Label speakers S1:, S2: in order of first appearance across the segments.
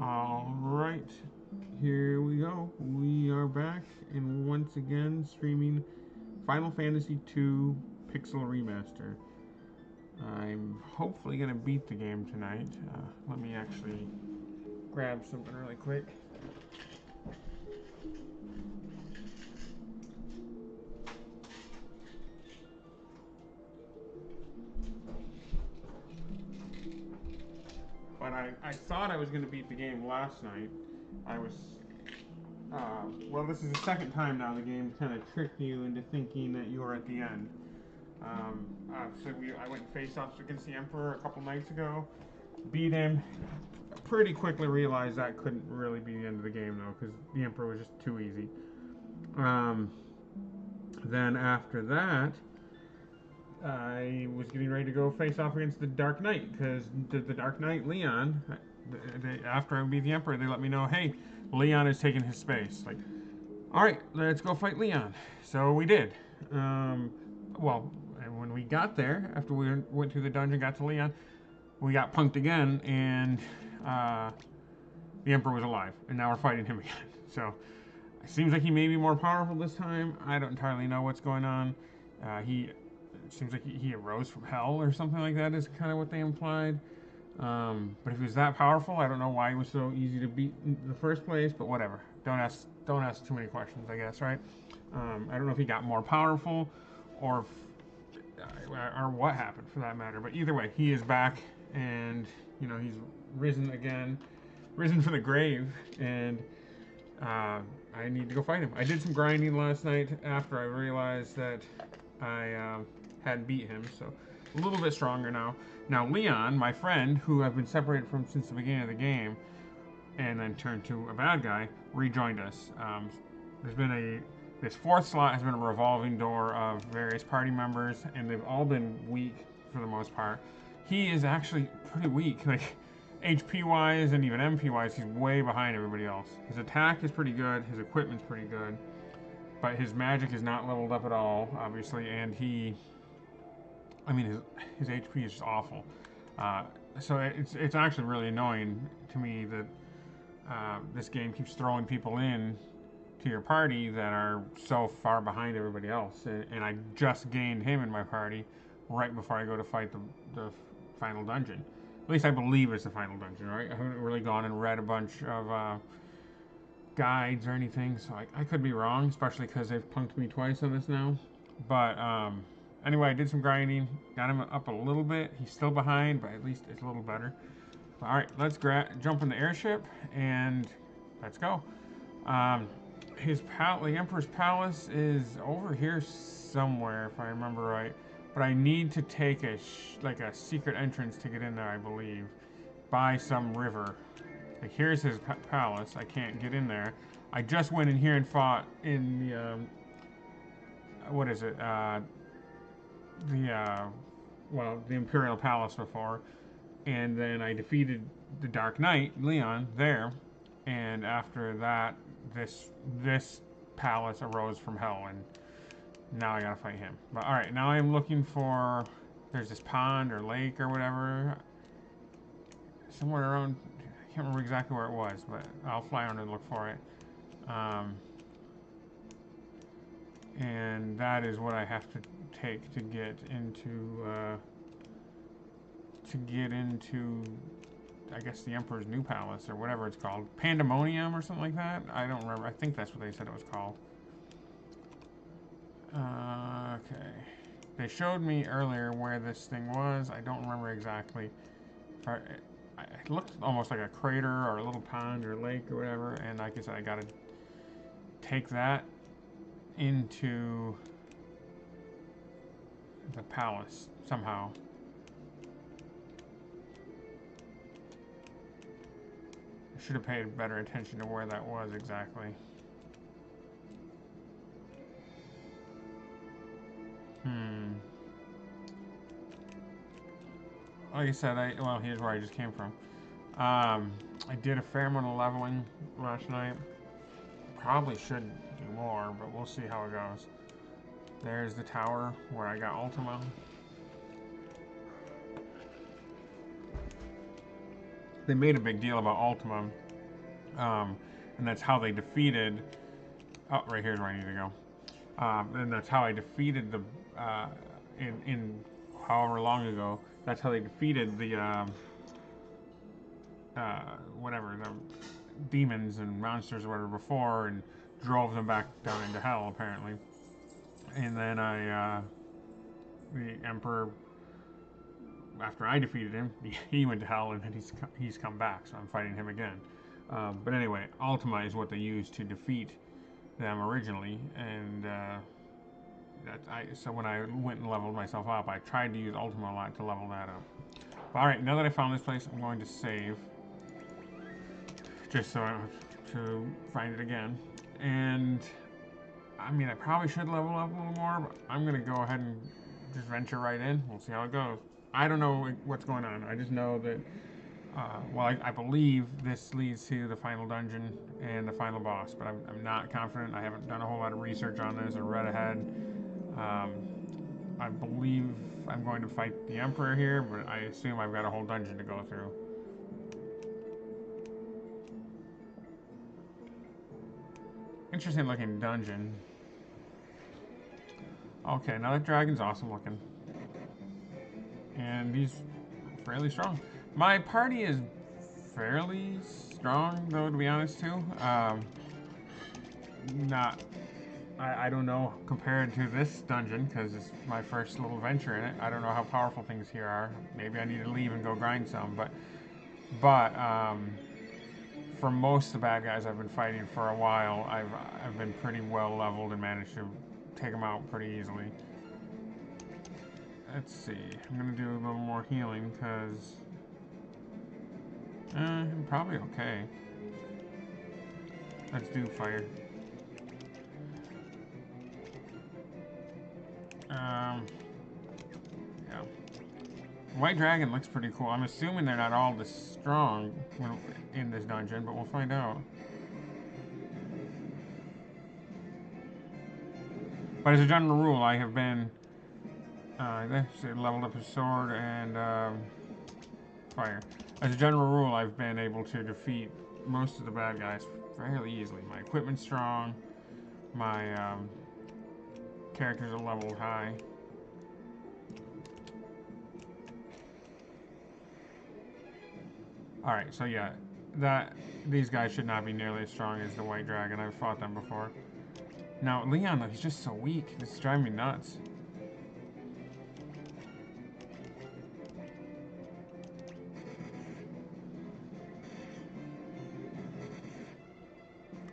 S1: Alright, here we go. We are back and once again streaming Final Fantasy II Pixel Remaster. I'm hopefully going to beat the game tonight. Let me actually grab something really quick. But I thought I was going to beat the game last night. I was well, this is the second time now the game kind of tricked you into thinking that you were at the end. I went face-offs against the Emperor a couple nights ago, beat him, pretty quickly realized that couldn't really be the end of the game though, because the Emperor was just too easy. Then after that, I was getting ready to go face off against the Dark Knight, because the Dark Knight, Leon, after I beat the Emperor, they let me know, hey, Leon is taking his space. Like, all right, let's go fight Leon. So we did. Well, and when we got there, after we went through the dungeon, got to Leon, we got punked again, and the Emperor was alive, and now we're fighting him again. So it seems like he may be more powerful this time. I don't entirely know what's going on. It seems like he arose from hell or something like that is kind of what they implied. But if he was that powerful, I don't know why he was so easy to beat in the first place. But whatever. Don't ask too many questions, I guess, right? I don't know if he got more powerful, or or what happened for that matter. But either way, he is back, and he's risen again, risen from the grave, and I need to go fight him. I did some grinding last night after I realized that I hadn't beat him, so a little bit stronger now. Now Leon, my friend, who I've been separated from since the beginning of the game, and then turned to a bad guy, rejoined us. This fourth slot has been a revolving door of various party members, and they've all been weak for the most part. He is actually pretty weak, like HP wise and even MP wise, he's way behind everybody else. His attack is pretty good, his equipment's pretty good, but his magic is not leveled up at all, obviously, and his HP is just awful. So it's actually really annoying to me that this game keeps throwing people in to your party that are so far behind everybody else. And I just gained him in my party right before I go to fight the final dungeon. At least I believe it's the final dungeon, right? I haven't really gone and read a bunch of guides or anything, so I could be wrong, especially because they've punked me twice on this now. But anyway, I did some grinding, got him up a little bit. He's still behind, but at least it's a little better. All right, let's jump in the airship and let's go. The Emperor's Palace is over here somewhere, if I remember right. But I need to take a secret entrance to get in there, I believe, by some river. Like, here's his palace. I can't get in there. I just went in here and fought in the what is it? The Imperial Palace before, and then I defeated the Dark Knight, Leon, there, and after that, this palace arose from hell, and now I gotta fight him. But all right, now I'm looking for. There's this pond or lake or whatever, somewhere around. I can't remember exactly where it was, but I'll fly around and look for it. And that is what I have to take to get into I guess the Emperor's New Palace or whatever it's called, Pandemonium or something like that. I don't remember. I think that's what they said it was called. Okay, they showed me earlier where this thing was. I don't remember exactly. It looked almost like a crater or a little pond or lake or whatever, and like I said, I gotta take that into the palace somehow. I should have paid better attention to where that was exactly. Like I said, here's where I just came from. I did a fair amount of leveling last night. Probably should do more, but we'll see how it goes. There's the tower where I got Ultima. They made a big deal about Ultima And that's how they defeated. Oh, right here's where I need to go. And that's how I defeated the in however long ago. That's how they defeated the whatever the demons and monsters or whatever before, and drove them back down into hell apparently. And then the Emperor, after I defeated him, he went to hell, and then he's come back. So I'm fighting him again. But anyway, Ultima is what they used to defeat them originally, and so when I went and leveled myself up, I tried to use Ultima a lot to level that up. But all right, now that I found this place, I'm going to save, just so I don't have to find it again. And I mean, I probably should level up a little more, but I'm gonna go ahead and just venture right in. We'll see how it goes. I don't know what's going on. I just know that, well, I believe this leads to the final dungeon and the final boss, but I'm not confident. I haven't done a whole lot of research on this or read ahead. I believe I'm going to fight the Emperor here, but I assume I've got a whole dungeon to go through. Interesting looking dungeon. Okay, now that dragon's awesome looking. And he's fairly strong. My party is fairly strong, though, to be honest, too. I don't know compared to this dungeon, because it's my first little venture in it. I don't know how powerful things here are. Maybe I need to leave and go grind some, but for most of the bad guys I've been fighting for a while, I've been pretty well leveled and managed to take them out pretty easily. Let's see. I'm gonna do a little more healing because I'm probably okay. Let's do fire. Yeah. White Dragon looks pretty cool. I'm assuming they're not all this strong in this dungeon, but we'll find out. But as a general rule, I have been leveled up his sword and fire. As a general rule, I've been able to defeat most of the bad guys fairly easily. My equipment's strong. My characters are leveled high. Alright, so yeah, these guys should not be nearly as strong as the White Dragon. I've fought them before. Now, Leon, he's just so weak. This is driving me nuts.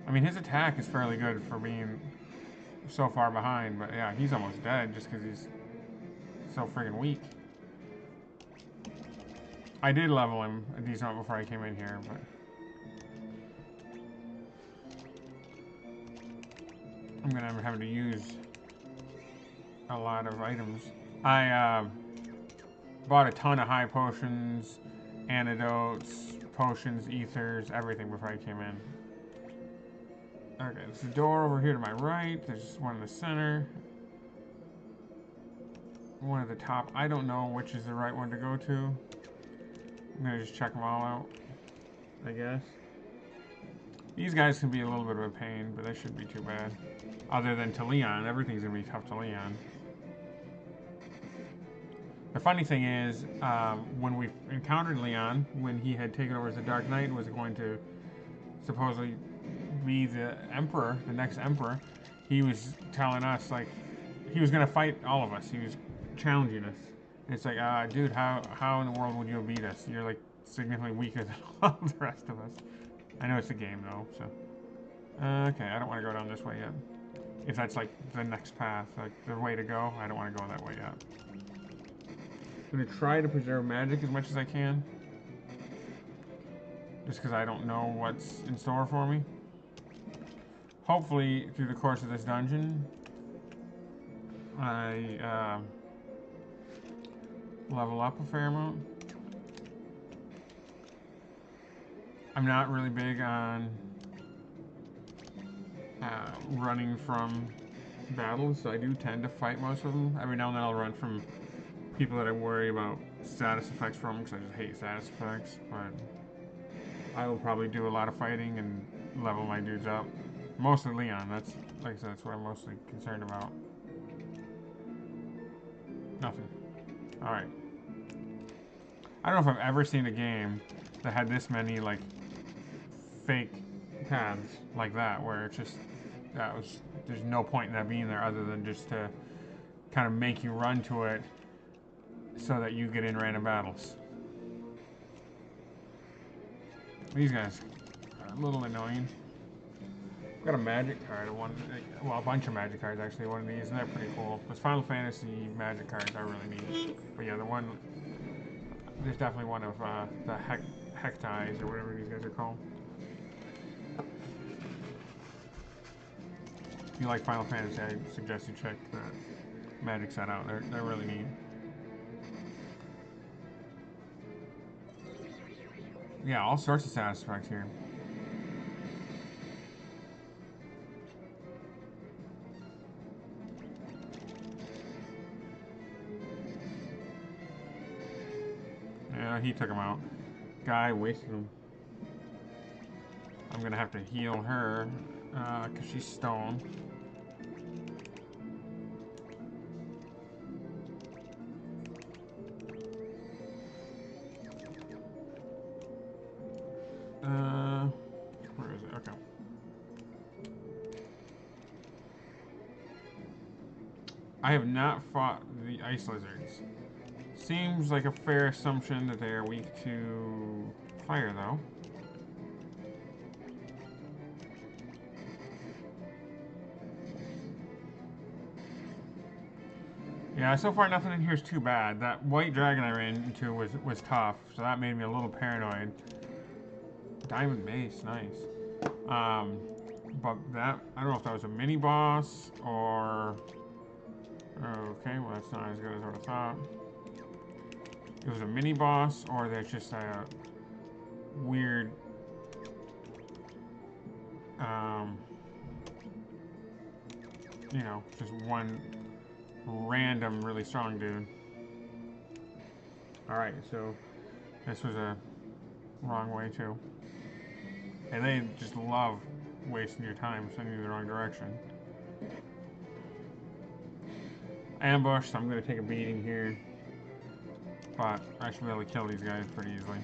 S1: I mean, his attack is fairly good for being so far behind, but yeah, he's almost dead just because he's so friggin' weak. I did level him a decent amount before I came in here, but I'm gonna have having to use a lot of items. I bought a ton of high potions, antidotes, potions, ethers, everything before I came in. Okay, there's a door over here to my right. There's one in the center. One at the top. I don't know which is the right one to go to. I'm gonna just check them all out, I guess. These guys can be a little bit of a pain, but they shouldn't be too bad. Other than to Leon, everything's gonna be tough to Leon. The funny thing is, when we encountered Leon, when he had taken over as the Dark Knight, was going to supposedly be the Emperor, the next Emperor, he was telling us, like, he was gonna fight all of us. He was challenging us. And it's like, dude, how in the world would you beat us? You're like significantly weaker than all the rest of us. I know it's a game though, so. Okay, I don't want to go down this way yet. If that's like the next path, like the way to go, I don't want to go that way yet. I'm gonna try to preserve magic as much as I can. Just because I don't know what's in store for me. Hopefully, through the course of this dungeon, I level up a fair amount. I'm not really big on running from battles, so I do tend to fight most of them. Every now and then I'll run from people that I worry about status effects from, because I just hate status effects, but I will probably do a lot of fighting and level my dudes up. Mostly Leon. That's, like I said, that's what I'm mostly concerned about. Nothing. Alright. I don't know if I've ever seen a game that had this many, like, fake paths like that, where it's just, there's no point in that being there other than just to kind of make you run to it so that you get in random battles. These guys are a little annoying. I've got a magic card, well, a bunch of magic cards actually, one of these, and they're pretty cool. Those Final Fantasy magic cards are really neat. But yeah, there's definitely one of the Hektais, or whatever these guys are called. If you like Final Fantasy, I suggest you check the magic set out. They're really neat. Yeah, all sorts of status effects here. Yeah, he took him out. Guy wasted him. I'm gonna have to heal her, because she's stone. Where is it? Okay. I have not fought the ice lizards. Seems like a fair assumption that they are weak to fire, though. Yeah, so far nothing in here is too bad. That white dragon I ran into was tough, so that made me a little paranoid. Diamond base, nice. But that, I don't know if that was a mini boss or... Okay, well that's not as good as what I thought. It was a mini boss, or there's just a weird... you know, just one random really strong dude. Alright, so this was a wrong way too. And they just love wasting your time, sending you the wrong direction. Ambush, so I'm going to take a beating here. But I should be able to kill these guys pretty easily.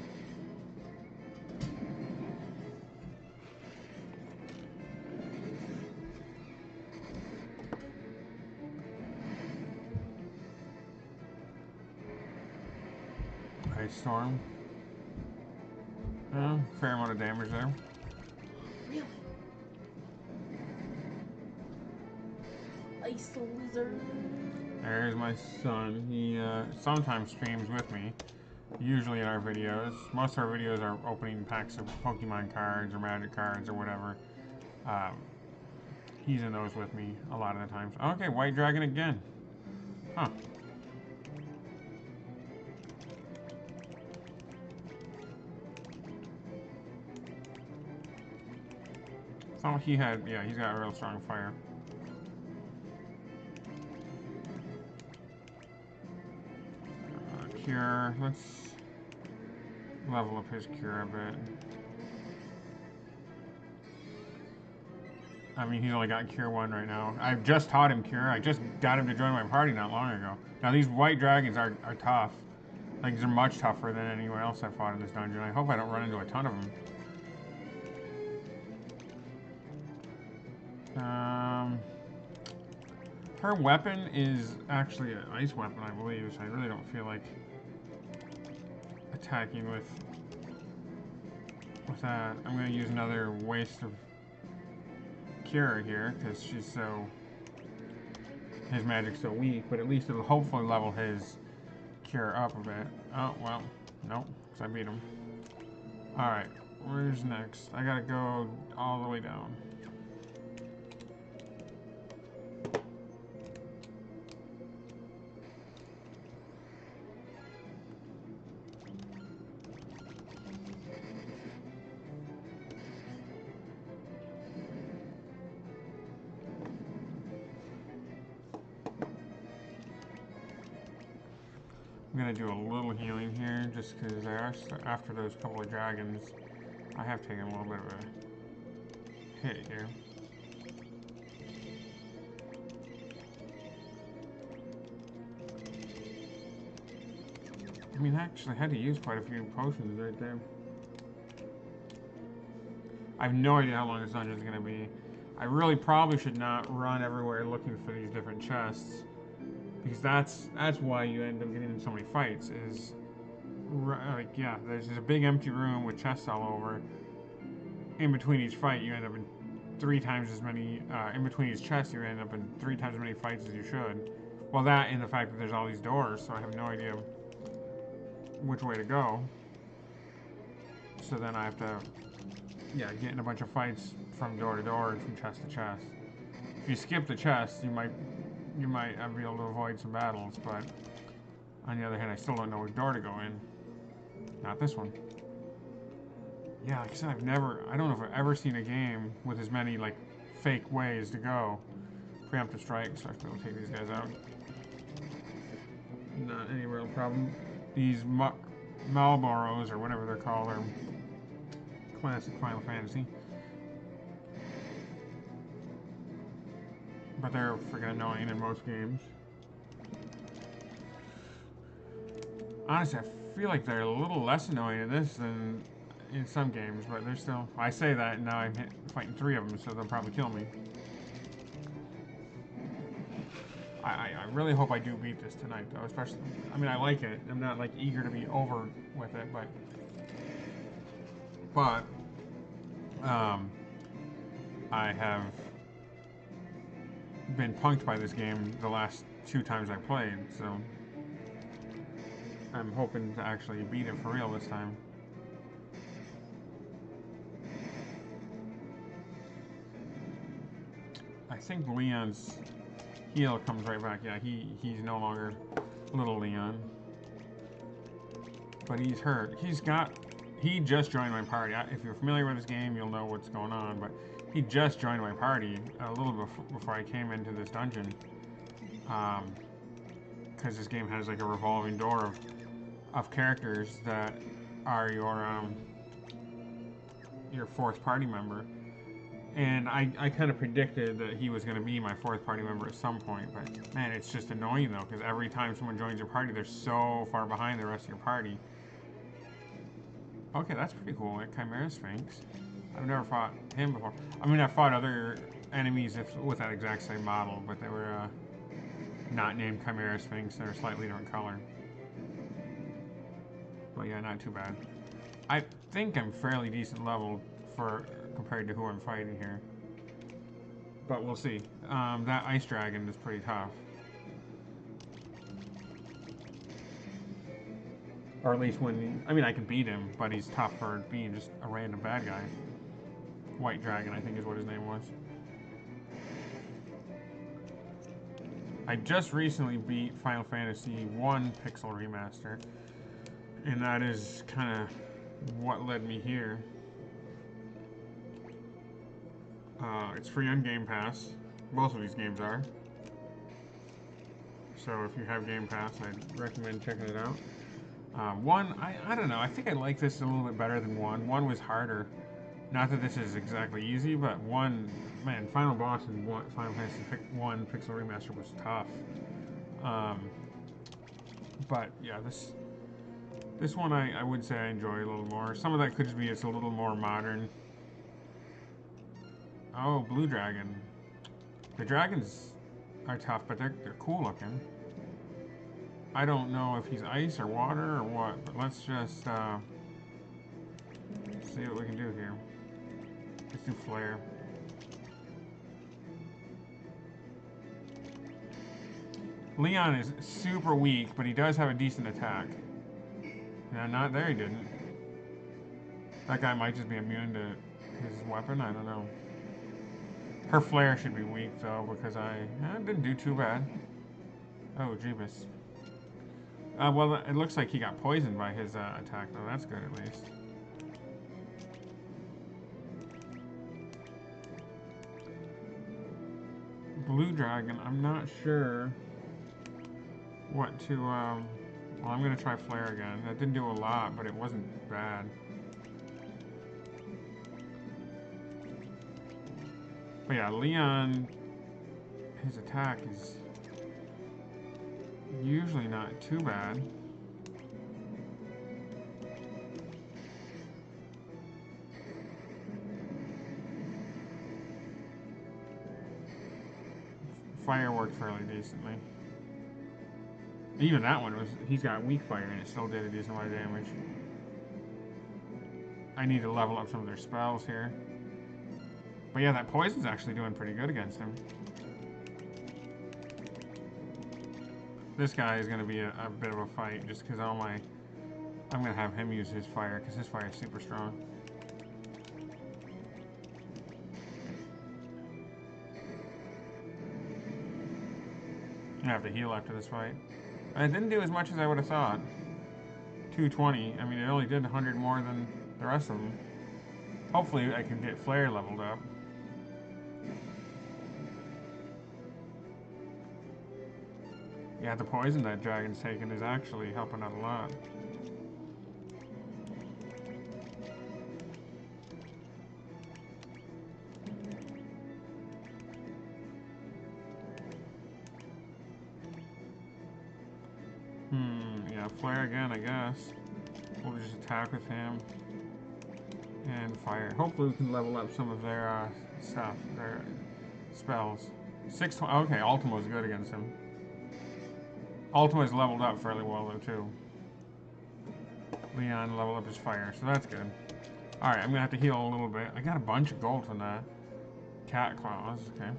S1: Ice Storm. Fair amount of damage there.
S2: Really? Ice lizard.
S1: There's my son. He sometimes streams with me. Usually in our videos. Most of our videos are opening packs of Pokemon cards or Magic cards or whatever. He's in those with me a lot of the times. Okay, White Dragon again. Huh. Oh, he had, yeah, he's got a real strong fire. Cure, let's level up his cure a bit. I mean, he's only got Cure 1 right now. I've just taught him Cure. I just got him to join my party not long ago. Now, these white dragons are tough. Like, they're much tougher than anyone else I've fought in this dungeon. I hope I don't run into a ton of them. Her weapon is actually an ice weapon, I believe, so I really don't feel like attacking with that. I'm going to use another waste of Cure here, because his magic's so weak, but at least it'll hopefully level his Cure up a bit. Oh, well, nope, because I beat him. Alright, where's next? I gotta go all the way down. I'm gonna do a little healing here, just because after those couple of dragons, I have taken a little bit of a hit here. I mean, I actually had to use quite a few potions right there. I have no idea how long this dungeon is going to be. I really probably should not run everywhere looking for these different chests, because that's why you end up getting in so many fights. Is like, yeah, there's a big empty room with chests all over. In between each fight, you end up in 3 times as many. In between each chest, you end up in 3 times as many fights as you should. Well, that and the fact that there's all these doors, so I have no idea which way to go. So then I have to, yeah, get in a bunch of fights from door to door and from chest to chest. If you skip the chest, you might be able to avoid some battles, but on the other hand, I still don't know which door to go in. Not this one. Yeah, like I said, I don't know if I've ever seen a game with as many, like, fake ways to go. Preemptive strike, so I have to be able to take these guys out. Not any real problem. These Malboros, or whatever they're called, are classic Final Fantasy. But they're freaking annoying in most games. Honestly, I feel like they're a little less annoying in this than in some games, but they're still... I say that, and now I'm fighting 3 of them, so they'll probably kill me. I really hope I do beat this tonight, though, especially... I mean, I like it. I'm not, like, eager to be over with it, but... But... I have been punked by this game the last 2 times I played, so... I'm hoping to actually beat it for real this time. I think Leon's heal comes right back. Yeah, he's no longer little Leon. But he's hurt. He just joined my party. If you're familiar with this game, you'll know what's going on, but he just joined my party a little bit before I came into this dungeon. Because this game has like a revolving door of characters that are your 4th party member. And I kind of predicted that he was going to be my 4th party member at some point, but man, it's just annoying though, because every time someone joins your party, they're so far behind the rest of your party. Okay, that's pretty cool, like Chimera Sphinx. I've never fought him before. I mean, I've fought other enemies with that exact same model, but they were not named Chimera Sphinx. They're a slightly different color. But yeah, not too bad. I think I'm fairly decent level compared to who I'm fighting here. But we'll see. That ice dragon is pretty tough. Or at least I mean, I can beat him, but he's tough for being just a random bad guy. White Dragon, I think is what his name was. I just recently beat Final Fantasy 1 Pixel Remaster. And that is kind of what led me here. It's free on Game Pass. Both of these games are. So if you have Game Pass, I'd recommend checking it out. 1, I don't know. I think I like this a little bit better than 1. 1 was harder. Not that this is exactly easy, but 1, man, final boss in Final Fantasy 1 Pixel Remaster was tough. But yeah, this one I would say I enjoy a little more. Some of that could just be it's a little more modern. Oh, Blue Dragon. The dragons are tough, but they're cool looking. I don't know if he's ice or water or what, but let's just see what we can do here. Let's do flare. Leon is super weak, but he does have a decent attack. No, not there, he didn't. That guy might just be immune to his weapon, I don't know. Her flare should be weak, though, because I didn't do too bad. Oh, Jeebus. Well, it looks like he got poisoned by his attack, though. That's good, at least. Blue Dragon, I'm not sure what to, well, I'm going to try Flare again. That didn't do a lot, but it wasn't bad. But yeah, Leon, his attack is usually not too bad. Fire worked fairly decently. Even that one was, he's got weak fire and it still did a decent amount of damage. I need to level up some of their spells here. But yeah, that poison's actually doing pretty good against him. This guy is going to be a bit of a fight just because I'm going to have him use his fire because his fire is super strong. I have to heal after this fight. But it didn't do as much as I would have thought. 220. I mean, it only did 100 more than the rest of them. Hopefully, I can get Flare leveled up. Yeah, the poison that dragon's taking is actually helping out a lot. Yeah, Flare again, I guess. We'll just attack with him. And fire. Hopefully we can level up some of their stuff, their spells. 620. Okay, Ultimo's good against him. Ultimo's leveled up fairly well though too. Leon leveled up his fire, so that's good. Alright, I'm gonna have to heal a little bit. I got a bunch of gold from that. Cat claws, okay.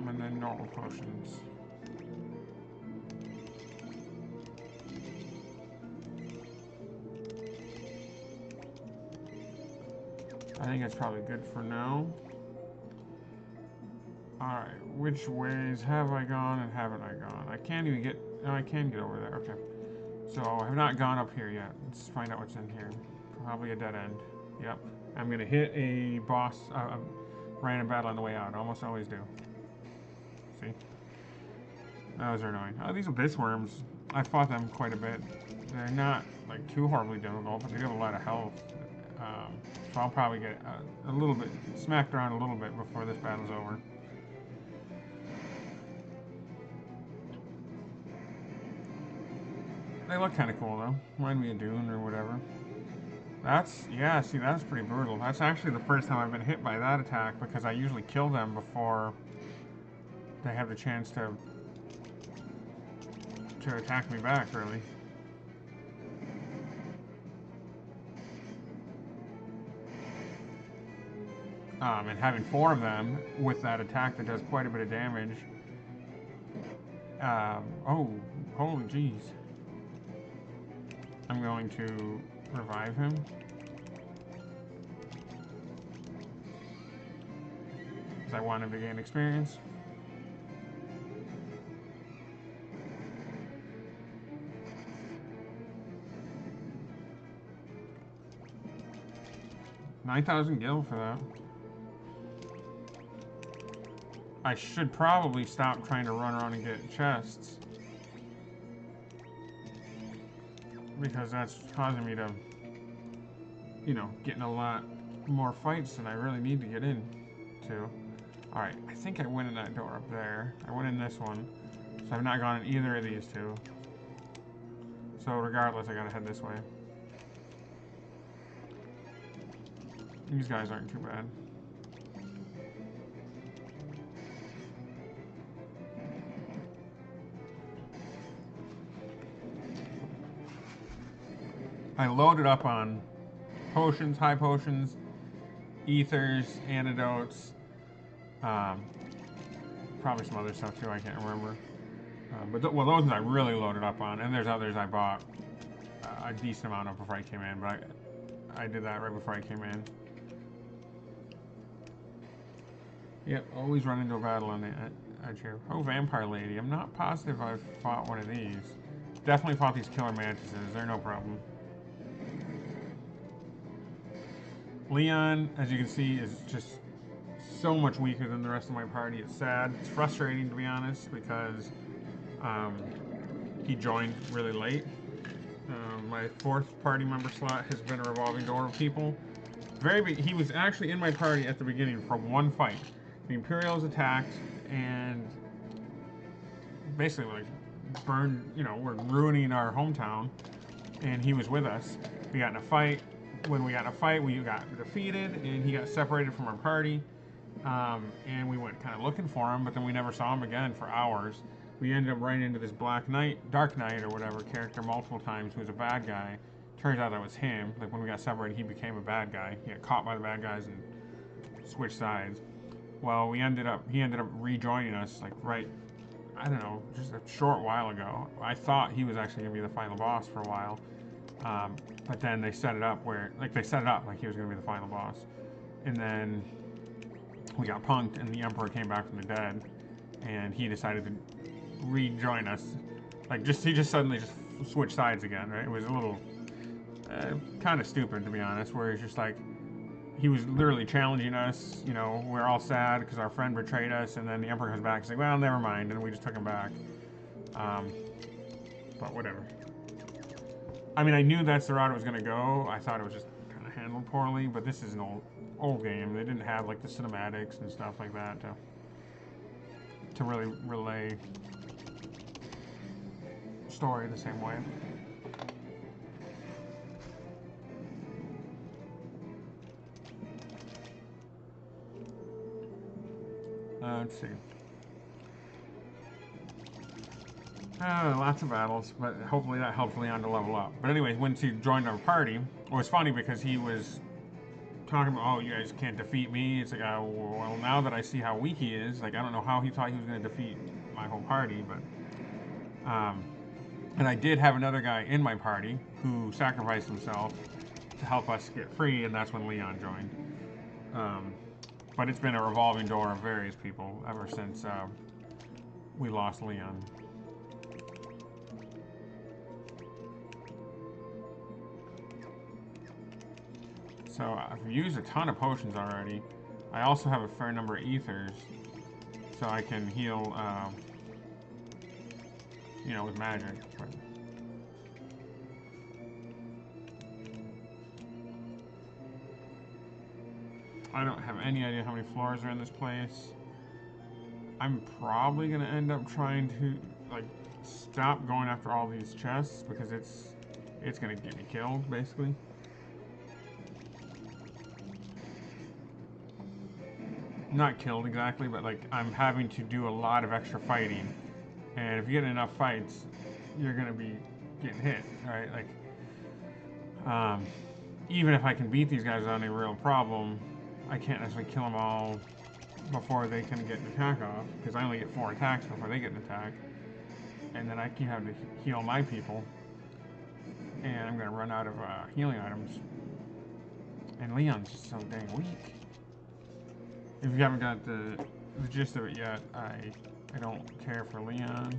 S1: And then normal potions. I think it's probably good for now. Alright, which ways have I gone and haven't I gone? I can't even get... No, I can get over there, okay. So, I have not gone up here yet. Let's find out what's in here. Probably a dead end. Yep. I'm gonna hit a boss, random battle on the way out. I almost always do. See? Those are annoying. Oh, these abyss worms. I fought them quite a bit. They're not, like, too horribly difficult, but they have a lot of health. So I'll probably get a little bit, smacked around a little bit before this battle's over. They look kind of cool, though. Remind me of Dune or whatever. That's, yeah, see, that's pretty brutal. That's actually the first time I've been hit by that attack because I usually kill them before they have the chance to attack me back, really. And having 4 of them with that attack that does quite a bit of damage. Oh, holy jeez. I'm going to revive him. Because I want him to gain experience. $9,000 gil for that. I should probably stop trying to run around and get chests. Because that's causing me to, you know, get in a lot more fights than I really need to get into. Alright, I think I went in that door up there. I went in this one. So I've not gone in either of these two. So regardless, I gotta head this way. These guys aren't too bad. I loaded up on potions, high potions, ethers, antidotes, probably some other stuff too, I can't remember. But well, those I really loaded up on, and there's others I bought a decent amount of before I came in, but I did that right before I came in. Yep, always run into a battle on the edge here. Oh, Vampire Lady. I'm not positive I've fought one of these. Definitely fought these killer mantises. They're no problem. Leon, as you can see, is just so much weaker than the rest of my party. It's sad. It's frustrating, to be honest, because um, he joined really late. My fourth party member slot has been a revolving door of people. He was actually in my party at the beginning from one fight. The Imperials attacked and basically like burned. We're ruining our hometown, and he was with us. We got in a fight. When we got in a fight, we got defeated, and he got separated from our party. And we went kind of looking for him, but then we never saw him again for hours. We ended up running into this Dark Knight or whatever character multiple times who was a bad guy. Turns out that was him. Like when we got separated, he became a bad guy. He got caught by the bad guys and switched sides. Well, he ended up rejoining us like I don't know, just a short while ago. I thought he was actually gonna be the final boss for a while, but then they set it up like he was gonna be the final boss, and then we got punked, and the Emperor came back from the dead, and he decided to rejoin us. He just suddenly just switched sides again, right? It was a little kind of stupid, to be honest, where he's just like, he was literally challenging us, we're all sad because our friend betrayed us, and then the Emperor comes back and says, well, never mind, and we just took him back. But whatever. I mean, I knew that's the route it was going to go. I thought it was just kind of handled poorly, but this is an old game. They didn't have like the cinematics and stuff like that to really relay story the same way. Let's see. Lots of battles, but hopefully that helps Leon to level up. But anyways, once he joined our party, it was funny because he was talking about, oh, you guys can't defeat me. It's like, well, now that I see how weak he is, like, I don't know how he thought he was going to defeat my whole party, but, and I did have another guy in my party who sacrificed himself to help us get free, and that's when Leon joined. But it's been a revolving door of various people ever since we lost Leon. So I've used a ton of potions already. I also have a fair number of ethers, so I can heal, with magic. But I don't have any idea how many floors are in this place. I'm probably gonna end up trying to stop going after all these chests because it's gonna get me killed basically. Not killed exactly, but I'm having to do a lot of extra fighting, and if you get enough fights, you're gonna be getting hit, right? Even if I can beat these guys without any real problem, I can't necessarily kill them all before they can get an attack off, because I only get 4 attacks before they get an attack, and then I keep having to heal my people, and I'm gonna run out of healing items. And Leon's just so dang weak. If you haven't got the gist of it yet, I don't care for Leon.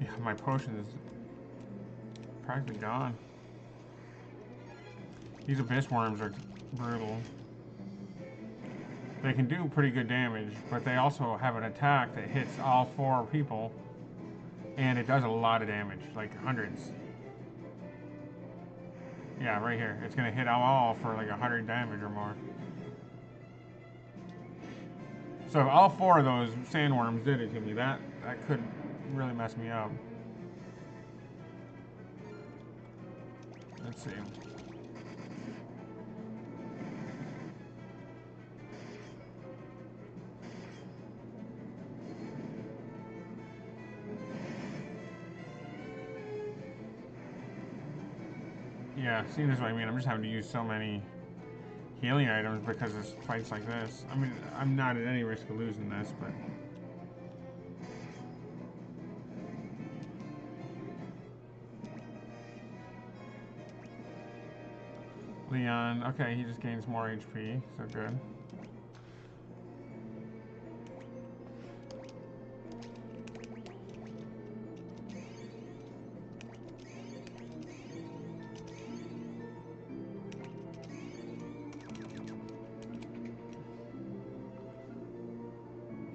S1: Yeah, my potion is practically gone. These abyss worms are brutal. They can do pretty good damage, but they also have an attack that hits all 4 people, and it does a lot of damage, like hundreds. Yeah, right here. It's gonna hit them all for like 100 damage or more. So if all 4 of those sandworms did it to me, that could really mess me up. Let's see. Yeah, see, this is what I mean. I'm just having to use so many healing items because of fights like this. I mean, I'm not at any risk of losing this, but... Leon, okay, he just gains more HP, so good.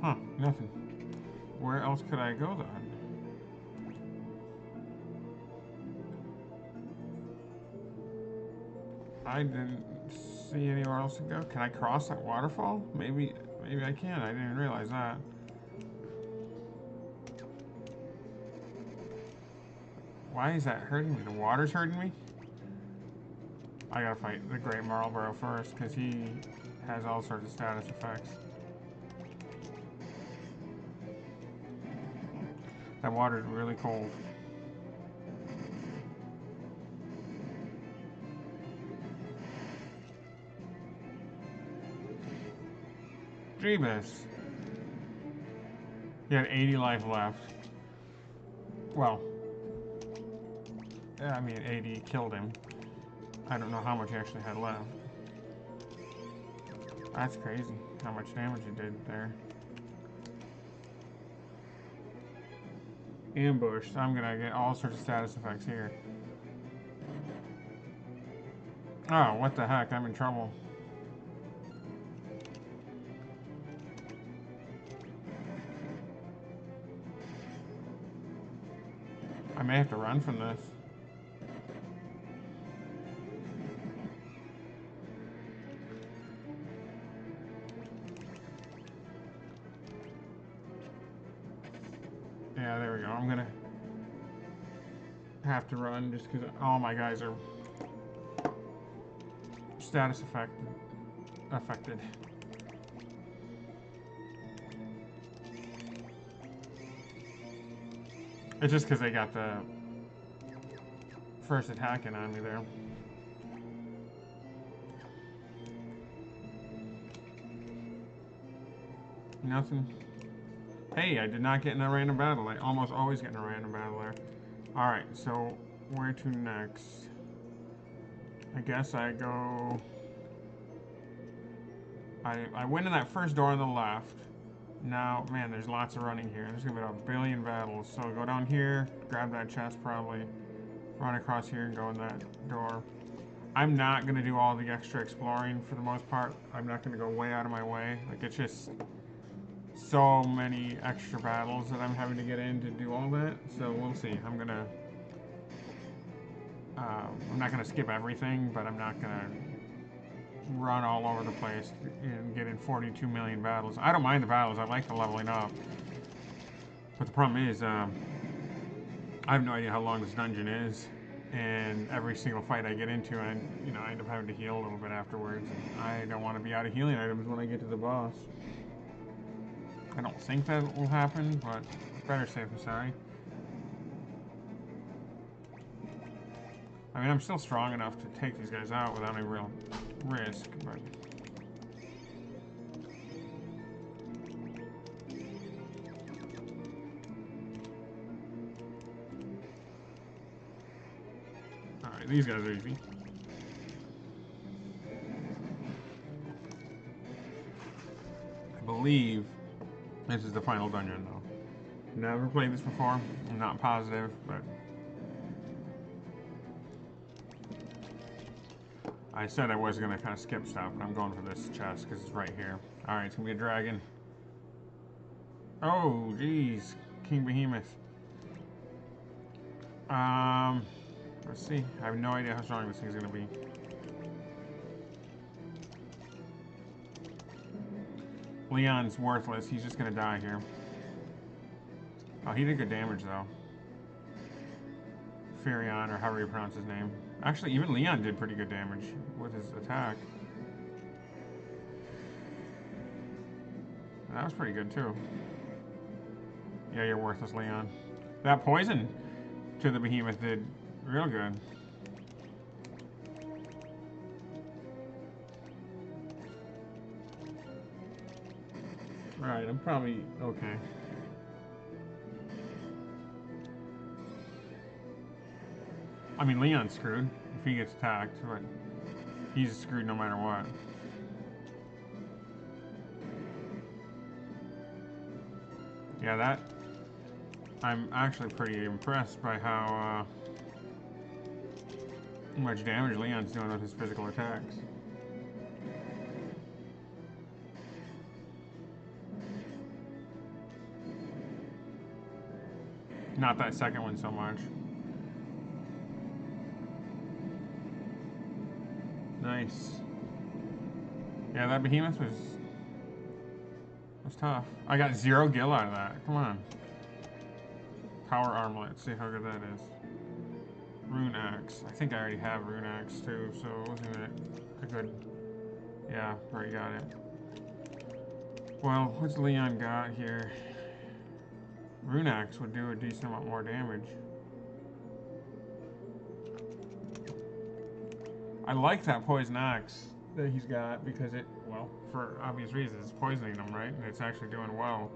S1: Huh, nothing. Where else could I go then? I didn't see anywhere else to go. Can I cross that waterfall? Maybe I can. I didn't even realize that. Why is that hurting me? The water's hurting me? I gotta fight the Great Marlborough first, because he has all sorts of status effects. That water's really cold. Jeebus. He had 80 life left. Well, I mean, 80 killed him. I don't know how much he actually had left. That's crazy how much damage he did there. Ambushed. I'm gonna get all sorts of status effects here. Oh, what the heck? I'm in trouble. I may have to run from this. Yeah, there we go. I'm gonna have to run just because all my guys are status affected. It's just because they got the first attack in on me there. Nothing. Hey, I did not get in a random battle. I almost always get in a random battle there. Alright, so where to next? I guess I go... I went in that first door on the left. Now, man, there's lots of running here. There's going to be a billion battles. So go down here, grab that chest probably, run across here and go in that door. I'm not going to do all the extra exploring for the most part. I'm not going to go way out of my way. Like, it's just so many extra battles that I'm having to get in to do all that. So we'll see. I'm not going to skip everything, but I'm not going to run all over the place and get in 42 million battles. I don't mind the battles. I like the leveling up. But the problem is, I have no idea how long this dungeon is. And every single fight I get into, I end up having to heal a little bit afterwards. And I don't want to be out of healing items when I get to the boss. I don't think that will happen, but better safe than sorry. I mean, I'm still strong enough to take these guys out without any real risk, but... Alright, these guys are easy. I believe this is the final dungeon, though. Never played this before. I'm not positive, but... I said I was going to kind of skip stuff, but I'm going for this chest because it's right here. Alright, it's going to be a dragon. Oh, jeez. King Behemoth. Let's see. I have no idea how strong this thing's going to be. Leon's worthless. He's just going to die here. Oh, he did good damage, though. Furion, or however you pronounce his name. Actually, even Leon did pretty good damage with his attack. That was pretty good, too. Yeah, you're worthless, Leon. That poison to the behemoth did real good. Alright, I'm probably okay. I mean, Leon's screwed if he gets attacked, but he's screwed no matter what. Yeah, that... I'm actually pretty impressed by how much damage Leon's doing with his physical attacks. Not that second one so much. Nice. Yeah, that behemoth was tough. I got 0 gil out of that. Come on. Power armlet. Let's see how good that is. Rune axe. I think I already have rune axe too, so it wasn't a good. Yeah, already got it. Well, what's Leon got here? Rune axe would do a decent amount more damage. I like that poison axe that he's got because it, well, for obvious reasons, it's poisoning him, right? And it's actually doing well.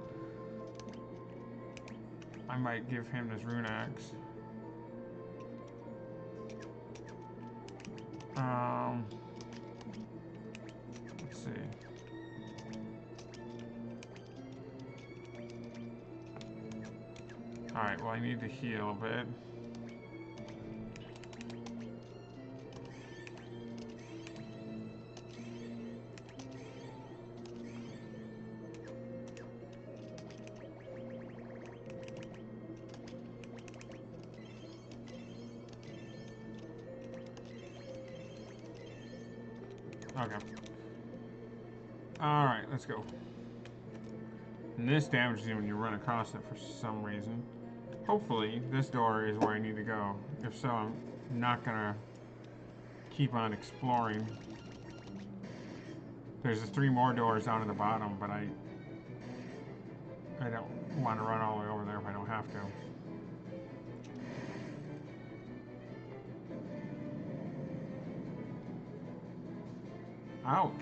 S1: I might give him this rune axe. Let's see. Alright, well I need to heal a bit. Okay. Alright, let's go. And this damages you when you run across it for some reason. Hopefully, this door is where I need to go. If so, I'm not gonna keep on exploring. There's 3 more doors down at the bottom, but I don't want to run all the way over there if I don't have to. Ouch.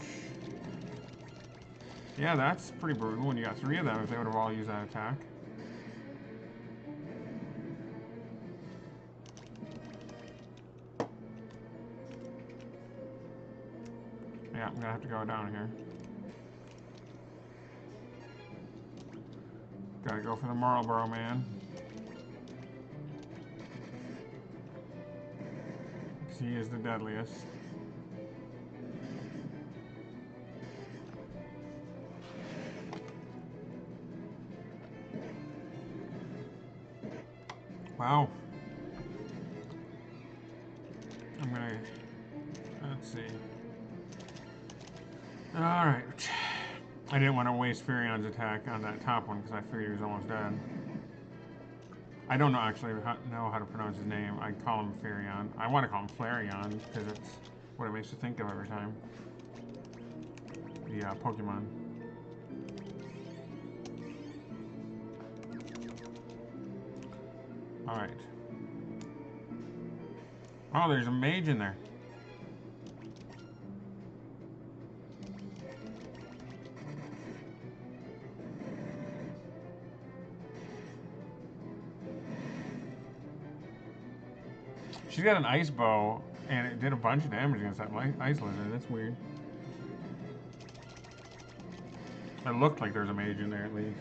S1: Yeah, that's pretty brutal when you got 3 of them if they would have all used that attack. Yeah, I'm gonna have to go down here. Gotta go for the Marlboro man. Because he is the deadliest. Wow. I'm gonna, let's see. Alright. I didn't want to waste Furion's attack on that top one because I figured he was almost dead. I don't know actually know how to pronounce his name. I call him Furion. I want to call him Flareon because it's what it makes you think of every time. The Pokemon. Alright. Oh, there's a mage in there. She's got an ice bow, and it did a bunch of damage against that ice lizard. That's weird. It looked like there's a mage in there at least.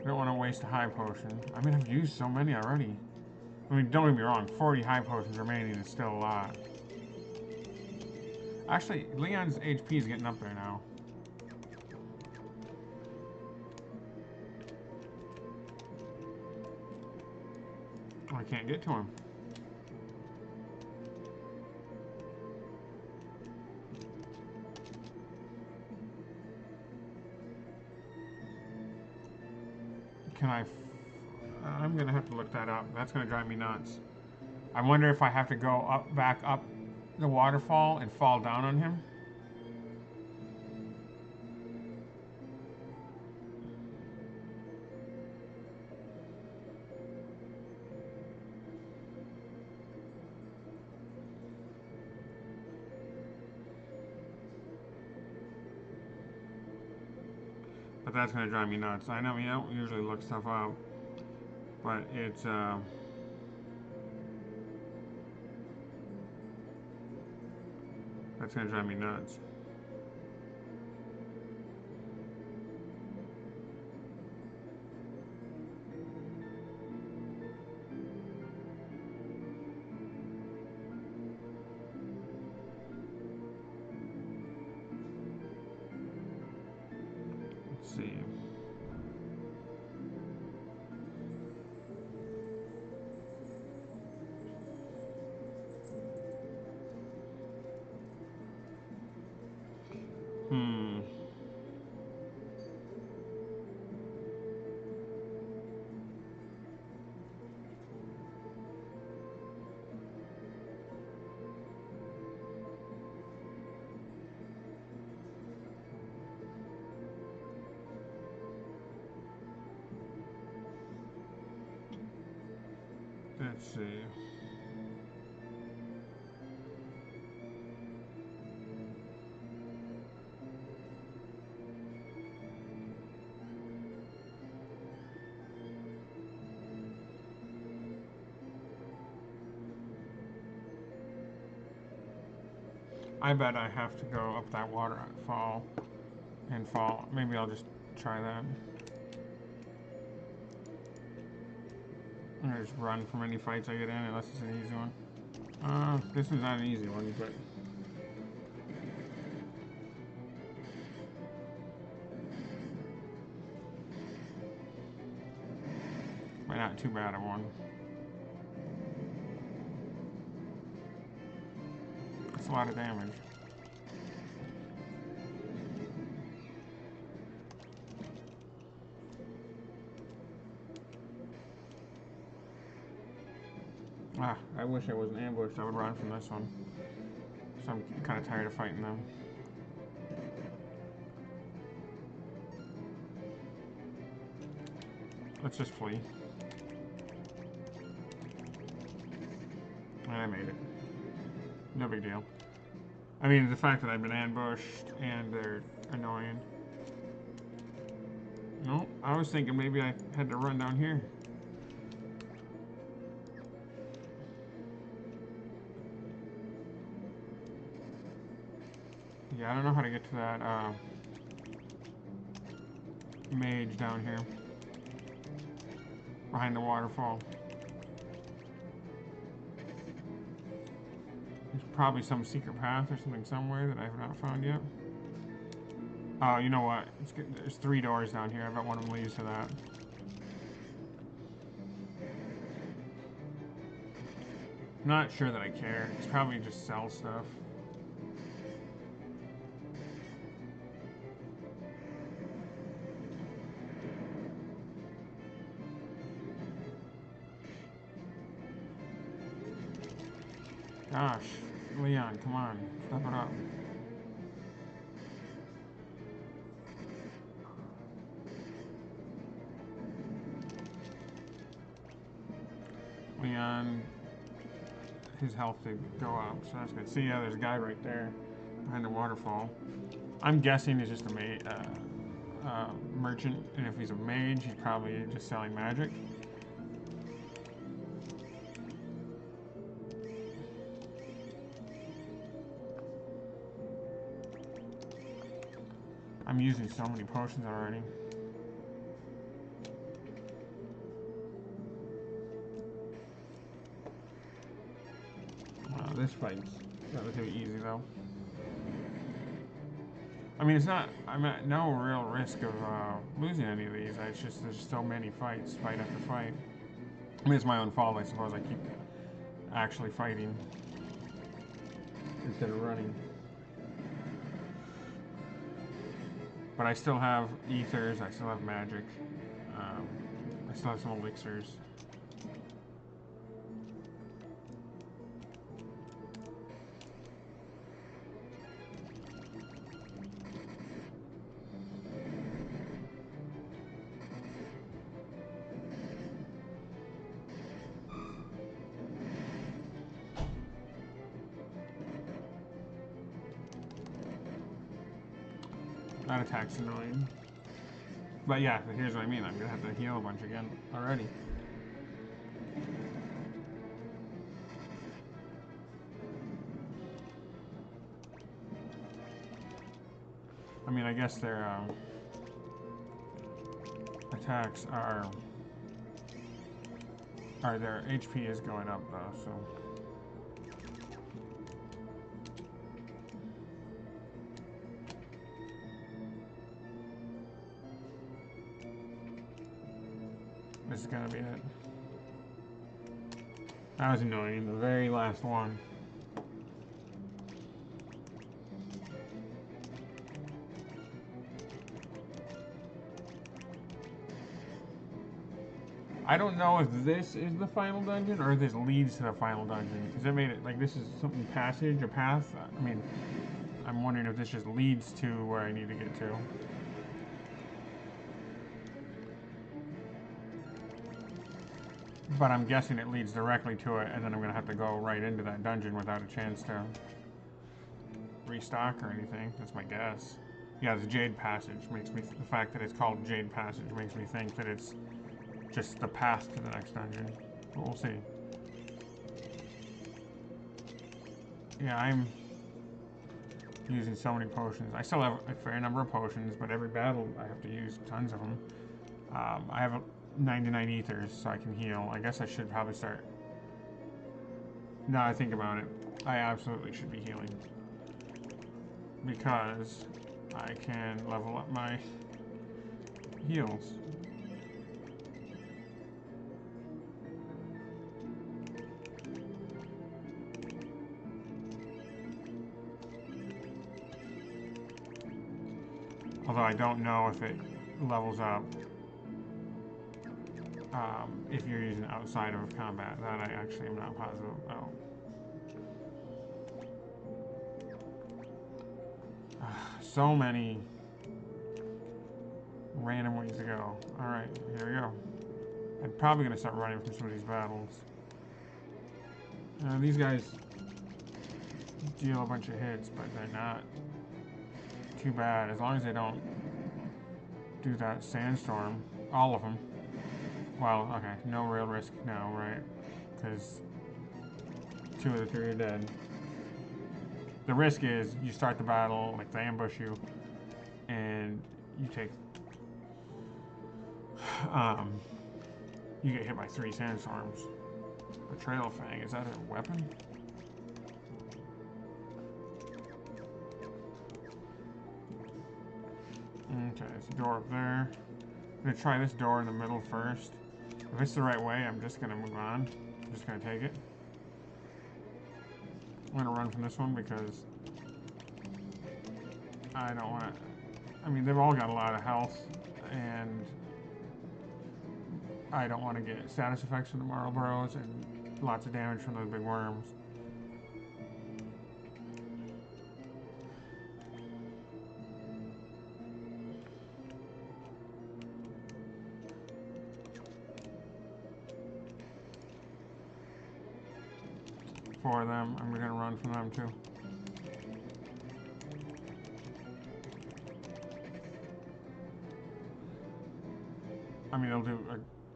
S1: I don't want to waste a high potion. I mean, I've used so many already. I mean, don't get me wrong, 40 high potions remaining is still a lot. Actually, Leon's HP is getting up there now. I can't get to him. Can I... I'm going to have to look that up. That's going to drive me nuts. I wonder if I have to go back up the waterfall and fall down on him. But that's going to drive me nuts. I know you don't usually look stuff up, but it's that's going to drive me nuts. Let's see. I bet I have to go up that waterfall and fall. Maybe I'll just try that. I'm gonna just run from any fights I get in, unless it's an easy one. This one's not an easy one, but not too bad of one. That's a lot of damage. Ah, I wish I wasn't ambushed. I would run from this one. So I'm kind of tired of fighting them. Let's just flee. And I made it. No big deal. I mean, the fact that I've been ambushed and they're annoying. No, I was thinking maybe I had to run down here. Yeah, I don't know how to get to that mage down here. Behind the waterfall. There's probably some secret path or something somewhere that I have not found yet. Oh, you know what? There's 3 doors down here. I bet one of them leads to that. Not sure that I care. It's probably just sell stuff. Gosh, Leon, come on, step it up. Leon, his health did go up, so that's good. See, yeah, there's a guy right there behind the waterfall. I'm guessing he's just a merchant, and if he's a mage, he's probably just selling magic. I'm using so many potions already. This fight's relatively easy though. I mean, it's not. I'm at no real risk of losing any of these. It's just there's so many fights, fight after fight. I mean, it's my own fault, I suppose. I keep actually fighting instead of running. But I still have ethers. I still have magic. I still have some elixirs. That attack's annoying. But yeah, here's what I mean. I'm gonna have to heal a bunch again already. I mean, I guess their attacks are their HP is going up though, so. This is gonna be it. That was annoying, the very last one. I don't know if this is the final dungeon or if this leads to the final dungeon, because it made it like this is something passage, a path. I mean, I'm wondering if this just leads to where I need to get to. But I'm guessing it leads directly to it, and then I'm gonna have to go right into that dungeon without a chance to restock or anything. That's my guess. Yeah, the Jade Passage makes me. The fact that it's called Jade Passage makes me think that it's just the path to the next dungeon. But we'll see. Yeah, I'm using so many potions. I still have a fair number of potions, but every battle I have to use tons of them. I have 99 ethers, so I can heal. I guess I should probably start. Now I think about it, I absolutely should be healing. Because I can level up my heals. Although I don't know if it levels up if you're using outside of combat. That I actually am not positive about. So many random ways to go. Alright, here we go. I'm probably going to start running from some of these battles. These guys deal a bunch of hits, but they're not too bad. As long as they don't do that sandstorm. All of them. Well, okay, no real risk now, right? Because 2 of the 3 are dead. The risk is you start the battle, like they ambush you, and you take you get hit by 3 sandstorms. A trail fang, is that a weapon? Okay, there's a door up there. I'm gonna try this door in the middle first. If it's the right way, I'm just gonna move on. I'm just gonna take it. I'm gonna run from this one because I don't wanna. I mean, they've all got a lot of health, and I don't want to get status effects from the Marlboros and lots of damage from those big worms. For them, I'm gonna run from them too. I mean, they'll do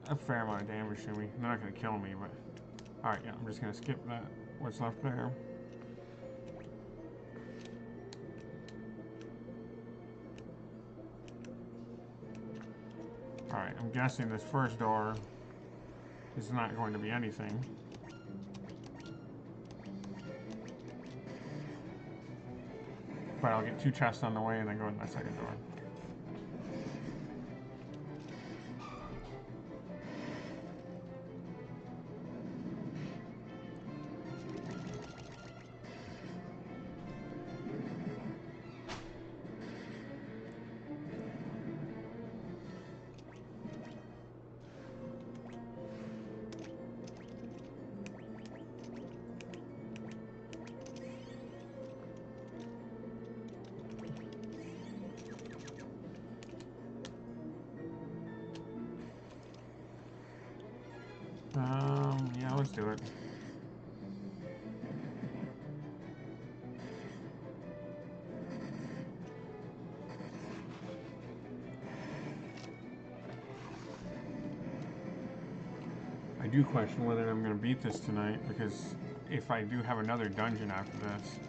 S1: a fair amount of damage to me. They're not gonna kill me, but alright, yeah, I'm just gonna skip that. What's left there? Alright, I'm guessing this first door is not going to be anything. But I'll get 2 chests on the way and then go in that second door. Yeah, let's do it. I do question whether I'm going to beat this tonight, because if I do have another dungeon after this,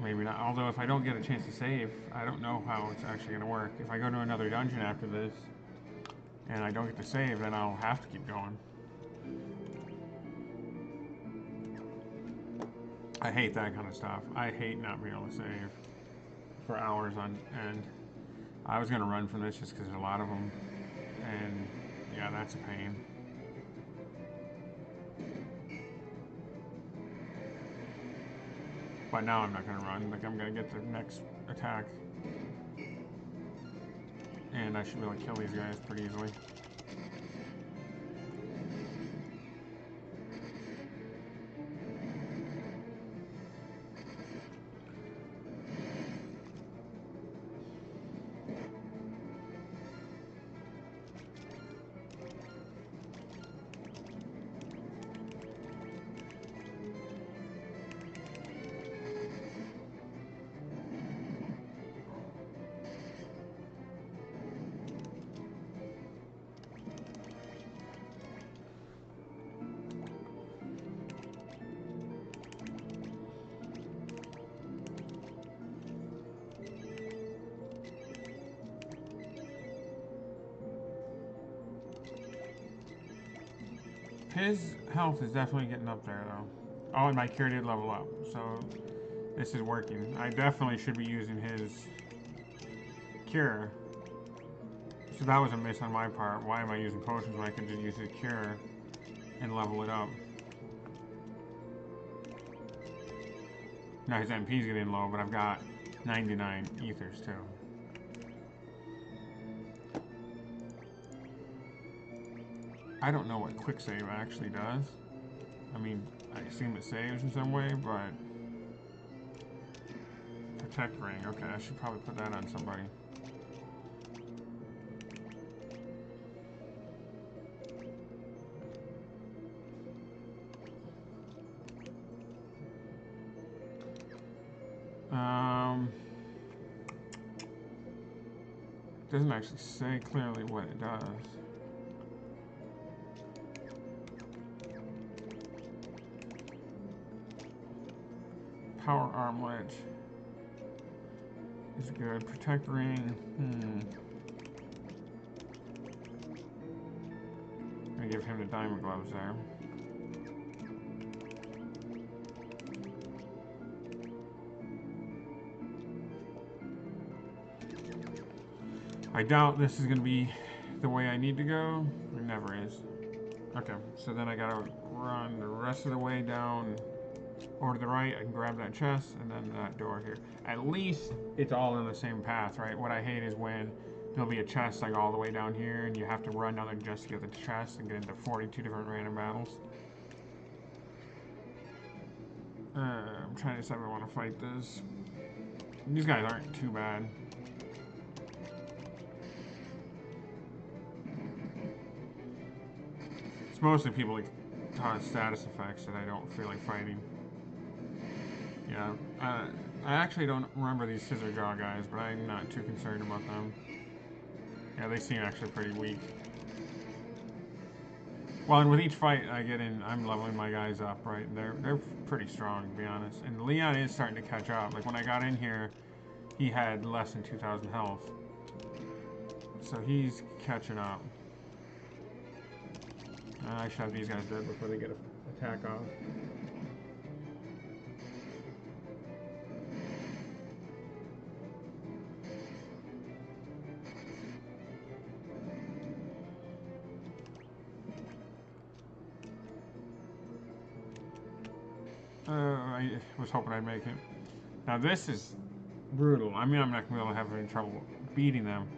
S1: maybe not. Although if I don't get a chance to save, I don't know how it's actually going to work. If I go to another dungeon after this, and I don't get to save, then I'll have to keep going. I hate that kind of stuff. I hate not being able to save for hours on end. I was going to run from this just because there's a lot of them, and yeah, that's a pain. But now I'm not going to run. Like, I'm going to get the next attack, and I should be able to kill these guys pretty easily. His health is definitely getting up there, though. Oh, and my cure did level up, so this is working. I definitely should be using his cure. So that was a miss on my part. Why am I using potions when I can just use his cure and level it up? Now his MP's getting low, but I've got 99 ethers too. I don't know what quick save actually does. I mean, I assume it saves in some way, but protect ring. Okay, I should probably put that on somebody. Doesn't actually say clearly what it does. Power armlet is good. Protect ring. I'm gonna give him the diamond gloves there. I doubt this is gonna be the way I need to go. It never is. Okay, so then I gotta run the rest of the way down over to the right. I can grab that chest and then that door here. At least it's all in the same path, right? What I hate is when there'll be a chest like all the way down here and you have to run down there just to get the chest and get into 42 different random battles. I'm trying to decide if I want to fight this. These guys aren't too bad. It's mostly people like status effects that I don't feel like fighting. Yeah, I actually don't remember these scissor jaw guys, but I'm not too concerned about them. Yeah, they seem actually pretty weak. Well, and with each fight I get in, I'm leveling my guys up, right? They're pretty strong, to be honest. And Leon is starting to catch up. Like when I got in here, he had less than 2,000 health, so he's catching up. I should have these guys dead before they get an attack off. I was hoping I'd make it. Now this is brutal. I mean, I'm not going to be able to have any trouble beating them.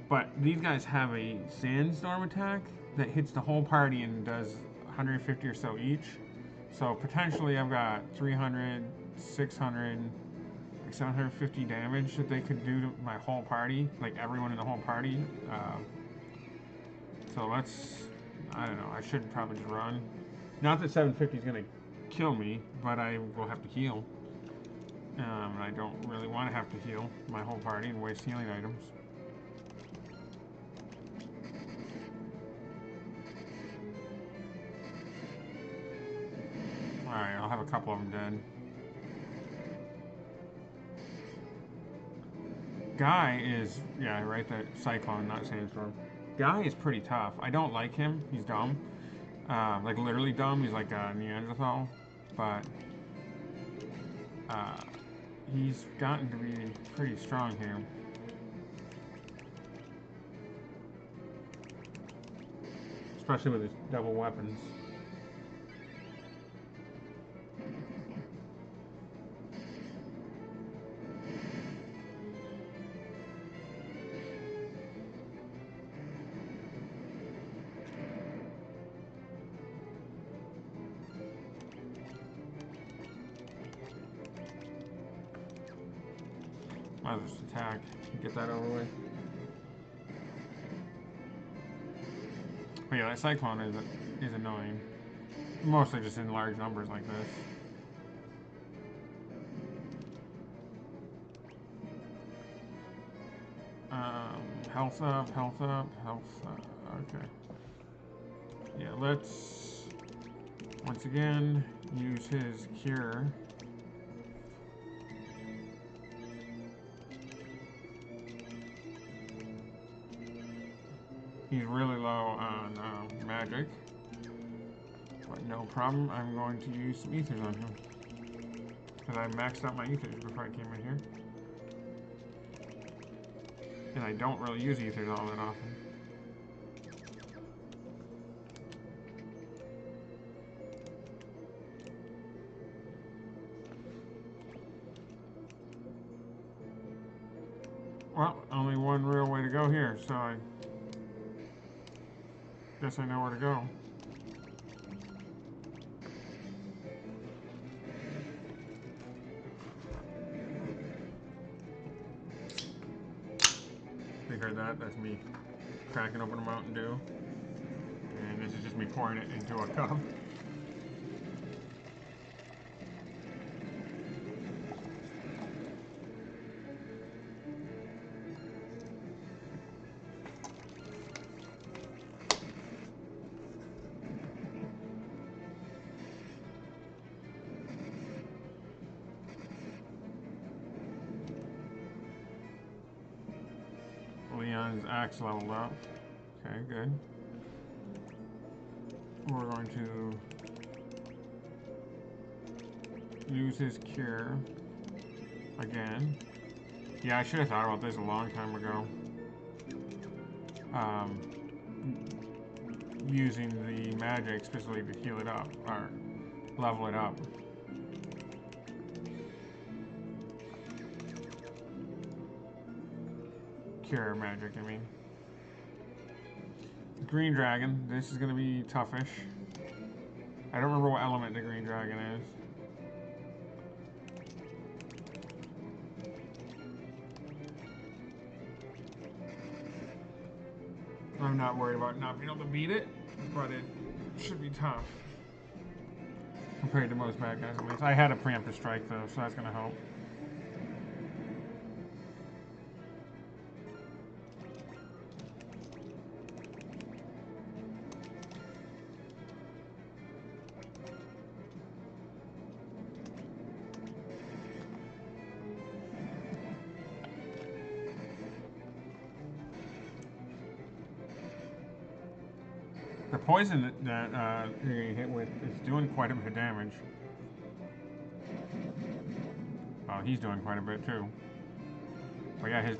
S1: But these guys have a sandstorm attack that hits the whole party and does 150 or so each. So potentially I've got 300, 600, like 750 damage that they could do to my whole party, like everyone in the whole party. So let's, I don't know, I should probably just run. Not that 750 is going to kill me, but I will have to heal. And I don't really want to have to heal my whole party and waste healing items. Alright, I'll have a couple of them dead. Guy is, yeah, right, that Cyclone, not Sandstorm. Guy is pretty tough. I don't like him. He's dumb. Like literally dumb. He's like a Neanderthal. But he's gotten to be pretty strong here. Especially with his double weapons. Might as well just attack. Get that over with. But yeah, that Cyclone is annoying. Mostly just in large numbers like this. Health up, health up, health up. Okay. Yeah, let's once again use his cure. He's really low on magic. But no problem, I'm going to use some ethers on him. Because I maxed out my ethers before I came in here. And I don't really use ethers all that often. Well, only one real way to go here, so I guess I know where to go. You heard that? That's me cracking open a Mountain Dew. And this is just me pouring it into a cup. Leon's axe leveled up. Okay, good. We're going to use his cure again. Yeah, I should have thought about this a long time ago. Using the magic specifically to heal it up, or level it up. Cure magic, I mean. Green dragon, this is going to be toughish. I don't remember what element the green dragon is. I'm not worried about not being able to beat it, but it should be tough. Compared to most bad guys, at least. I had a preemptive strike, though, so that's going to help. The poison that you're getting hit with is doing quite a bit of damage. Oh, he's doing quite a bit too. But yeah,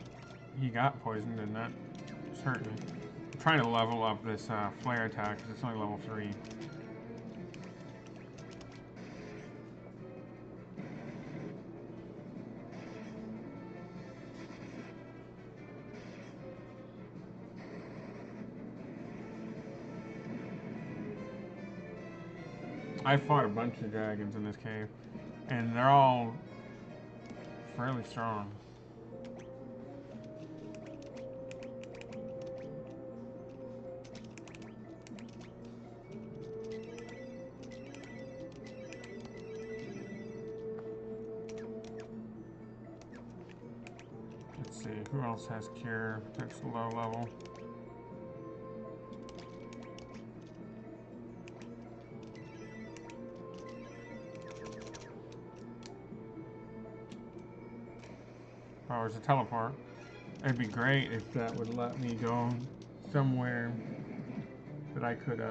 S1: he got poisoned and that's hurting. I'm trying to level up this flare attack because it's only level 3. I fought a bunch of dragons in this cave, and they're all fairly strong. Let's see, who else has cure? Protects the low level. Oh, there's a teleport. It'd be great if that would let me go somewhere that I could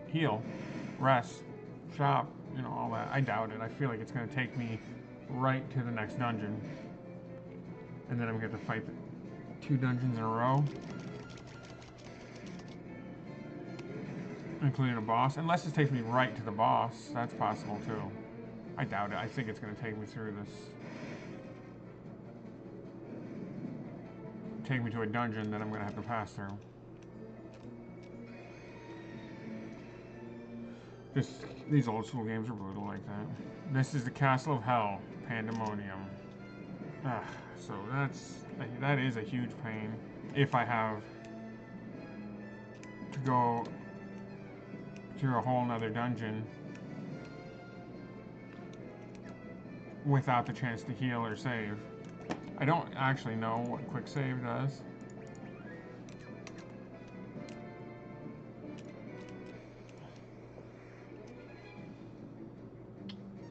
S1: heal, rest, shop, you know, all that. I doubt it. I feel like it's going to take me right to the next dungeon. And then I'm going to have to fight 2 dungeons in a row. Including a boss. Unless it takes me right to the boss. That's possible too. I doubt it. I think it's going to take me through this. Take me to a dungeon that I'm going to have to pass through. These old school games are brutal like that. This is the Castle of Hell, Pandemonium. So that is a huge pain if I have to go through a whole nother dungeon without the chance to heal or save. I don't actually know what quick save does.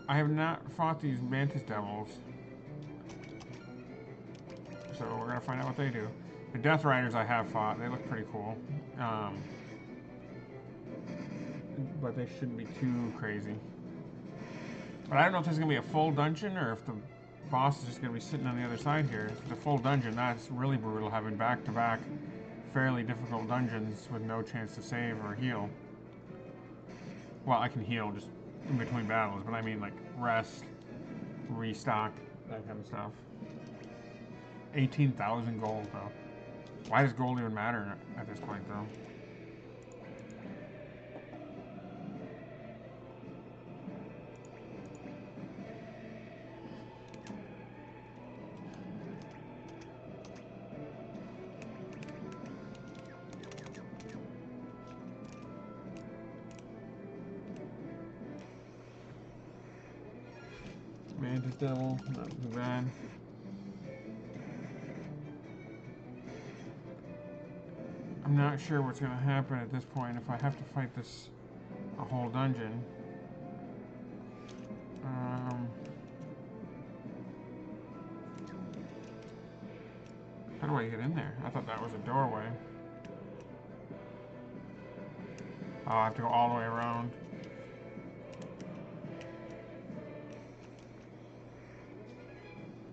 S1: I have not fought these mantis devils, so we're gonna find out what they do. The Death Riders I have fought, they look pretty cool. but they shouldn't be too crazy. But I don't know if this is gonna be a full dungeon or if the boss is just gonna be sitting on the other side here. If it's a full dungeon, that's really brutal, having back-to-back fairly difficult dungeons with no chance to save or heal. Well, I can heal just in between battles, but I mean like rest, restock, that kind of stuff. 18,000 gold though. Why does gold even matter at this point though? Mantis Devil, not too bad. I'm not sure what's gonna happen at this point if I have to fight this a whole dungeon. How do I get in there? I thought that was a doorway. Oh, I have to go all the way around.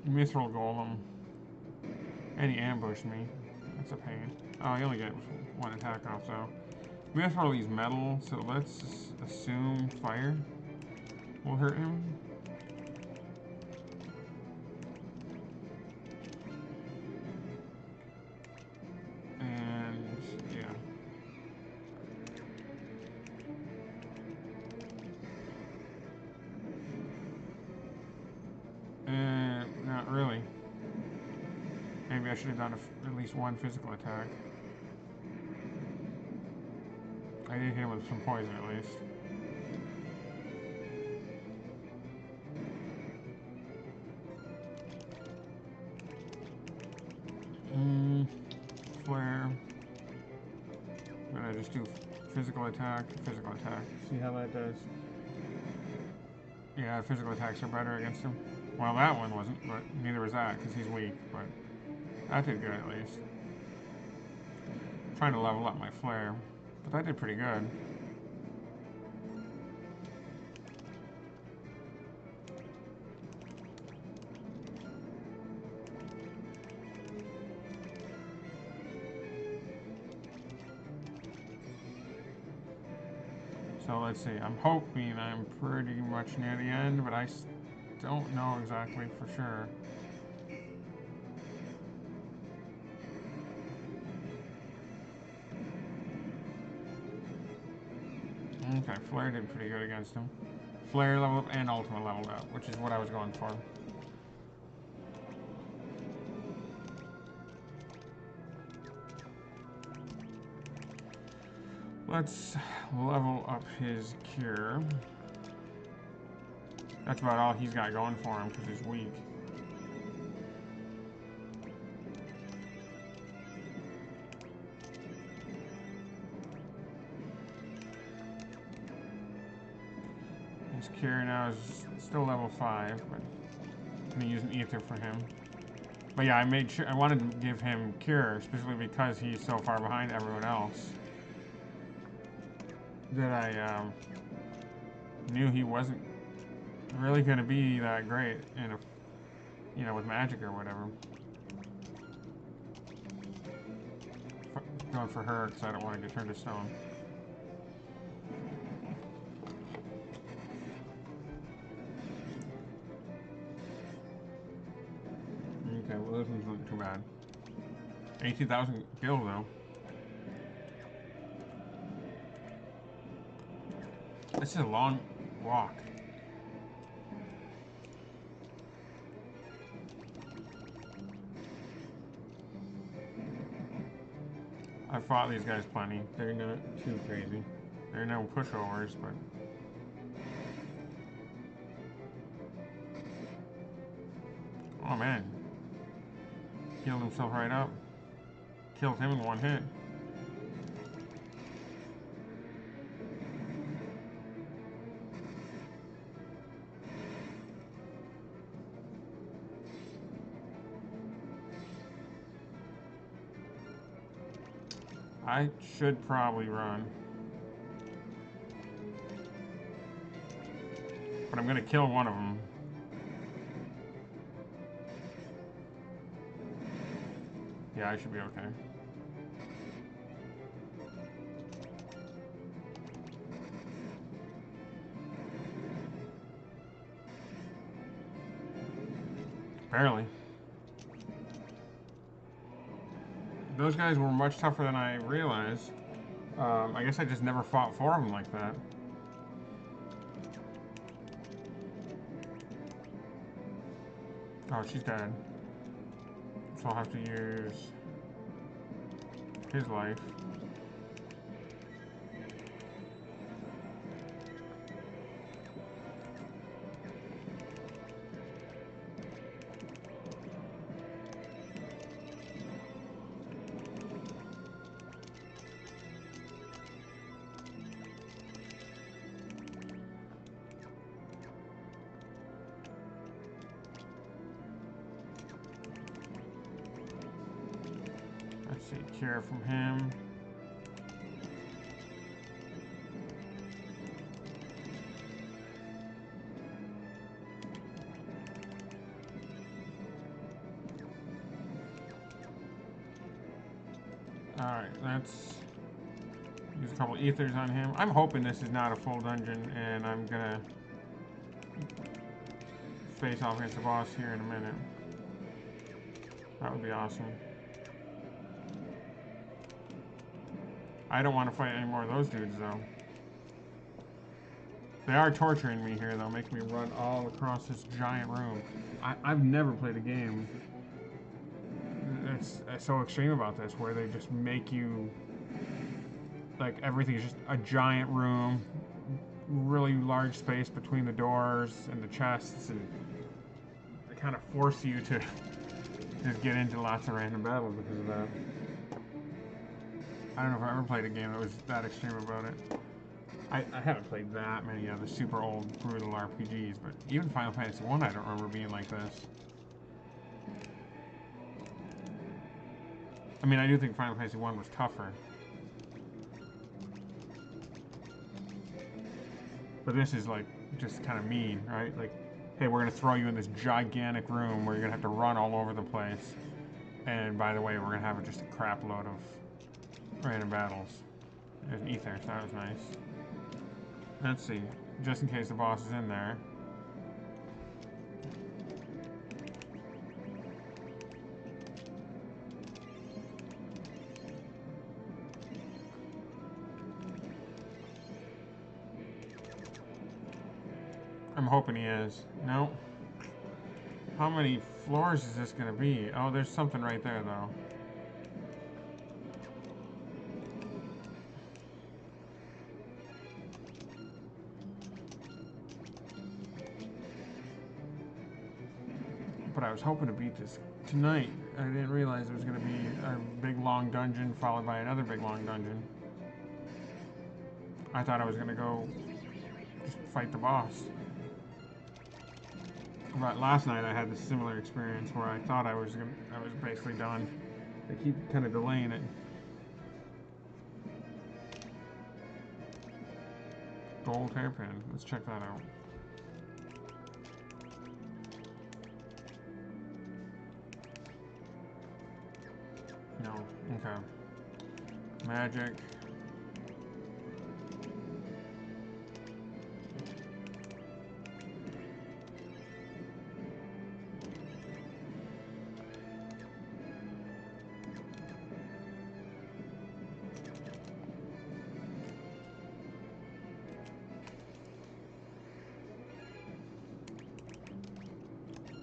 S1: Mithril Golem. And he ambushed me. That's a pain. Oh, he only got one attack off, though. Mithril, he's metal, so let's assume fire will hurt him. And, yeah. Not really. Maybe I should have done at least one physical attack. I did hit him with some poison at least. Flare. Then I just do physical attack. See how that does. Yeah, physical attacks are better against him. Well, that one wasn't, but neither was that because he's weak. But that did good at least. I'm trying to level up my flare, but that did pretty good. So let's see. I'm hoping I'm pretty much near the end, but I don't know exactly for sure. Okay, Flare did pretty good against him. Flare leveled up and Ultima leveled up, which is what I was going for. Let's level up his cure. That's about all he's got going for him because he's weak. His cure now is still level 5, but I'm gonna use an ether for him. But yeah, I made sure I wanted to give him cure specifically because he's so far behind everyone else that I knew he wasn't really gonna be that great in a, you know, with magic or whatever. Going for her because I don't want to get turned to stone. Okay, well this one's not too bad. 18,000 gil though. This is a long walk. I fought these guys plenty. They're not too crazy. They're no pushovers, but oh man, healed himself right up. Killed him in one hit. I should probably run. but I'm gonna kill one of them. Yeah, I should be okay. Barely. Those guys were much tougher than I realized. I guess I just never fought four of them like that. Oh, she's dead. So I'll have to use his life. Let's see, cure from him. Alright, let's use a couple ethers on him. I'm hoping this is not a full dungeon, and I'm gonna face off against the boss here in a minute. That would be awesome. I don't want to fight any more of those dudes, though. They are torturing me here, though, making me run all across this giant room. I've never played a game that's so extreme about this, where they just make you, like, everything is just a giant room, really large space between the doors and the chests, and they kind of force you to just get into lots of random battles because of that. I don't know if I ever played a game that was that extreme about it. I haven't played that many of the super old, brutal RPGs, but even Final Fantasy 1 I don't remember being like this. I mean, I do think Final Fantasy 1 was tougher. But this is, like, just kind of mean, right? Like, hey, we're going to throw you in this gigantic room where you're going to have to run all over the place. And, by the way, we're going to have just a crap load of random battles. There's an ether, so that was nice. Let's see, just in case the boss is in there. I'm hoping he is. No. How many floors is this gonna be? Oh, there's something right there, though. But I was hoping to beat this tonight. I didn't realize it was going to be a big long dungeon followed by another big long dungeon. I thought I was going to go just fight the boss. But last night I had this similar experience where I thought I was basically done. They keep kind of delaying it. Gold hairpin. Let's check that out. No. Okay. Magic.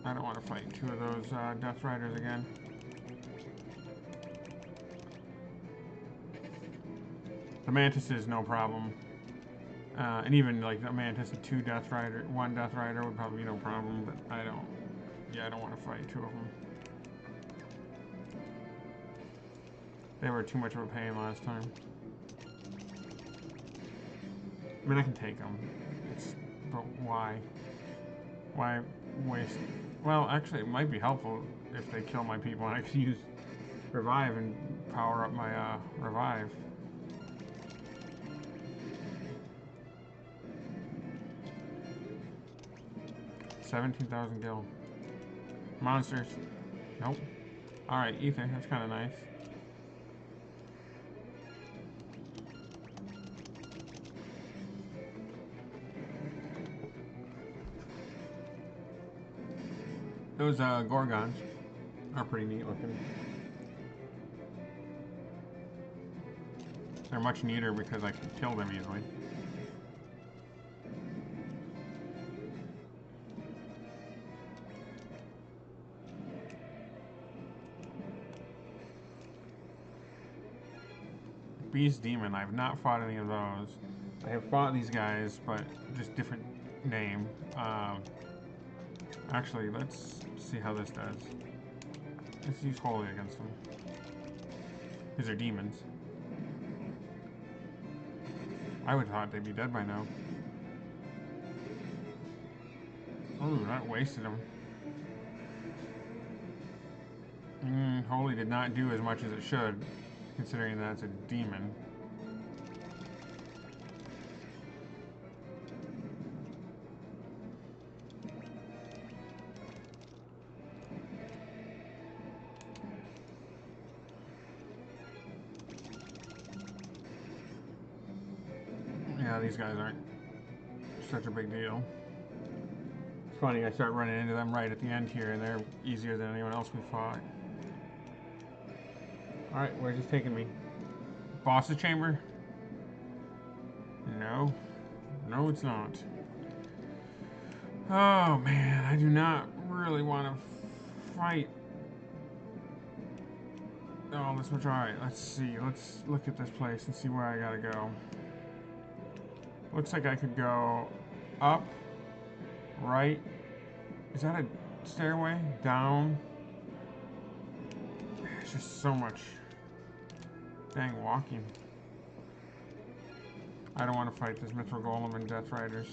S1: I don't want to fight two of those Death Riders again. The Mantis is no problem. And even like the Mantis and one Death Rider would probably be no problem, but I don't want to fight two of them. They were too much of a pain last time. I mean, I can take them. But why? Why waste? Well, actually, it might be helpful if they kill my people and I can use Revive and power up my Revive. 17,000 gil. Monsters. Nope. Alright, ether. That's kind of nice. Those Gorgons are pretty neat looking. They're much neater because I can kill them easily. Beast Demon, I've not fought any of those. I have fought these guys, but just different name. Actually, let's see how this does. Let's use Holy against them. These are demons. I would have thought they'd be dead by now. Oh, that wasted them. Holy did not do as much as it should, considering that it's a demon. Yeah, these guys aren't such a big deal. It's funny, I start running into them right at the end here, and they're easier than anyone else we fought. Alright, where's this taking me? Boss's chamber? No. No, it's not. Oh, man, I do not really want to fight all this much. Alright, let's see. Let's look at this place and see where I gotta go. Looks like I could go up, right. Is that a stairway? Down. It's just so much dang walking. I don't want to fight this Mithril Golem and Death Riders.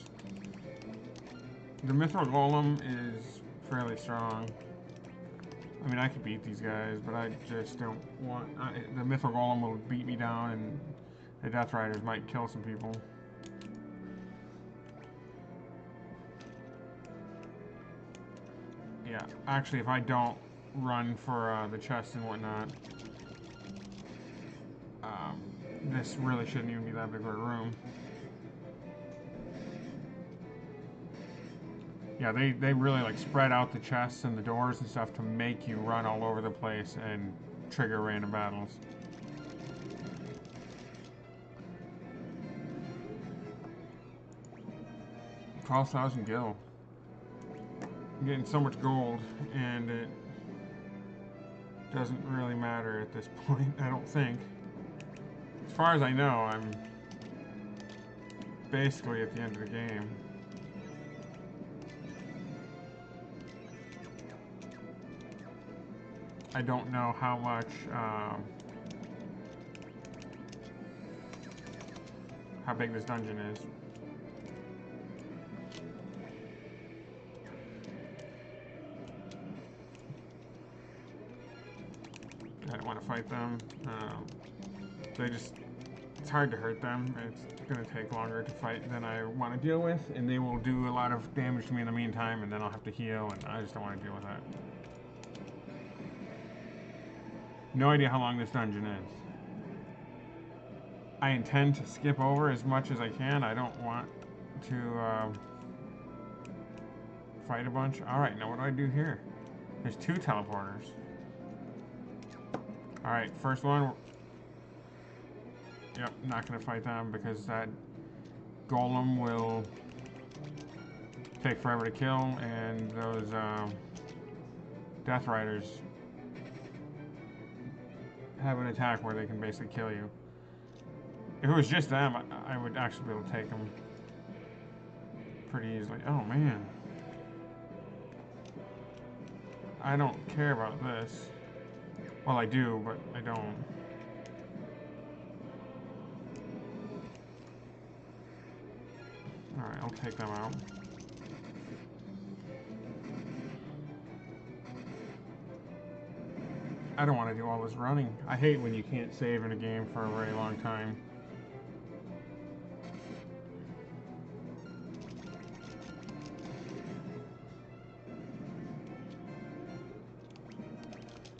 S1: The Mithril Golem is fairly strong. I mean, I could beat these guys, but I just don't want... the Mithril Golem will beat me down, and the Death Riders might kill some people. Yeah, actually, if I don't run for the chest and whatnot, this really shouldn't even be that big of a room. Yeah, they really like spread out the chests and the doors and stuff to make you run all over the place and trigger random battles. $12,000 gil. I'm getting so much gold, and it doesn't really matter at this point, I don't think. As far as I know, I'm basically at the end of the game. I don't know how much, how big this dungeon is. I don't want to fight them. It's hard to hurt them. It's going to take longer to fight than I want to deal with, and they will do a lot of damage to me in the meantime, and then I'll have to heal, and I just don't want to deal with that. No idea how long this dungeon is. I intend to skip over as much as I can. I don't want to fight a bunch. Alright, now what do I do here? There's 2 teleporters. Alright, first one. Yep, not going to fight them because that golem will take forever to kill, and those Death Riders have an attack where they can basically kill you. If it was just them, I would actually be able to take them pretty easily. Oh, man. I don't care about this. Well, I do, but I don't. Alright, I'll take them out. I don't want to do all this running. I hate when you can't save in a game for a very long time.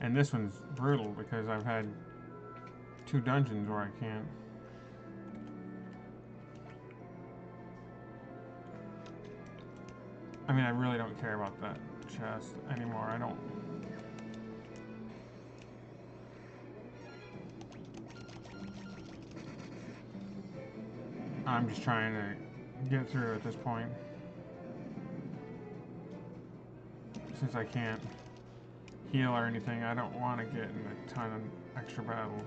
S1: And this one's brutal because I've had 2 dungeons where I can't. I mean, I really don't care about that chest anymore. I don't. I'm just trying to get through at this point. Since I can't heal or anything, I don't want to get in a ton of extra battles.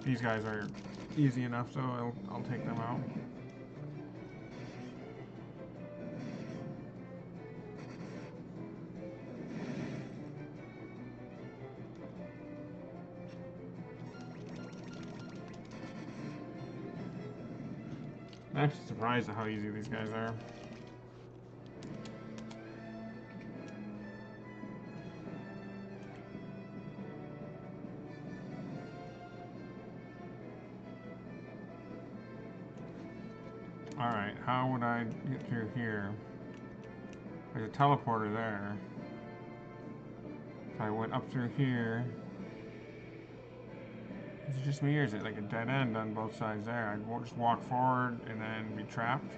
S1: These guys are easy enough, so I'll take them out. I'm actually surprised at how easy these guys are. Alright, how would I get through here? There's a teleporter there. If I went up through here... Is it just me or is it like a dead end on both sides there? I'd just walk forward and then be trapped.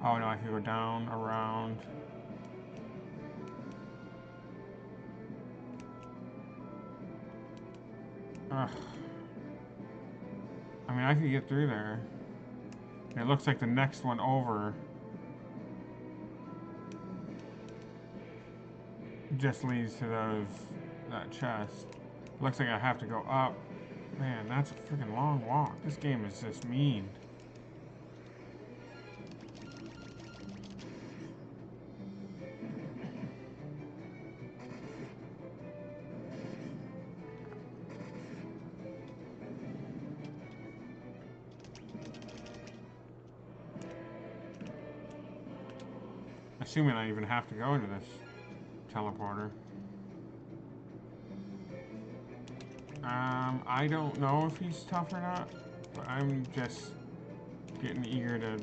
S1: Oh no, I could go down, around. Ugh. I mean, I could get through there. And it looks like the next one over just leads to that chest. It looks like I have to go up. Man, that's a freaking long walk. This game is just mean. Assuming I even have to go into this teleporter. I don't know if he's tough or not, but I'm just getting eager to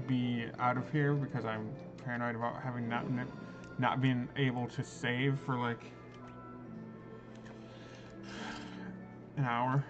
S1: be out of here because I'm paranoid about having not being able to save for like an hour.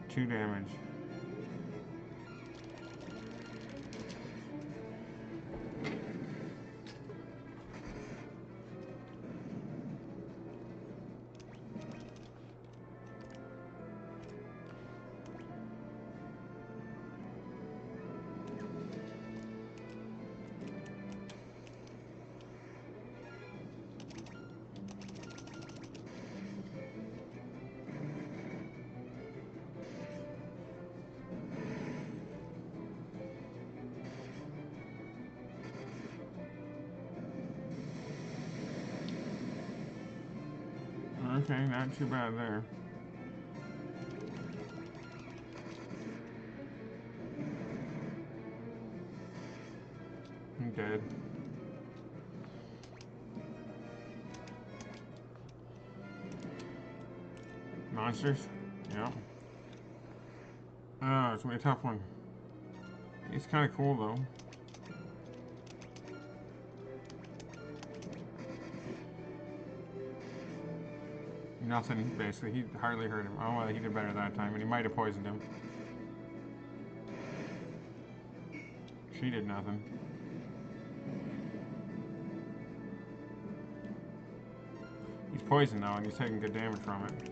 S1: Two damage. Okay, not too bad there. I'm dead. Monsters? Yep. Oh, it's gonna be a tough one. It's kind of cool though. Nothing, basically. He hardly hurt him. Oh, well, he did better that time, and he might have poisoned him. She did nothing. He's poisoned now, and he's taking good damage from it.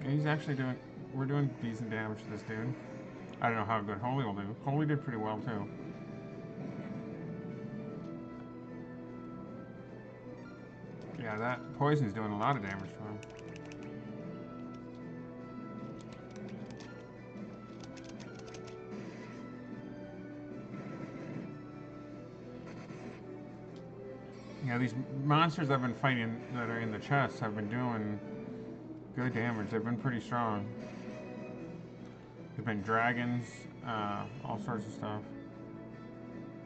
S1: He's actually doing... We're doing decent damage to this dude. I don't know how good Holy will do. Holy did pretty well, too. Yeah, that poison's doing a lot of damage to him. Yeah, these monsters I've been fighting that are in the chest have been doing good damage. They've been pretty strong. There've been dragons, all sorts of stuff.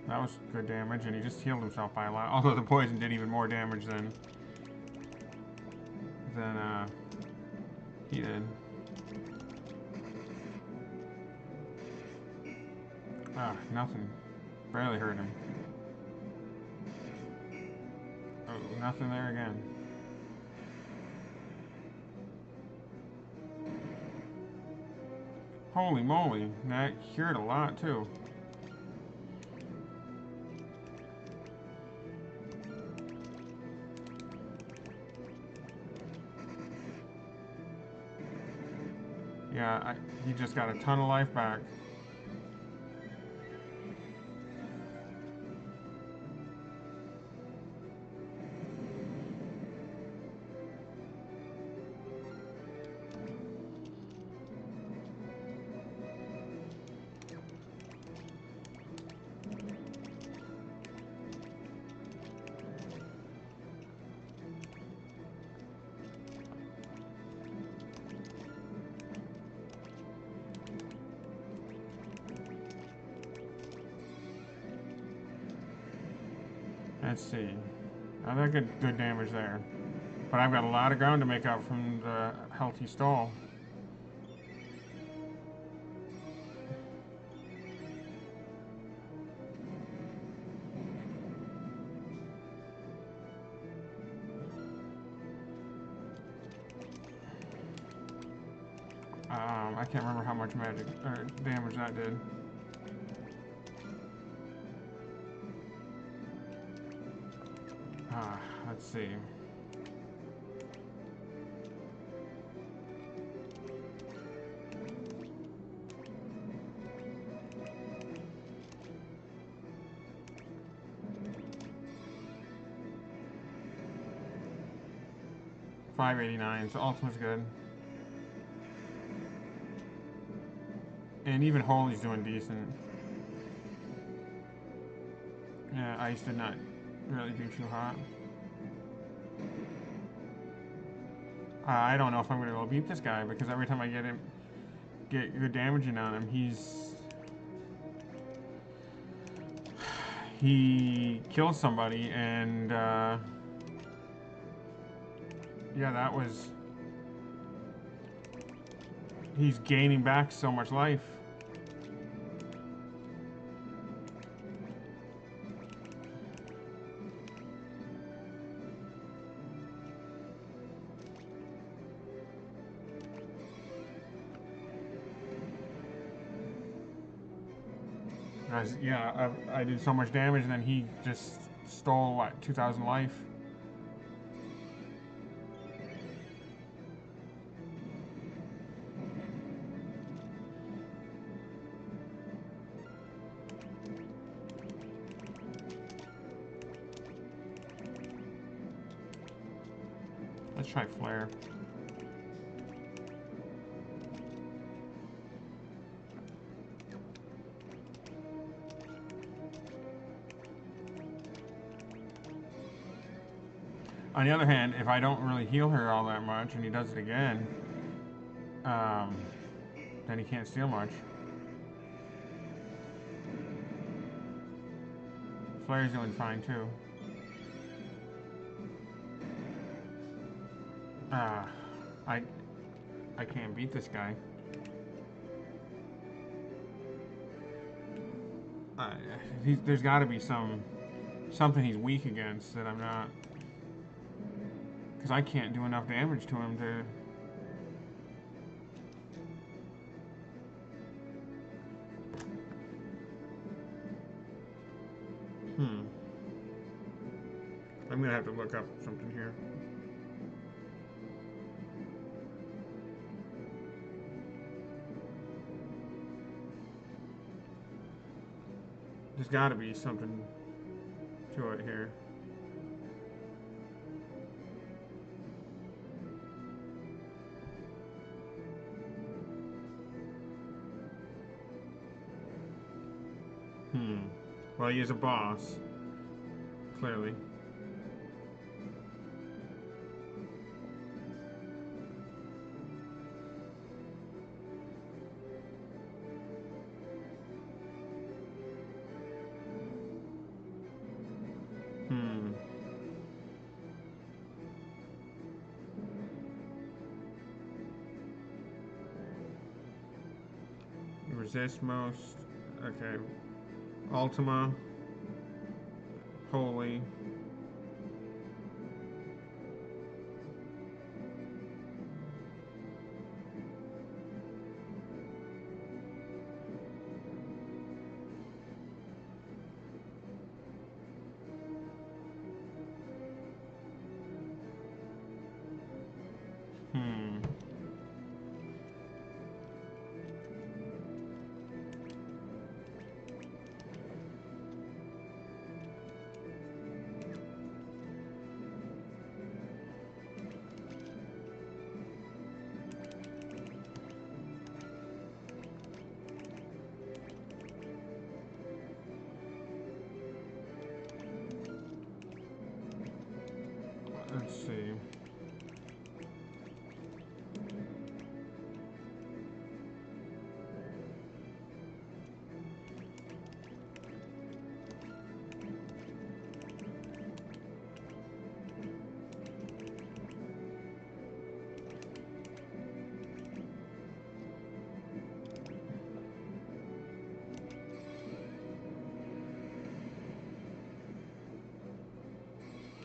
S1: That was good damage, and he just healed himself by a lot. Although the poison did even more damage than he did. Ah, nothing. Barely hurt him. Oh, nothing there again. Holy moly, that cured a lot too. Yeah, he just got a ton of life back. Let's see. I got good damage there. But I've got a lot of ground to make up from the health he stole. I can't remember how much magic or damage that did. Let's see. $589, so ultimate's good. And even Holy's doing decent. Yeah, Ice did not really do too hot. I don't know if I'm gonna go beat this guy because every time I get good damaging on him, he kills somebody, and yeah, that was, he's gaining back so much life. Yeah, I did so much damage, and then he just stole, what, 2,000 life? Let's try Flare. On the other hand, if I don't really heal her all that much, and he does it again, then he can't steal much. Flare's doing fine too. I can't beat this guy. There's got to be something he's weak against that I'm not, because I can't do enough damage to him to. I'm gonna have to look up something here. There's got to be something to it here. Well, he is a boss, clearly. Hmm. Resist most. Okay. Ultima. Holy. Hmm. Let's see.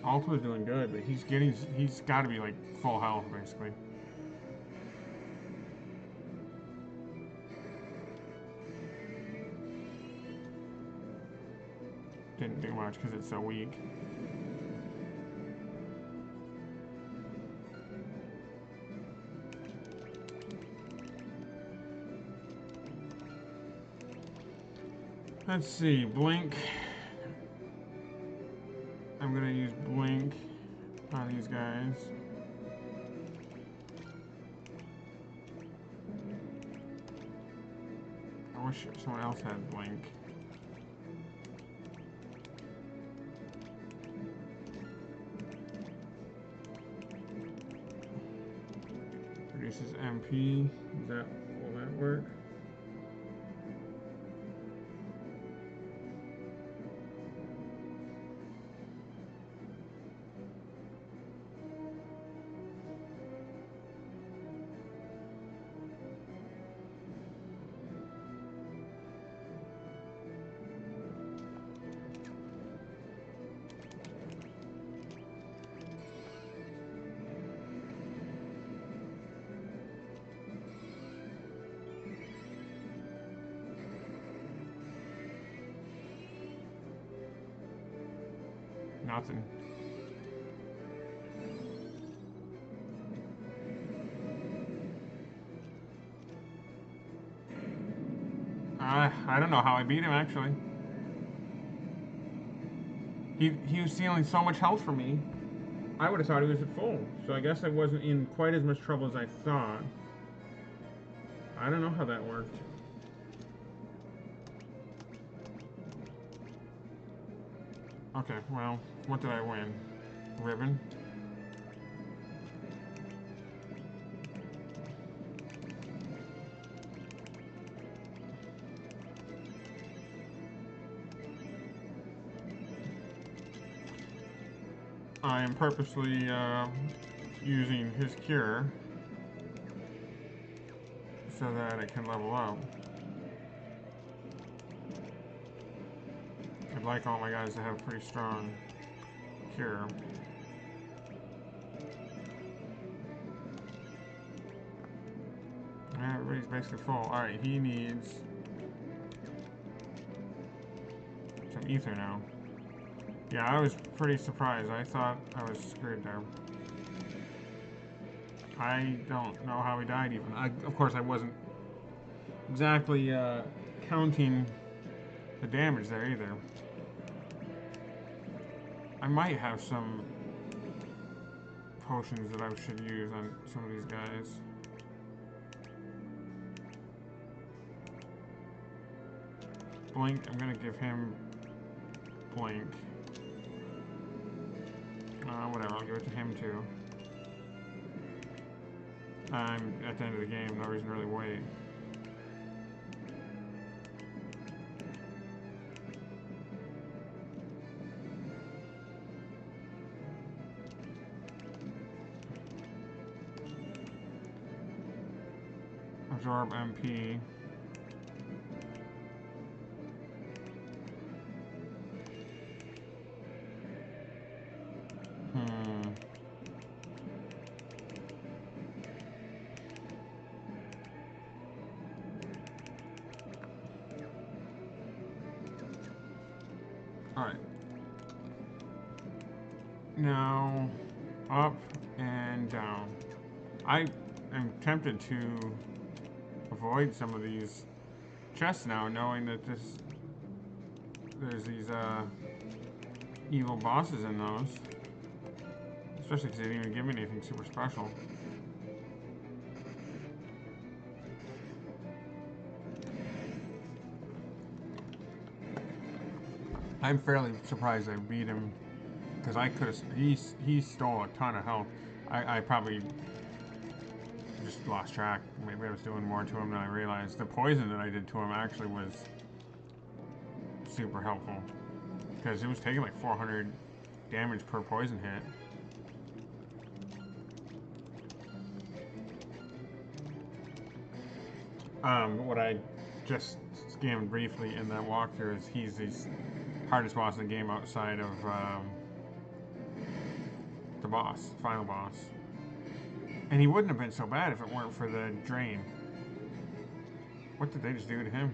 S1: Ultima's doing good, but he's got to be like full health basically. Didn't do much because it's so weak. Let's see, blink. I'm gonna use blink on these guys. I wish someone else had blink. Reduces MP. Will that work? Nothing. I don't know how I beat him actually. He was stealing so much health from me. I would have thought he was at full, so I guess I wasn't in quite as much trouble as I thought. I don't know how that worked. Okay, well, what did I win? Ribbon? I am purposely using his cure so that it can level up. I'd like all my guys to have pretty strong cure. Everybody's basically full. Alright, he needs some ether now. Yeah, I was pretty surprised. I thought I was screwed there. I don't know how he died even. Of course, I wasn't exactly counting the damage there either. I might have some potions that I should use on some of these guys. Blink, I'm gonna give him blink. Whatever, I'll give it to him too. I'm at the end of the game, no reason to really wait. Absorb MP. Alright. Now, up and down. I am tempted to avoid some of these chests now, knowing that there's these evil bosses in those. Especially because they didn't even give me anything super special. I'm fairly surprised I beat him, because I could have. He stole a ton of health. I probably just lost track. Maybe I was doing more to him than I realized. The poison that I did to him actually was super helpful, because it was taking like 400 damage per poison hit. What I just scanned briefly in that walkthrough is he's the hardest boss in the game outside of the boss, final boss. And he wouldn't have been so bad if it weren't for the drain. What did they just do to him?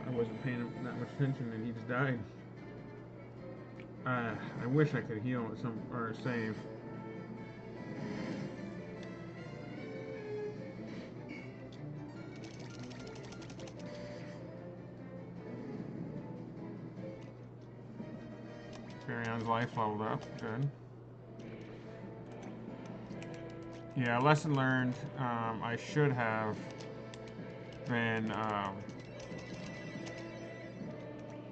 S1: I wasn't paying him that much attention and he just died. I wish I could heal at some or save. Marion's life leveled up. Good. Yeah, lesson learned. I should have been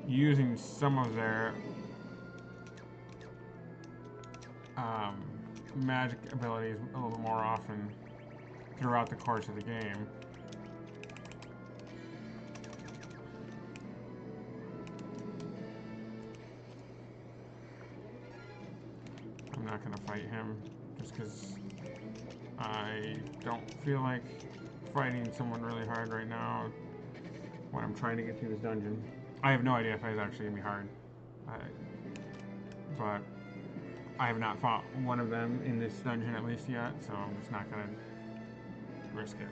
S1: using some of their magic abilities a little more often throughout the course of the game. I'm not going to fight him just because I don't feel like fighting someone really hard right now when I'm trying to get through this dungeon. I have no idea if it's actually going to be hard. But I have not fought one of them in this dungeon at least yet, so I'm just not going to risk it.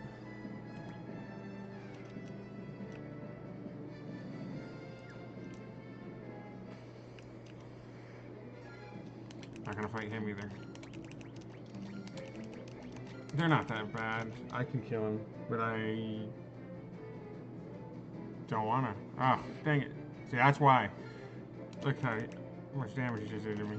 S1: Not going to fight him either. They're not that bad. I can kill him, but I don't want to. Oh, dang it. See, that's why. Look how much damage he just did to me.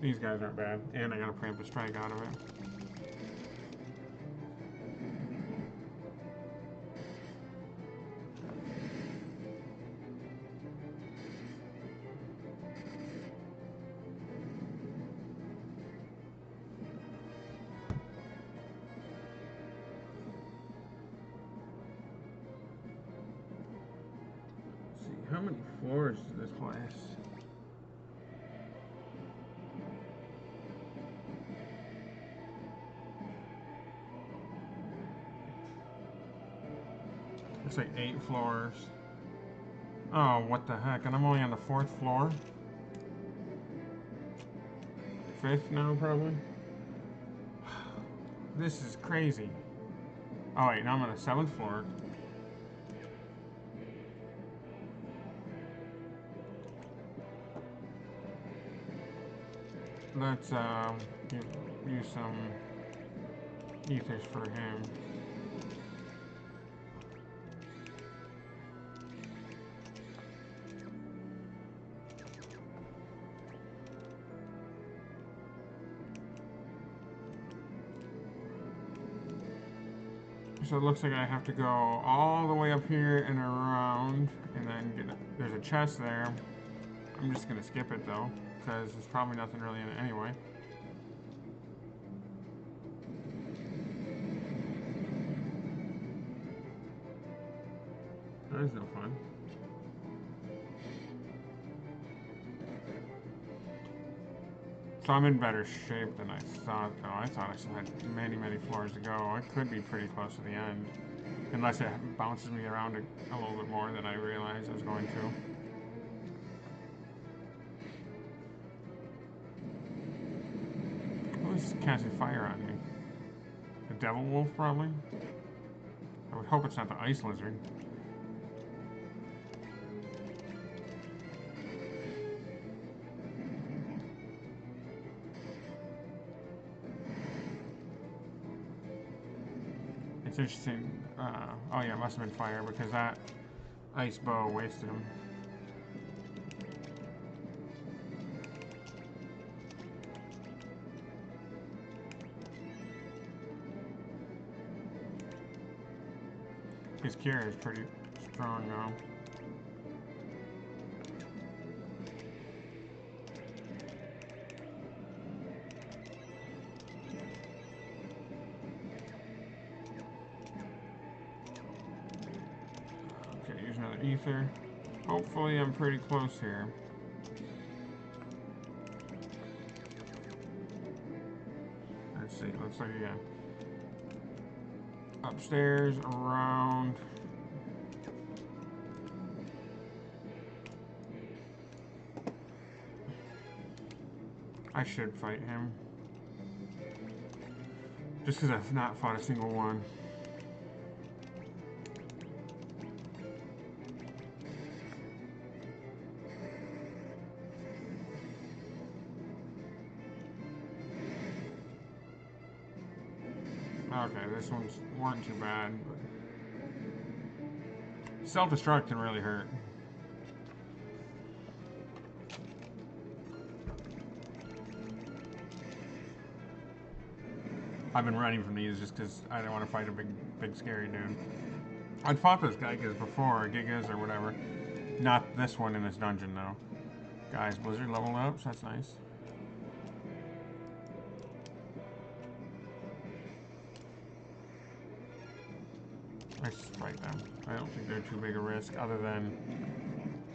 S1: These guys aren't bad, and I got a preemptive strike out of it. Let's see, how many floors is this place? It's like 8 floors. Oh, what the heck? And I'm only on the 4th floor? 5th now, probably? This is crazy. Oh, wait, now I'm on the 7th floor. Let's use some ethers for him. So it looks like I have to go all the way up here and around, and then there's a chest there. I'm just gonna skip it though, because there's probably nothing really in it anyway. That is no fun. So I'm in better shape than I thought, though. I thought I still had many, many floors to go. I could be pretty close to the end. Unless it bounces me around a little bit more than I realized I was going to. Who's casting fire on me? The devil wolf, probably? I would hope it's not the ice lizard. It's interesting. Oh yeah, it must have been fire because that ice bow wasted him. His cure is pretty strong now. Okay, use another ether. Hopefully I'm pretty close here. Let's see, looks like again. Upstairs, around. I should fight him. Just because I've not fought a single one. Okay, this one's wasn't too bad. Self-destruct can really hurt. I've been running from these just because I don't want to fight a big scary dude. I'd fought those Gigas before, Gigas or whatever. Not this one in this dungeon though. Guys, Blizzard leveled up, so that's nice. Let's just fight them. I don't think they're too big a risk, other than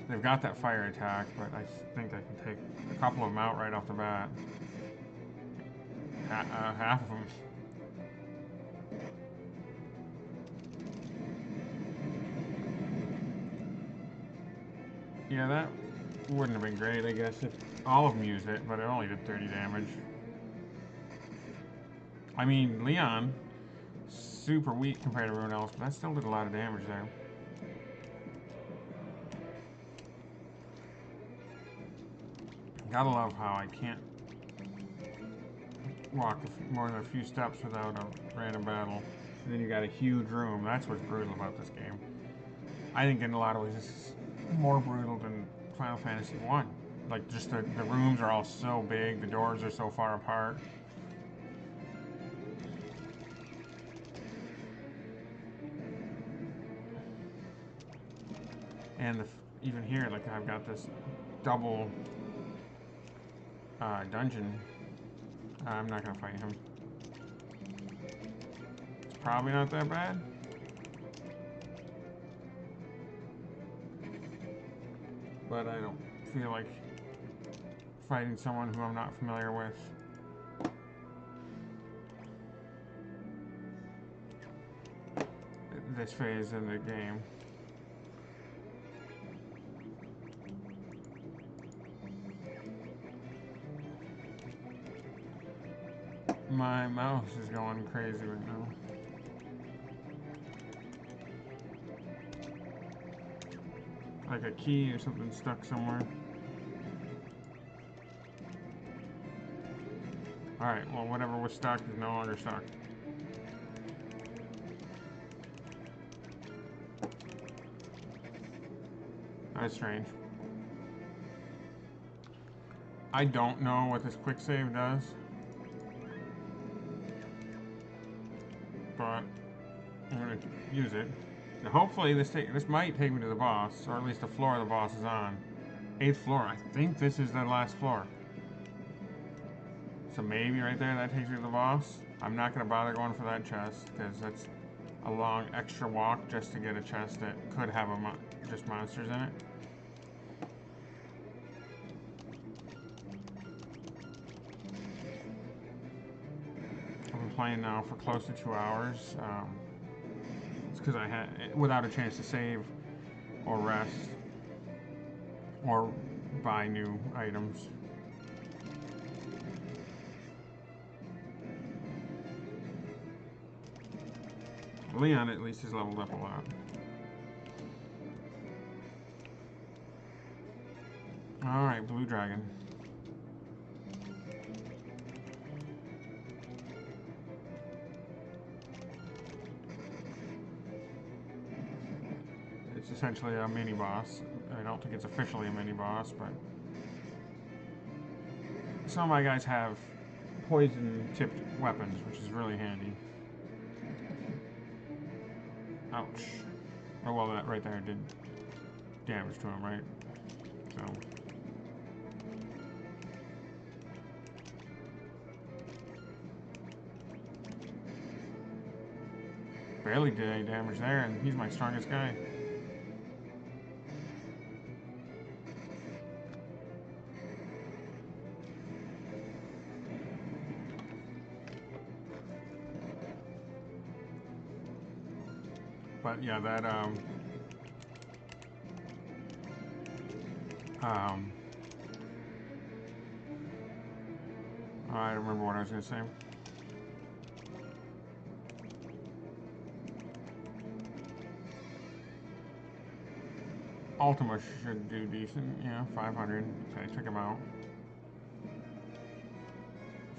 S1: they've got that fire attack, but I think I can take a couple of them out right off the bat. Half of them. Yeah, that wouldn't have been great, I guess, if all of them used it, but it only did 30 damage. I mean, Leon, super weak compared to everyone else, but that still did a lot of damage there. Gotta love how I can't walk more than a few steps without a random battle. And then you got a huge room. That's what's brutal about this game. I think in a lot of ways it's more brutal than Final Fantasy 1. Like, just the rooms are all so big, the doors are so far apart. And even here, like, I've got this double dungeon. I'm not gonna fight him. It's probably not that bad. But I don't feel like fighting someone who I'm not familiar with. This phase in the game. My mouse is going crazy right now. Like a key or something stuck somewhere. Alright, well, whatever was stuck is no longer stuck. That's strange. I don't know what this quick save does. But I'm use it. Now hopefully this might take me to the boss, or at least the floor the boss is on. 8th floor. I think this is the last floor. So maybe right there that takes me to the boss. I'm not going to bother going for that chest because that's a long extra walk just to get a chest that could have just monsters in it. I've been playing now for close to 2 hours. It's because I had without a chance to save or rest or buy new items. Leon at least has leveled up a lot. Alright, blue dragon. It's essentially a mini boss. I don't think it's officially a mini boss, but some of my guys have poison tipped weapons, which is really handy. Ouch. Oh well, that right there did damage to him, right? So barely did any damage there, and he's my strongest guy. But yeah, that I don't remember what I was gonna say. Ultima should do decent, yeah, 500. Okay, check him out.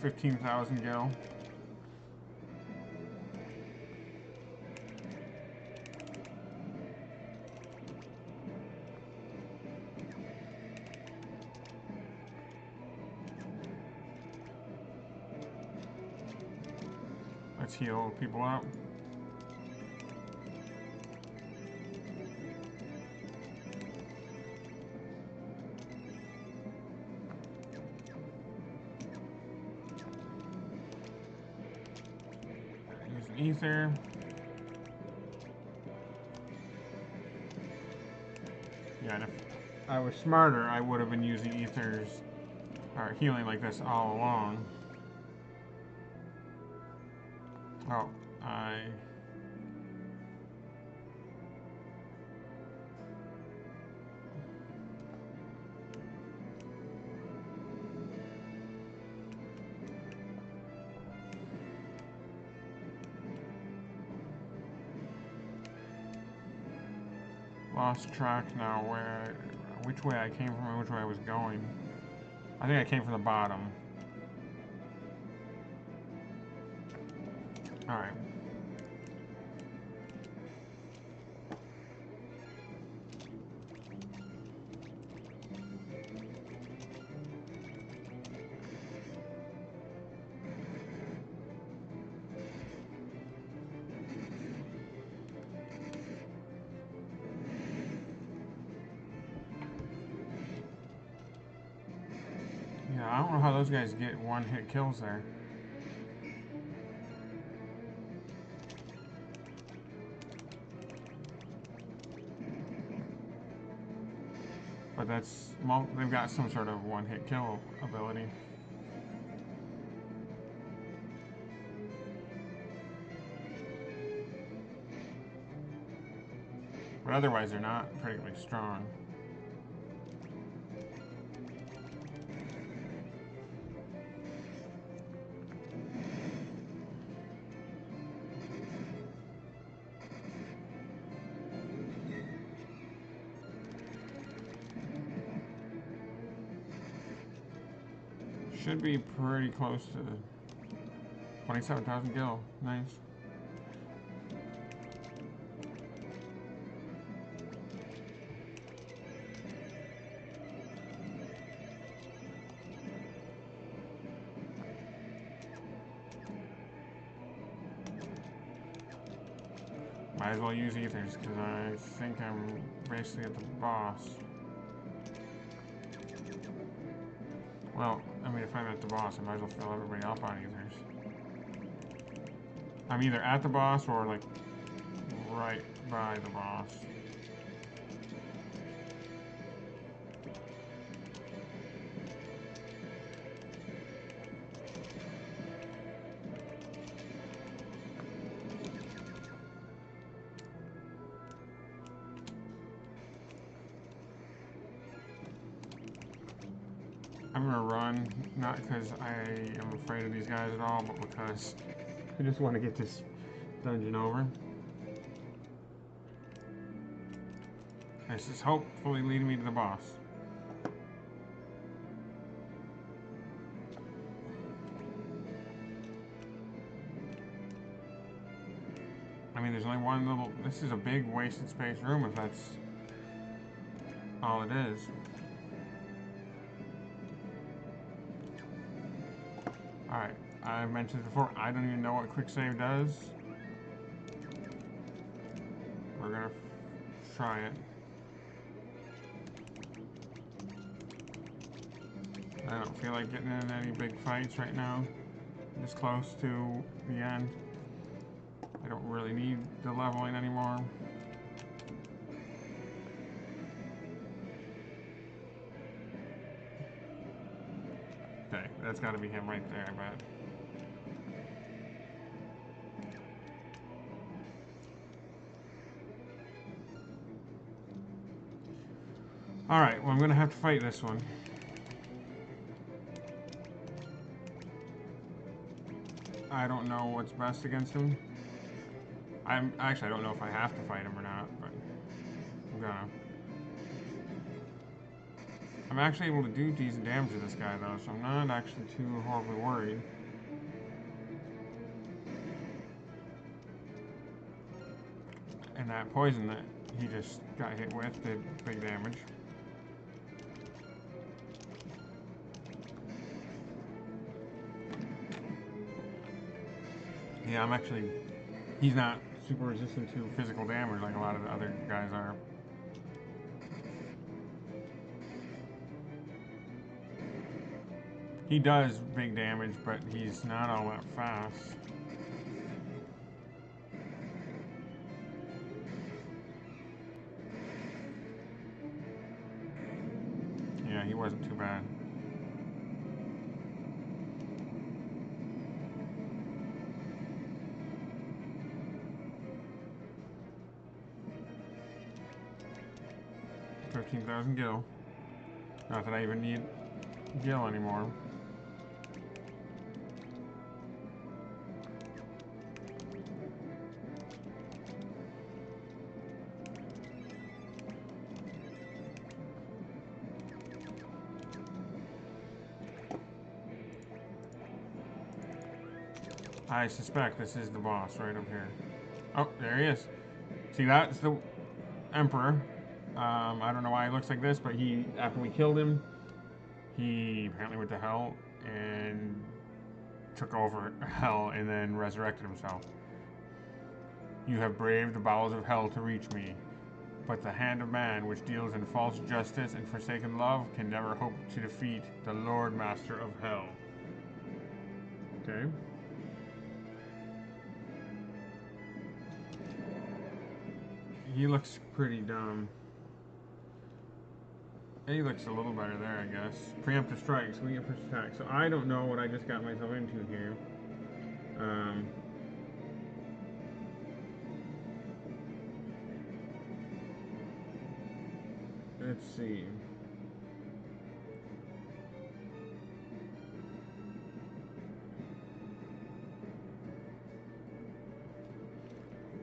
S1: 15,000 gil. Let's heal people up. Use an ether. Yeah, and if I was smarter, I would have been using ethers or healing like this all along. Oh, I... lost track now which way I came from and which way I was going. I think I came from the bottom. Alright. Yeah, I don't know how those guys get one-hit kills there. But that's, well, they've got some sort of one-hit kill ability. But otherwise, they're not particularly strong. Should be pretty close to 27,000 gil. Nice. Might as well use ethers, because I think I'm basically at the boss. Well, I mean, if I'm at the boss, I might as well fill everybody up on ethers. I'm either at the boss or, like, right by the boss. I'm gonna run, not because I am afraid of these guys at all, but because I just want to get this dungeon over. This is hopefully leading me to the boss. I mean, there's only one little... This is a big wasted space room if that's all it is. Alright, I mentioned before, I don't even know what quick save does. We're gonna try it. I don't feel like getting in any big fights right now. This close to the end. I don't really need the leveling anymore. Okay, that's gotta be him right there, I bet. Alright, well I'm gonna have to fight this one. I don't know what's best against him. I don't know if I have to fight him or not, but I'm gonna. I'm actually able to do decent damage to this guy though, so I'm not actually too horribly worried. And that poison that he just got hit with did big damage. Yeah, I'm actually... He's not super resistant to physical damage like a lot of the other guys are. He does big damage, but he's not all that fast. Yeah, he wasn't too bad. $13,000 gil. Not that I even need gil anymore. I suspect this is the boss right up here. Oh, there he is. See, that's the Emperor. I don't know why he looks like this, but after we killed him, he apparently went to hell and took over hell and then resurrected himself. You have braved the bowels of hell to reach me, but the hand of man, which deals in false justice and forsaken love, can never hope to defeat the Lord Master of hell. Okay. He looks pretty dumb. He looks a little better there, I guess. Preemptive strikes, we get first attack. So I don't know what I just got myself into here. Let's see.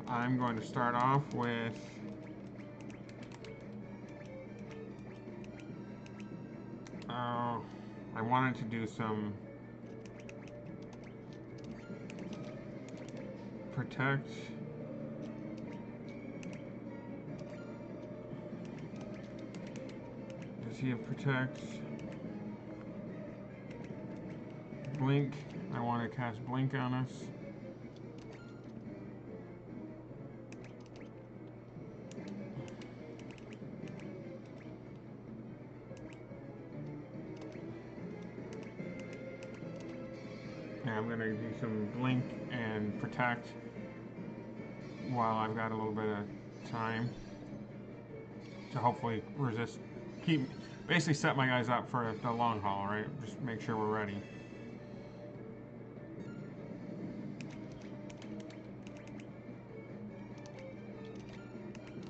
S1: I'm going to start off with I wanted to do some protect. Does he have protect? Blink. I want to cast blink on us. I'm gonna do some blink and protect while I've got a little bit of time to hopefully resist, basically set my guys up for the long haul, right? Just make sure we're ready.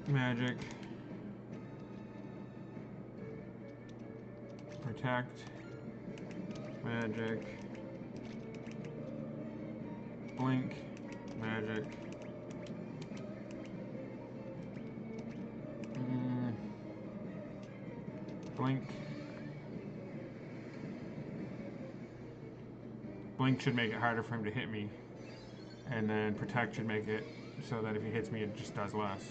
S1: Magic. Protect. Magic. Blink. Magic. Blink. Blink should make it harder for him to hit me. And then protect should make it so that if he hits me, it just does less.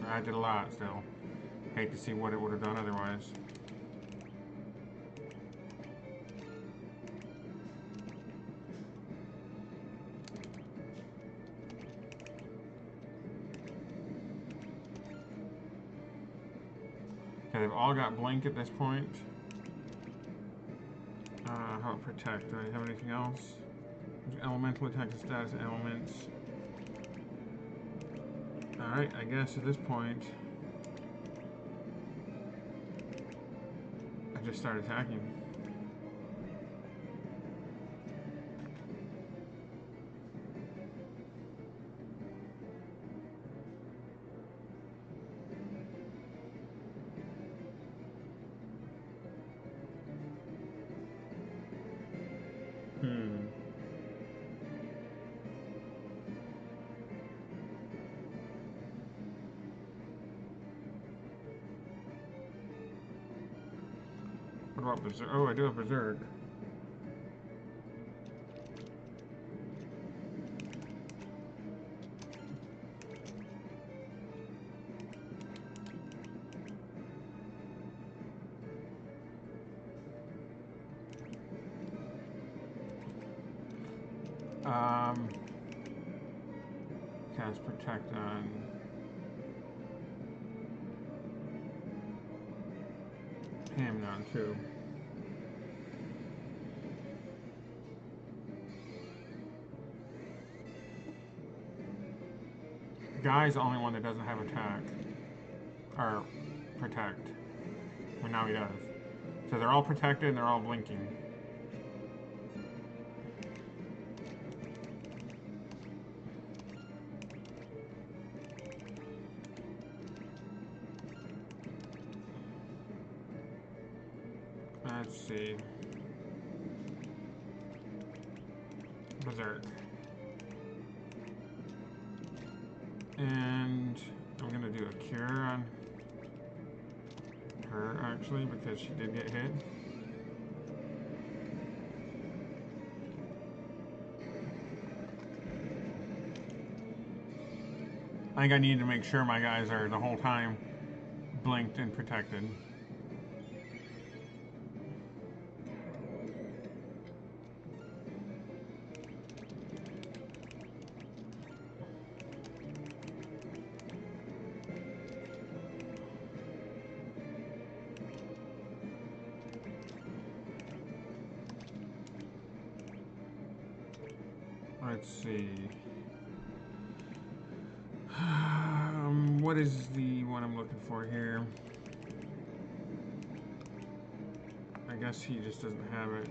S1: I did a lot still. Hate to see what it would have done otherwise. Okay, they've all got blink at this point. How about protect? Do I have anything else? Elemental attack and status elements. Alright, I guess at this point I just start attacking. What about Berserk? Oh, I do have Berserk. Cast Protect on him now too. Guy's the only one that doesn't have attack or protect. Well, now he does. So they're all protected and they're all blinking. Let's see. Berserk. And I'm gonna do a cure on her actually because she did get hit. I think I need to make sure my guys are the whole time blinked and protected. Let's see. What is the one I'm looking for here? I guess he just doesn't have it.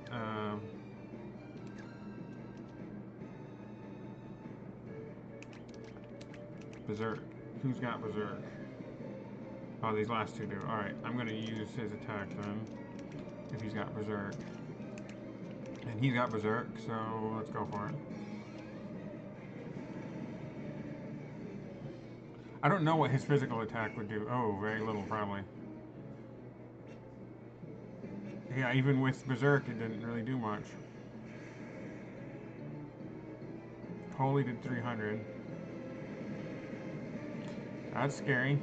S1: Berserk. Who's got Berserk? Oh, these last two do. Alright, I'm going to use his attack then. If he's got Berserk. And he's got Berserk, so let's go for it. I don't know what his physical attack would do. Oh, very little probably. Yeah, even with Berserk, it didn't really do much. Holy did 300. That's scary.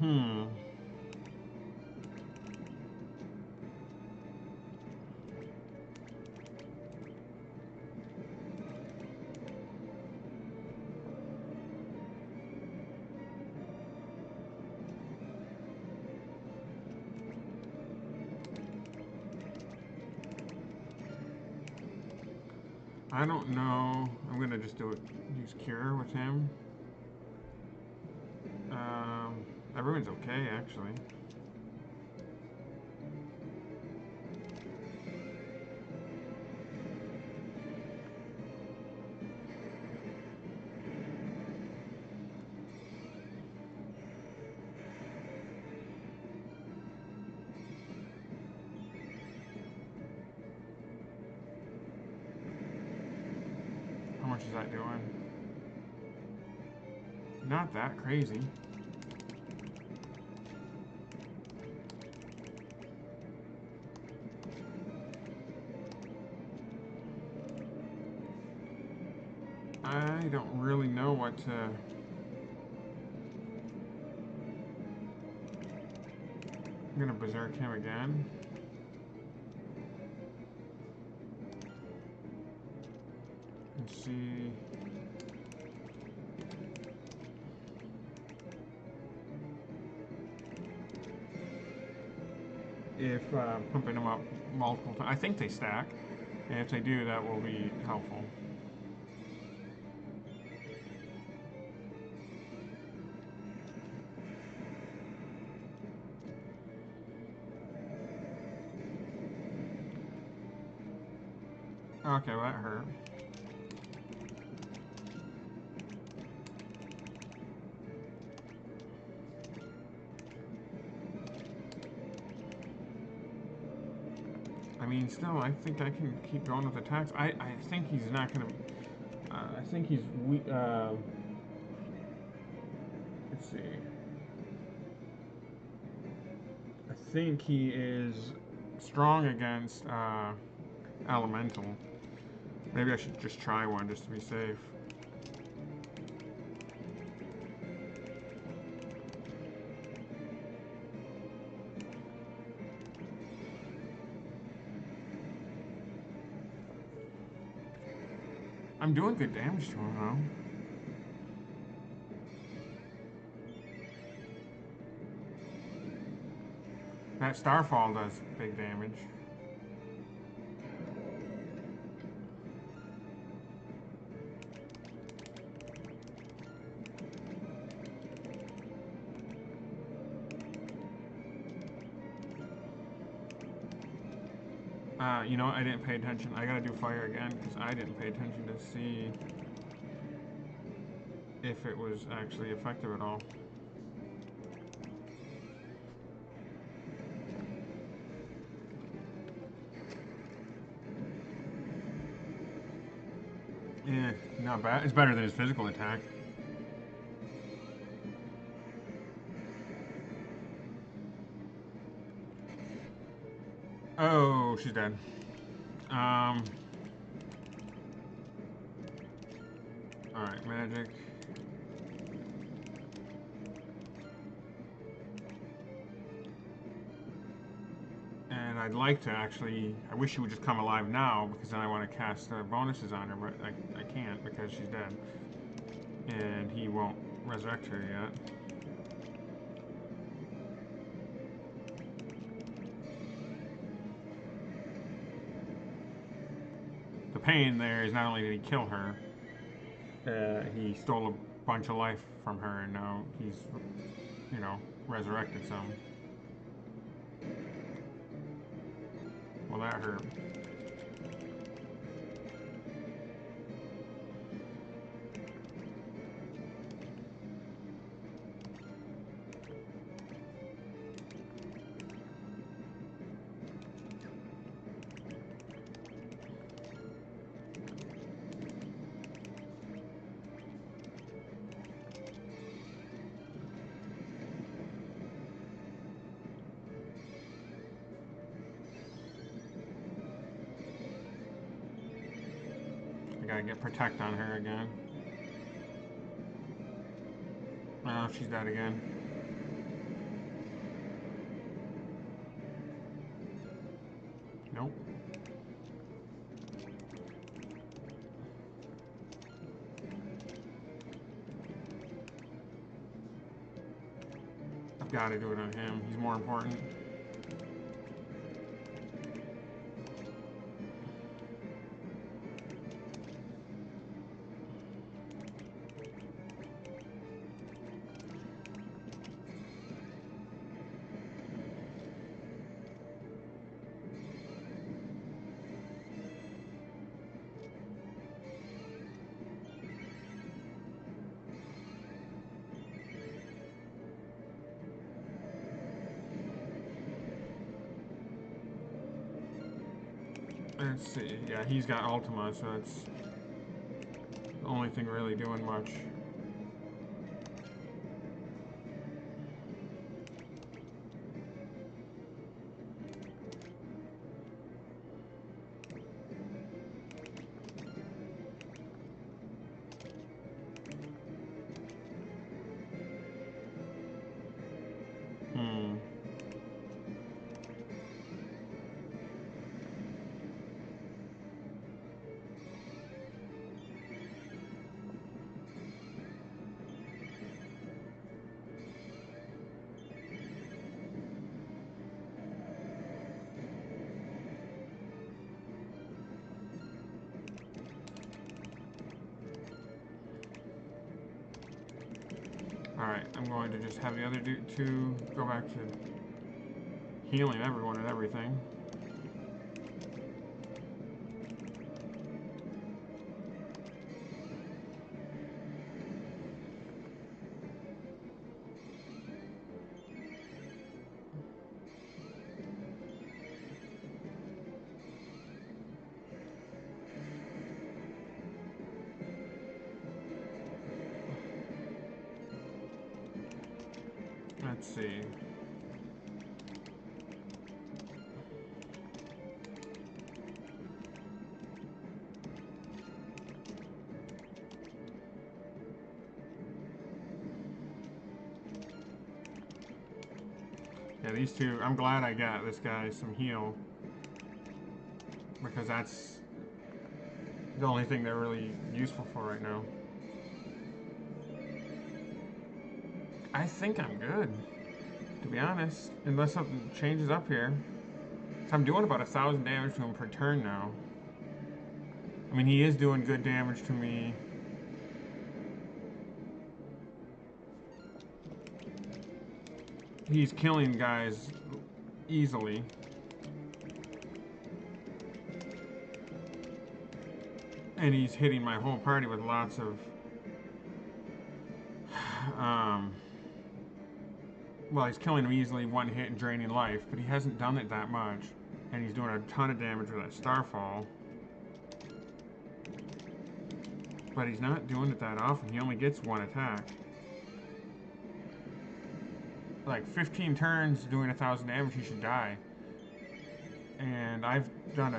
S1: Hmm. I don't know. I'm gonna just do it. Use cure with him. Everyone's okay actually. How much is that doing? Not that crazy. I don't really know what to... I'm gonna berserk him again. And see... if pumping them up multiple times. I think they stack. And if they do, that will be helpful. Okay, well that hurt. I mean, still, I think I can keep going with attacks. I think he's not gonna... I think he's weak... let's see. I think he is strong against elemental. Maybe I should just try one just to be safe. I'm doing good damage to him though. That Starfall does big damage. You know what? I didn't pay attention. I gotta do fire again because I didn't pay attention to see if it was actually effective at all. Yeah, not bad. It's better than his physical attack. Oh, she's dead. Alright, magic. And I'd like to actually... I wish she would just come alive now, because then I want to cast bonuses on her, but I can't because she's dead. And he won't resurrect her yet. The pain there is not only did he kill her, he stole a bunch of life from her, and now he's, you know, resurrected some. Well, that hurt. I gotta get protect on her again. Oh, she's dead again. Gotta do it on him. He's more important. Let's see. Yeah, he's got Ultima, so that's the only thing really doing much. Hmm. Alright, I'm going to just have the other two go back to healing everyone and everything. Let's see. Yeah, these two, I'm glad I got this guy some heal, because that's the only thing they're really useful for right now. I think I'm good, to be honest, unless something changes up here. So I'm doing about 1,000 damage to him per turn now. I mean, he is doing good damage to me. He's killing guys easily. And he's hitting my whole party with lots of well, he's killing them easily, one hit and draining life, but he hasn't done it that much. And he's doing a ton of damage with that Starfall. But he's not doing it that often. He only gets one attack. Like 15 turns doing 1,000 damage, he should die. And I've done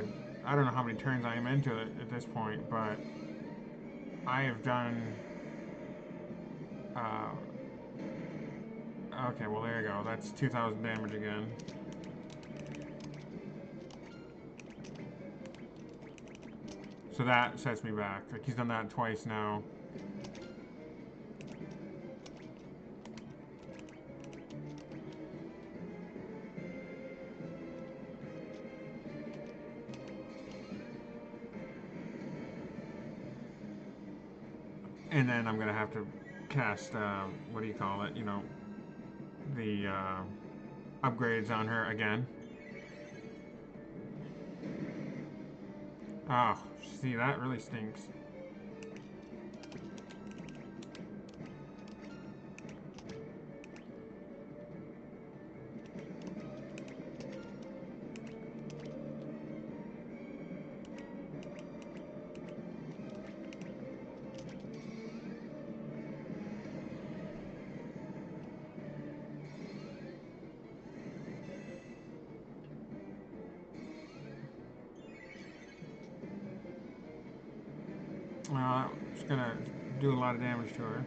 S1: I don't know how many turns I am into it at this point, but I have done, okay, well there you go. That's 2,000 damage again. So that sets me back. Like, he's done that twice now. And then I'm gonna have to cast, what do you call it? You know, the upgrades on her again. Oh, see, that really stinks. Well, it's gonna do a lot of damage to her.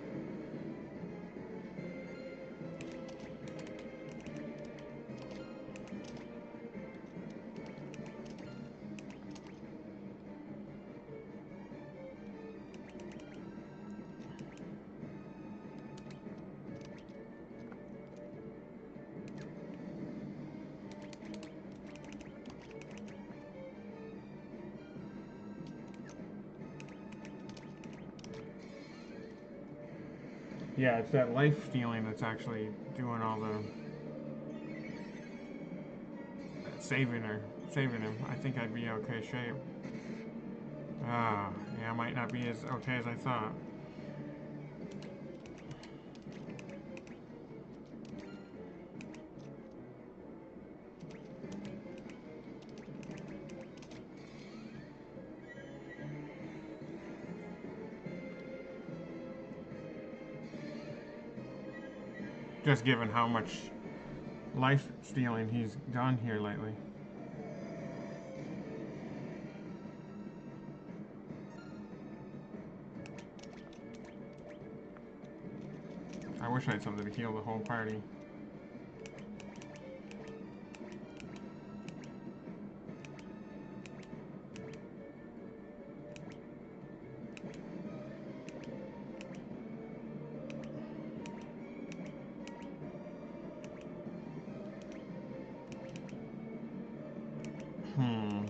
S1: Yeah, it's that life stealing that's actually doing all the saving her, saving him. I think I'd be okay shape. Ah, yeah, I might not be as okay as I thought. Just given how much life stealing he's done here lately. I wish I had something to heal the whole party. Hmm.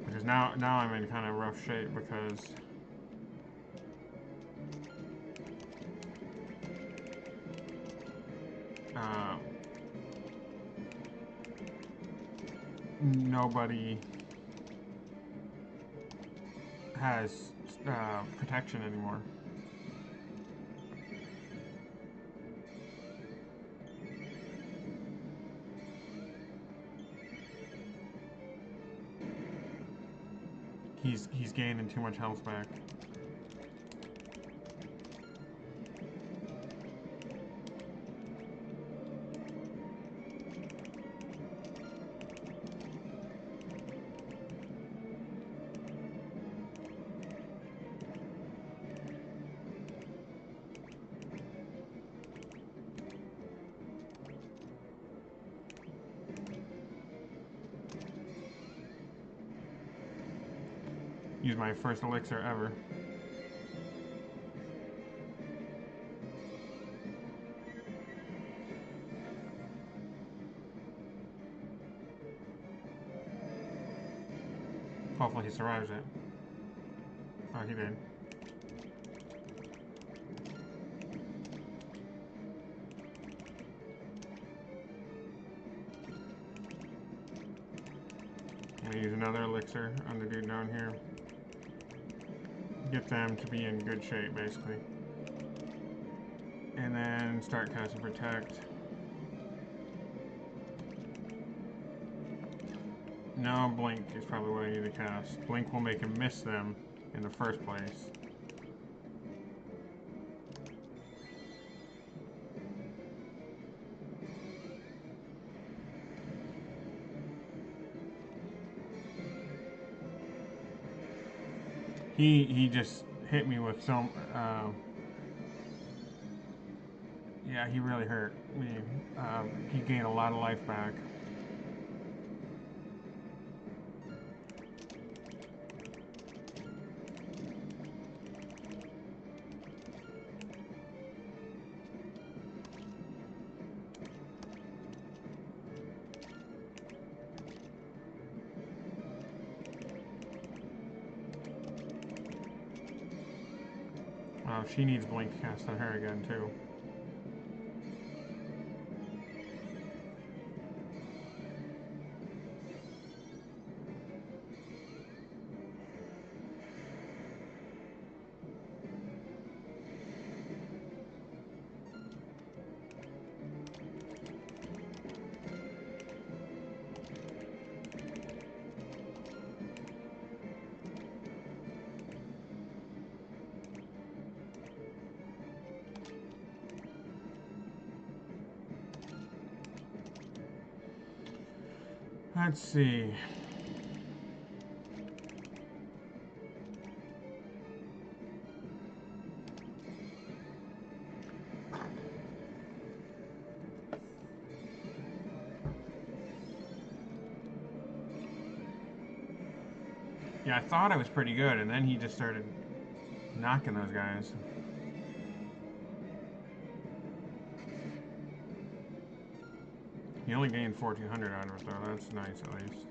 S1: Because now I'm in kind of rough shape because uh, nobody has protection anymore. He's gaining too much health back. Use my first elixir ever. Hopefully he survives it. Oh, he did. I'm gonna use another elixir on the dude down here. Get them to be in good shape, basically. And then start casting Protect. No, Blink is probably what I need to cast. Blink will make him miss them in the first place. He just hit me with some. Yeah, he really hurt me. He gained a lot of life back. She needs Blink cast on her again too. Let's see. Yeah, I thought I was pretty good, and then he just started knocking those guys. He only gained 1,400 out of it, though. That's nice, at least.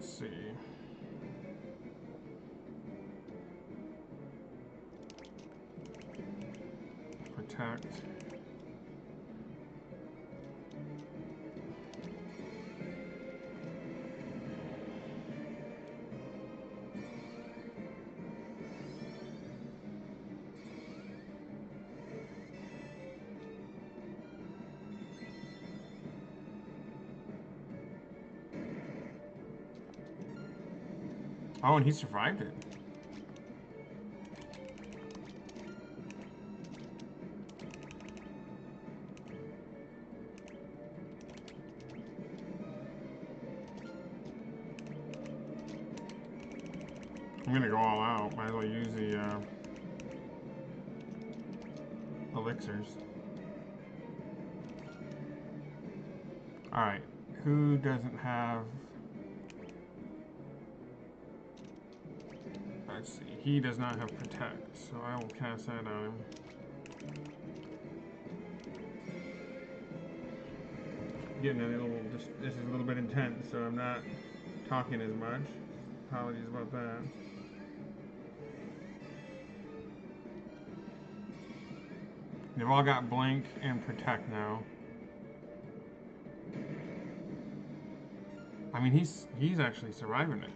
S1: Let's see. Protect. Oh, and he survived it. I'm gonna go all out. Might as well use the elixirs. Alright, who doesn't have... Let's see, he does not have protect, so I will cast that on him. Getting a little, this is a little bit intense, so I'm not talking as much. Apologies about that. They've all got blink and protect now. I mean, he's actually surviving it.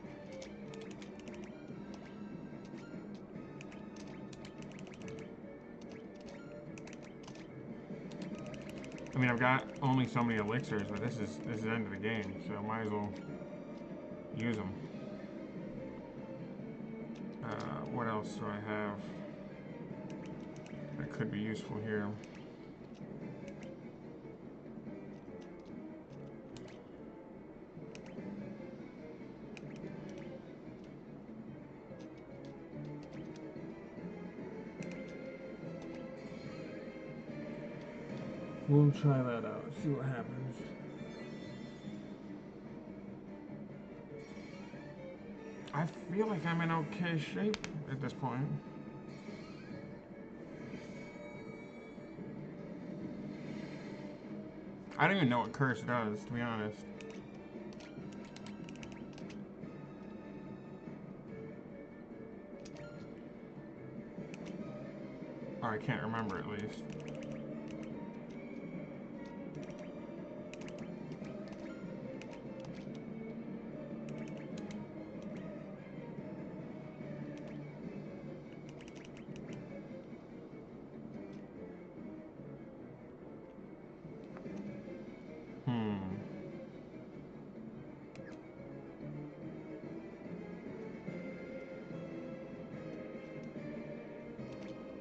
S1: I mean, I've got only so many elixirs, but this is the end of the game, so might as well use them. What else do I have that could be useful here? We'll try that out, see what happens. I feel like I'm in okay shape at this point. I don't even know what curse does, to be honest. Or I can't remember at least.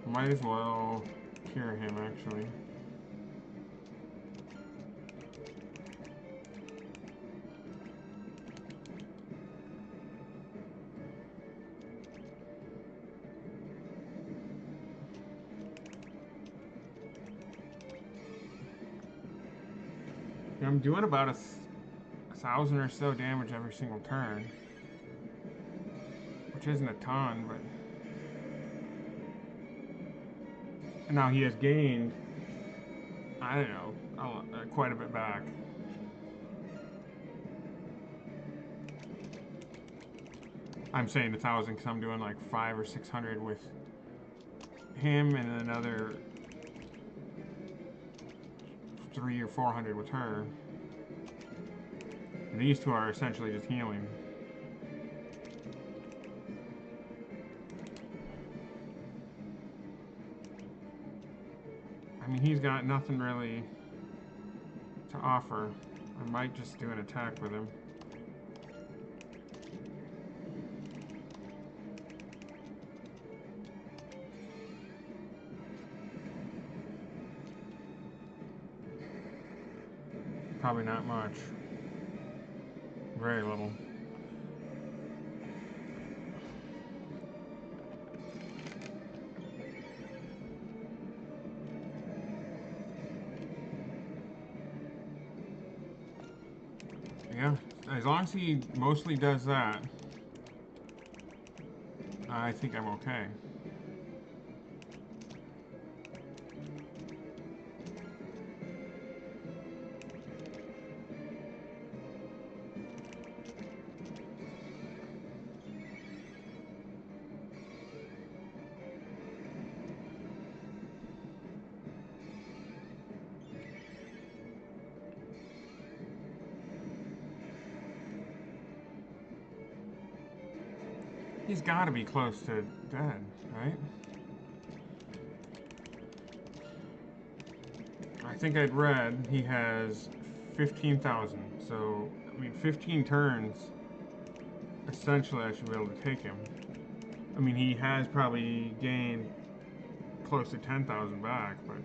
S1: Might as well cure him, actually. I'm doing about a 1,000 or so damage every single turn, which isn't a ton, but now he has gained, I don't know, quite a bit back. I'm saying 1,000 because I'm doing like 500 or 600 with him and another 300 or 400 with her. And these two are essentially just healing. I mean, he's got nothing really to offer. I might just do an attack with him. Probably not much. Very little. Yeah, as long as he mostly does that, I think I'm okay. He's got to be close to dead, right? I think I'd read he has 15,000. So, I mean, 15 turns. Essentially, I should be able to take him. I mean, he has probably gained close to 10,000 back, but.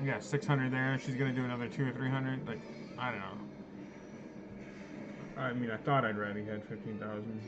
S1: Yeah, 600 there. She's gonna do another 200 or 300. Like, I don't know. I mean, I thought I'd read he had 15,000.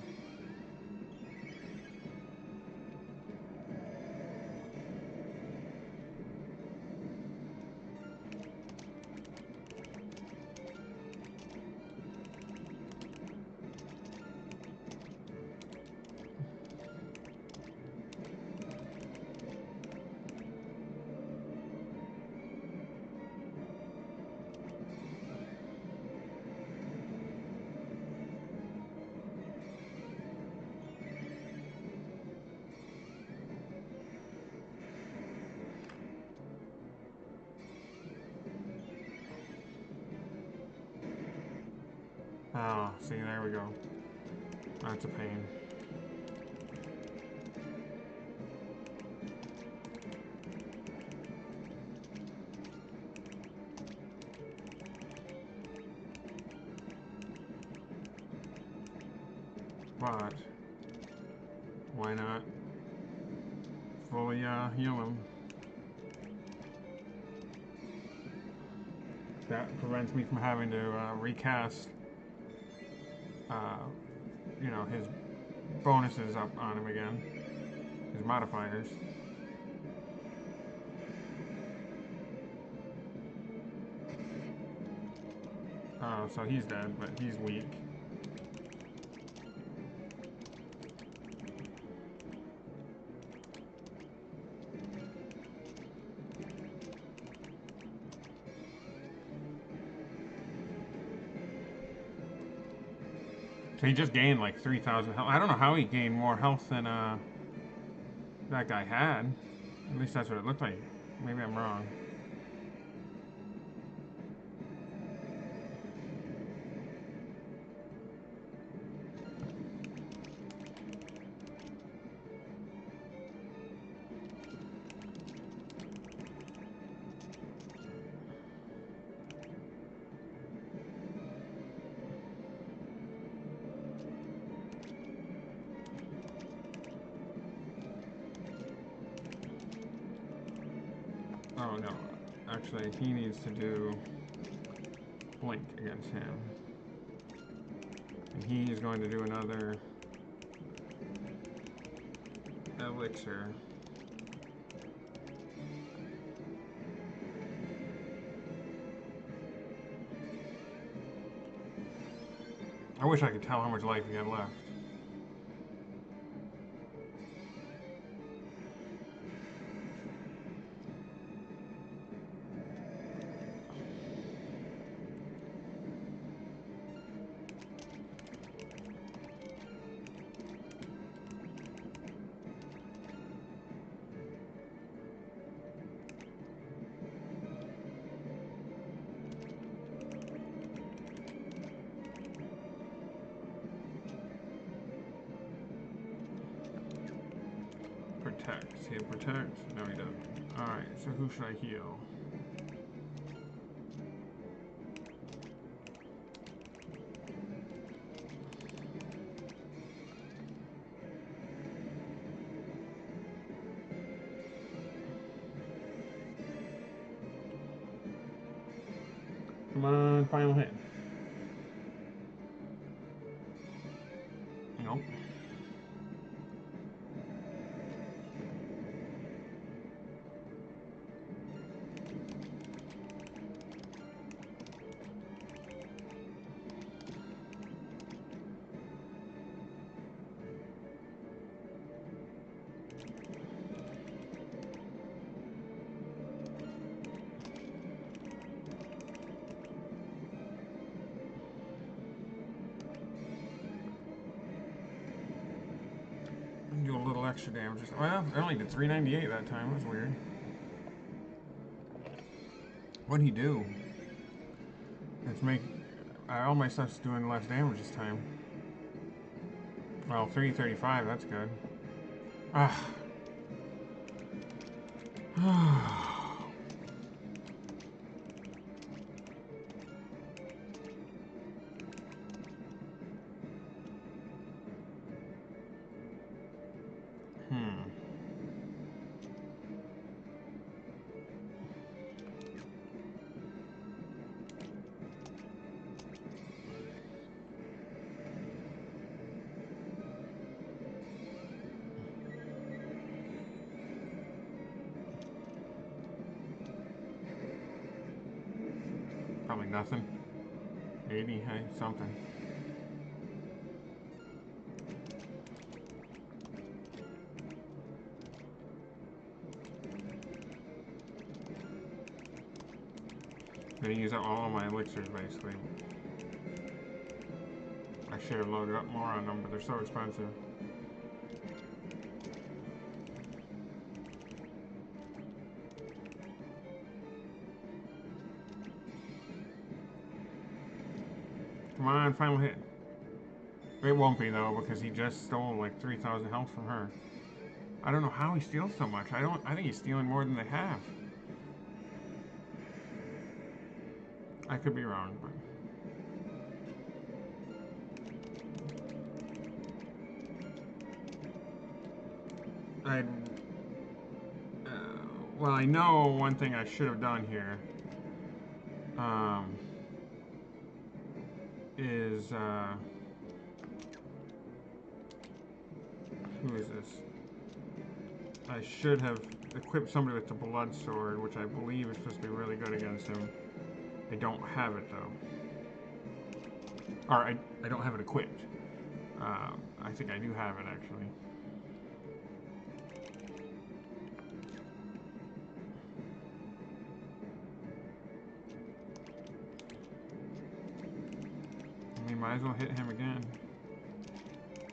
S1: Oh, see, there we go. That's a pain. But why not fully heal him? That prevents me from having to recast, uh, his bonuses up on him again, his modifiers. Oh, so he's dead, but he's weak. So he just gained like 3,000 health. I don't know how he gained more health than that guy had. At least that's what it looked like. Maybe I'm wrong. Oh no, actually he needs to do blink against him. And he is going to do another elixir. I wish I could tell how much life he had left. Protect. He protect? No, he doesn't. Alright, so who should I heal? Come on, final hit. Nope. extra damage. Well, I only did 398 that time. That's weird. What'd he do? Let's make... all my stuff's doing less damage this time. Well, 335, that's good. Ah. Probably nothing. 80, hey, something. Gonna use up all my elixirs, basically. I should have loaded up more on them, but they're so expensive. Come on, final hit. It won't be though, because he just stole like 3,000 health from her. I don't know how he steals so much. I think he's stealing more than they have. I could be wrong, but... well, I know one thing I should have done here. Is, who is this? I should have equipped somebody with the blood sword, which I believe is supposed to be really good against him. I don't have it, though. Or, I don't have it equipped. I think I do have it, actually. We might as well hit him again.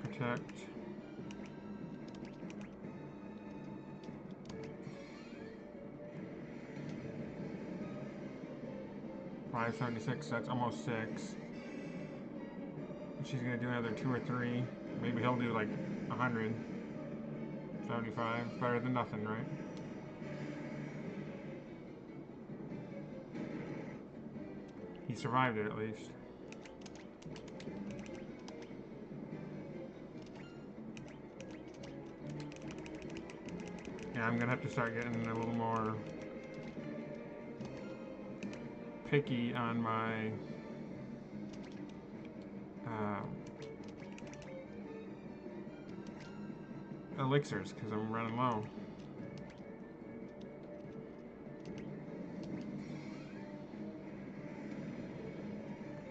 S1: Protect. $576, that's almost 6. She's gonna do another 2 or 3. Maybe he'll do like 100. 75, better than nothing, right? He survived it at least. Yeah, I'm gonna have to start getting a little more picky on my elixirs because I'm running low.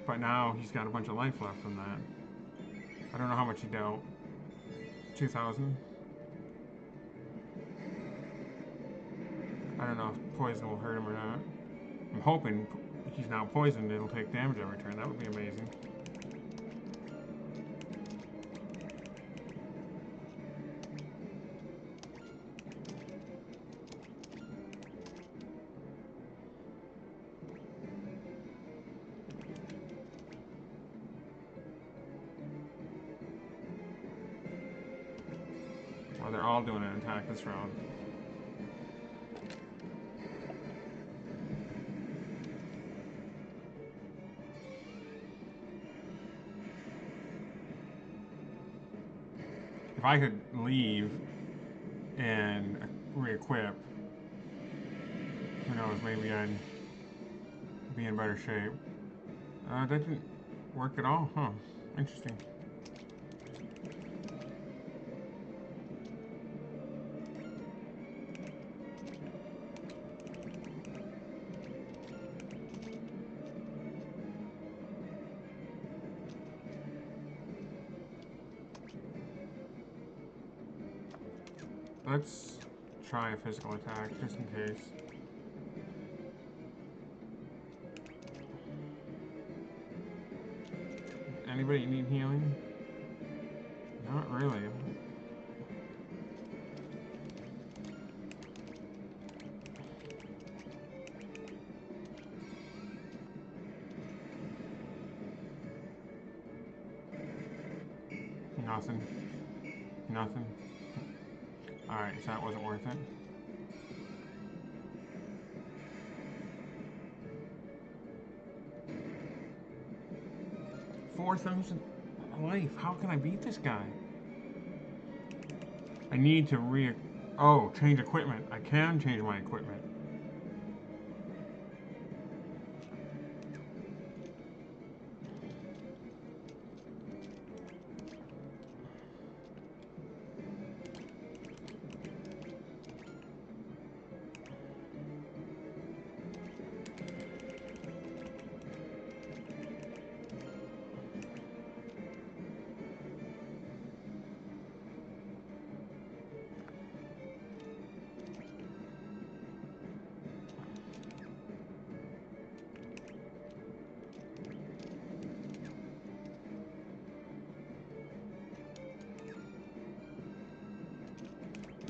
S1: But now he's got a bunch of life left from that. I don't know how much he dealt. 2,000? I don't know if poison will hurt him or not. I'm hoping he's now poisoned, it'll take damage every turn. That would be amazing. Well, they're all doing an attack this round. If I could leave and re-equip, who knows, maybe I'd be in better shape. That didn't work at all, huh? Interesting. Let's try a physical attack, just in case. Anybody need healing? Not really. Nothing. Nothing. Alright, so that wasn't worth it. $4,000 life. How can I beat this guy? I need to change equipment. I can change my equipment.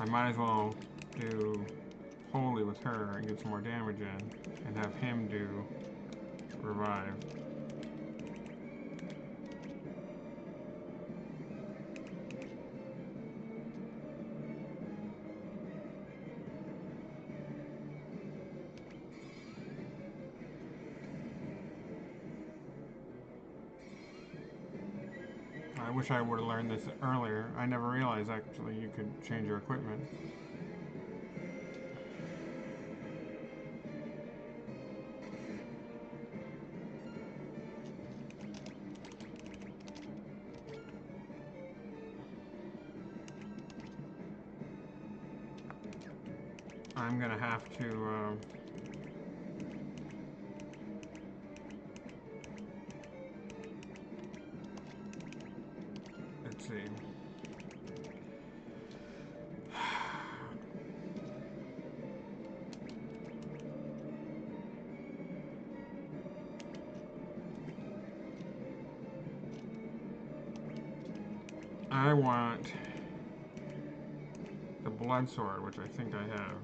S1: I might as well do Holy with her and get some more damage in, and have him do Revive. I wish I would have learned this earlier. I never realized actually you could change your equipment. I'm gonna have to let's see. I want the blood sword, which I think I have.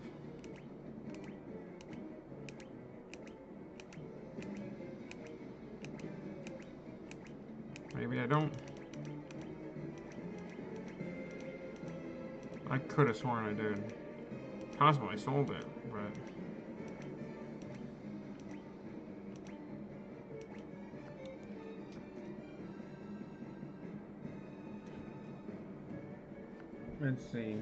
S1: Maybe I don't. I could have sworn I did. Possible I sold it, but let's see.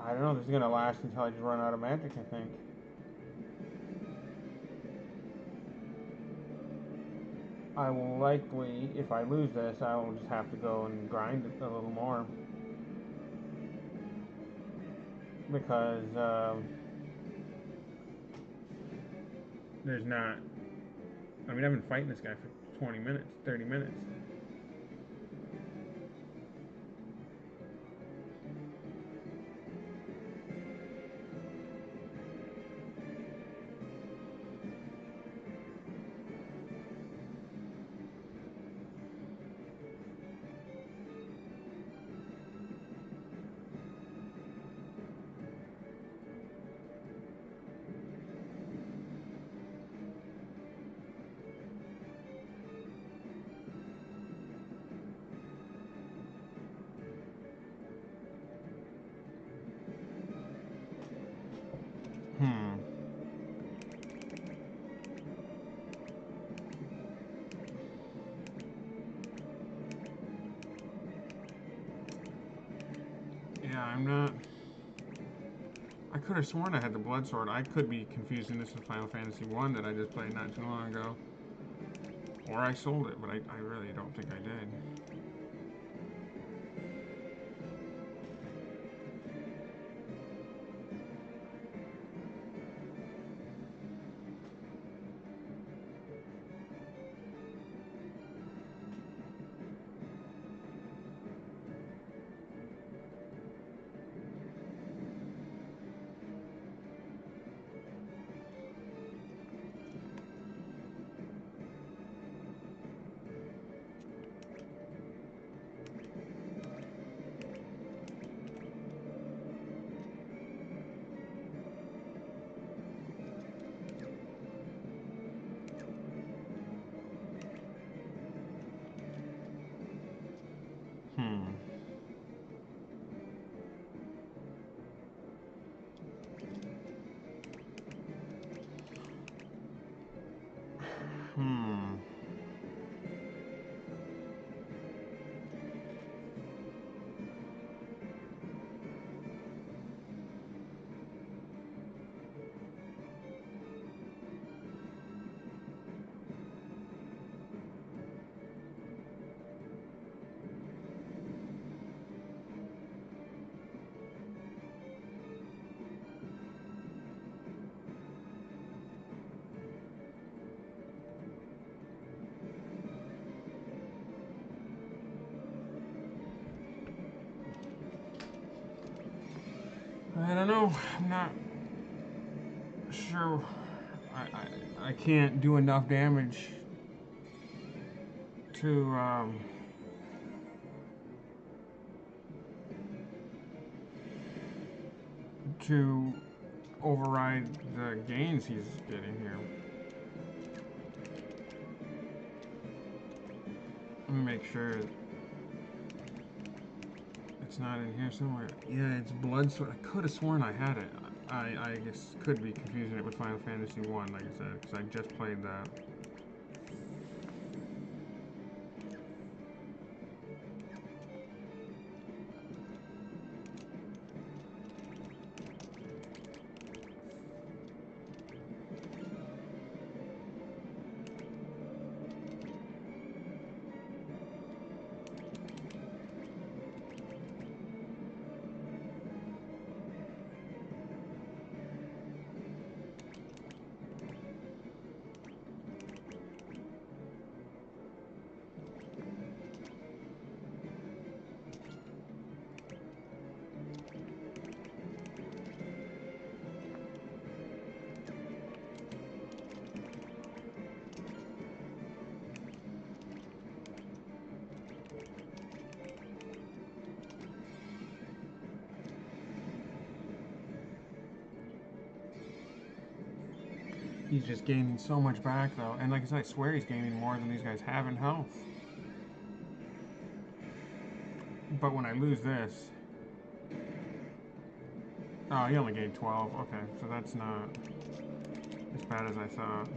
S1: I don't know, this is gonna last until I just run out of magic, I think. I will likely, if I lose this, I will just have to go and grind it a little more. Because, there's not... I mean, I've been fighting this guy for 20 minutes, 30 minutes. Hmm. Yeah, I'm not... I could have sworn I had the blood sword. I could be confusing this with Final Fantasy 1 that I just played not too long ago. Or I sold it, but I really don't think I did. I don't know. I'm not sure. I can't do enough damage to to override the gains he's getting here. Let me make sure it's not in here somewhere. Yeah, it's blood sword. I could have sworn I had it. I guess could be confusing it with Final Fantasy 1, like I said, because I just played that. He's just gaining so much back, though. And like I said, I swear he's gaining more than these guys have in health. But when I lose this... Oh, he only gained 12. Okay, so that's not as bad as I thought.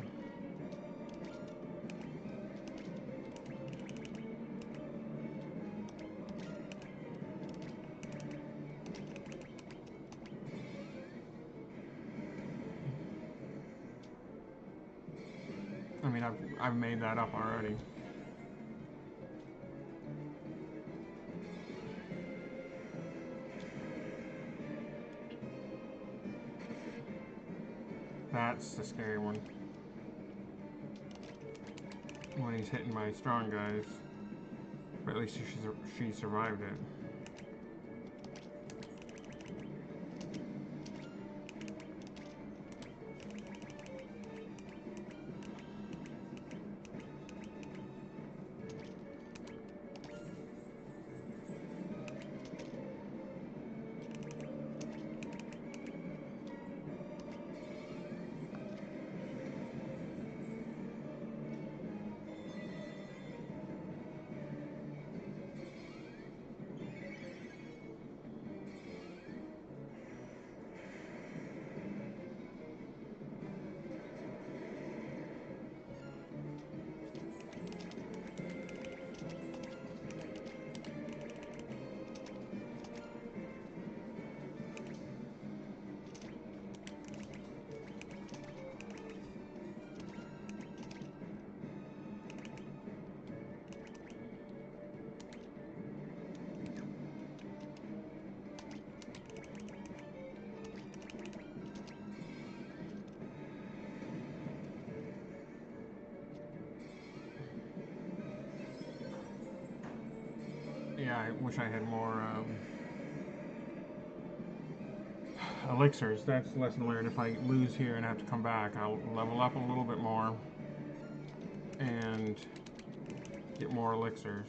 S1: I mean, I've made that up already. That's the scary one. When he's hitting my strong guys. But at least she survived it. Yeah, I wish I had more elixirs. That's the lesson learned. If I lose here and have to come back, I'll level up a little bit more and get more elixirs.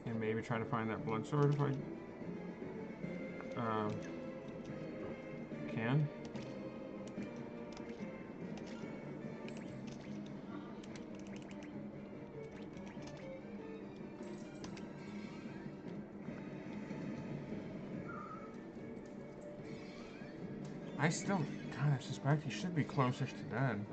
S1: And maybe try to find that blood sword if I can. I still kind of suspect he should be closest to dead.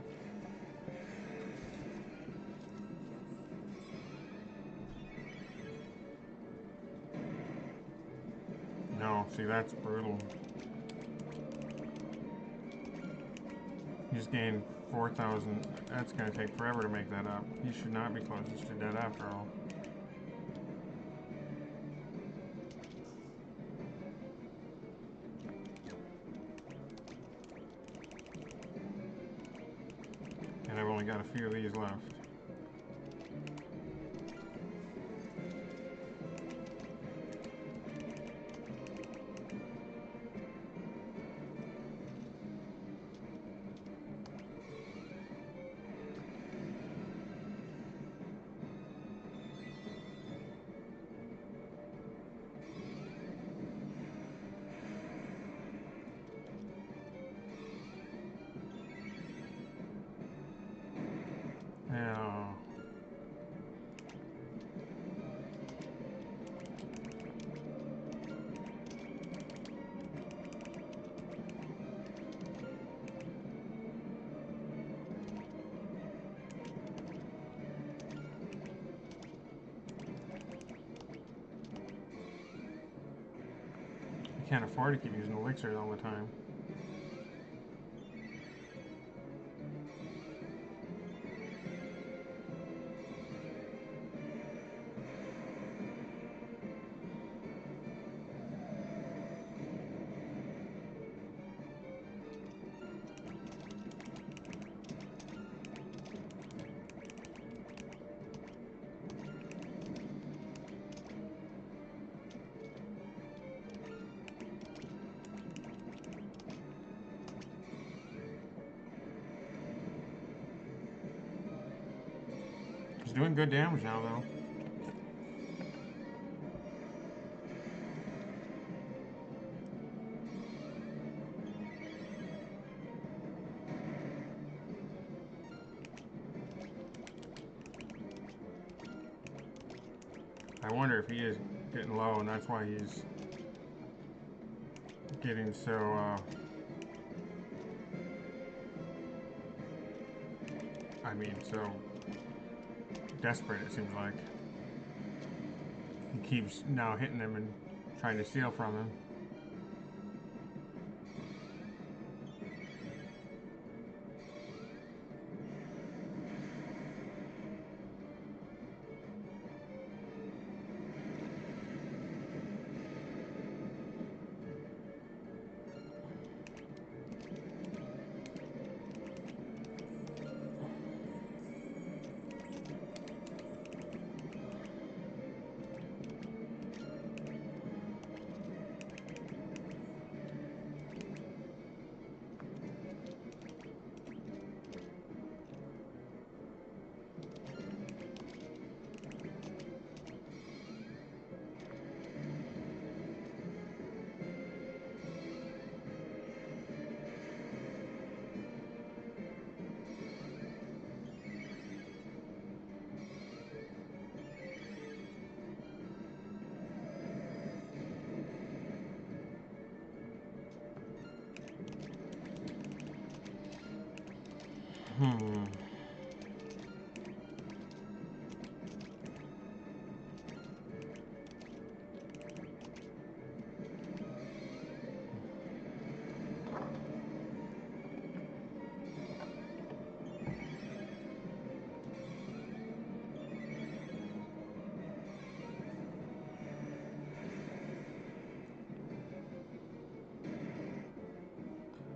S1: No, see, that's brutal. He just gained 4,000. That's going to take forever to make that up. He should not be closest to dead after all. And I've only got a few of these left. can't afford to keep using elixirs all the time. He's doing good damage now, though. I wonder if he is getting low, and that's why he's getting so, I mean, so desperate, it seems like. He keeps now hitting him and trying to steal from him. Hmm.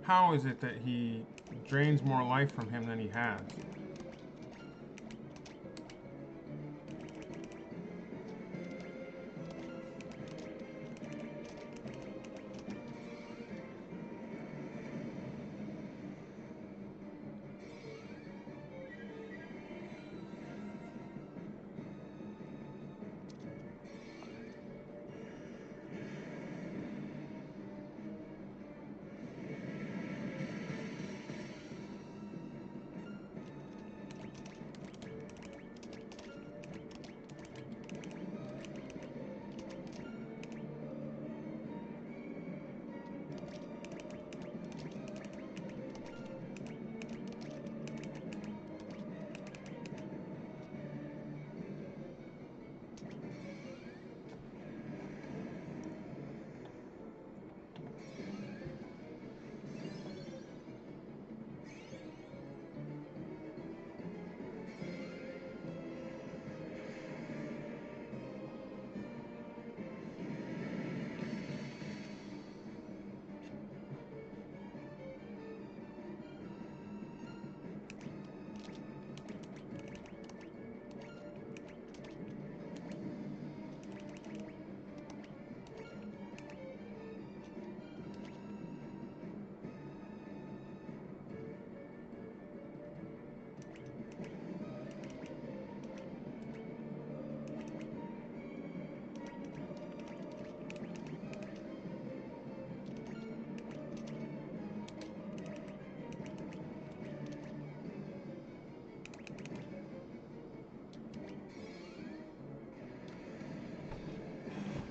S1: How is it that he drains more life from him than he has?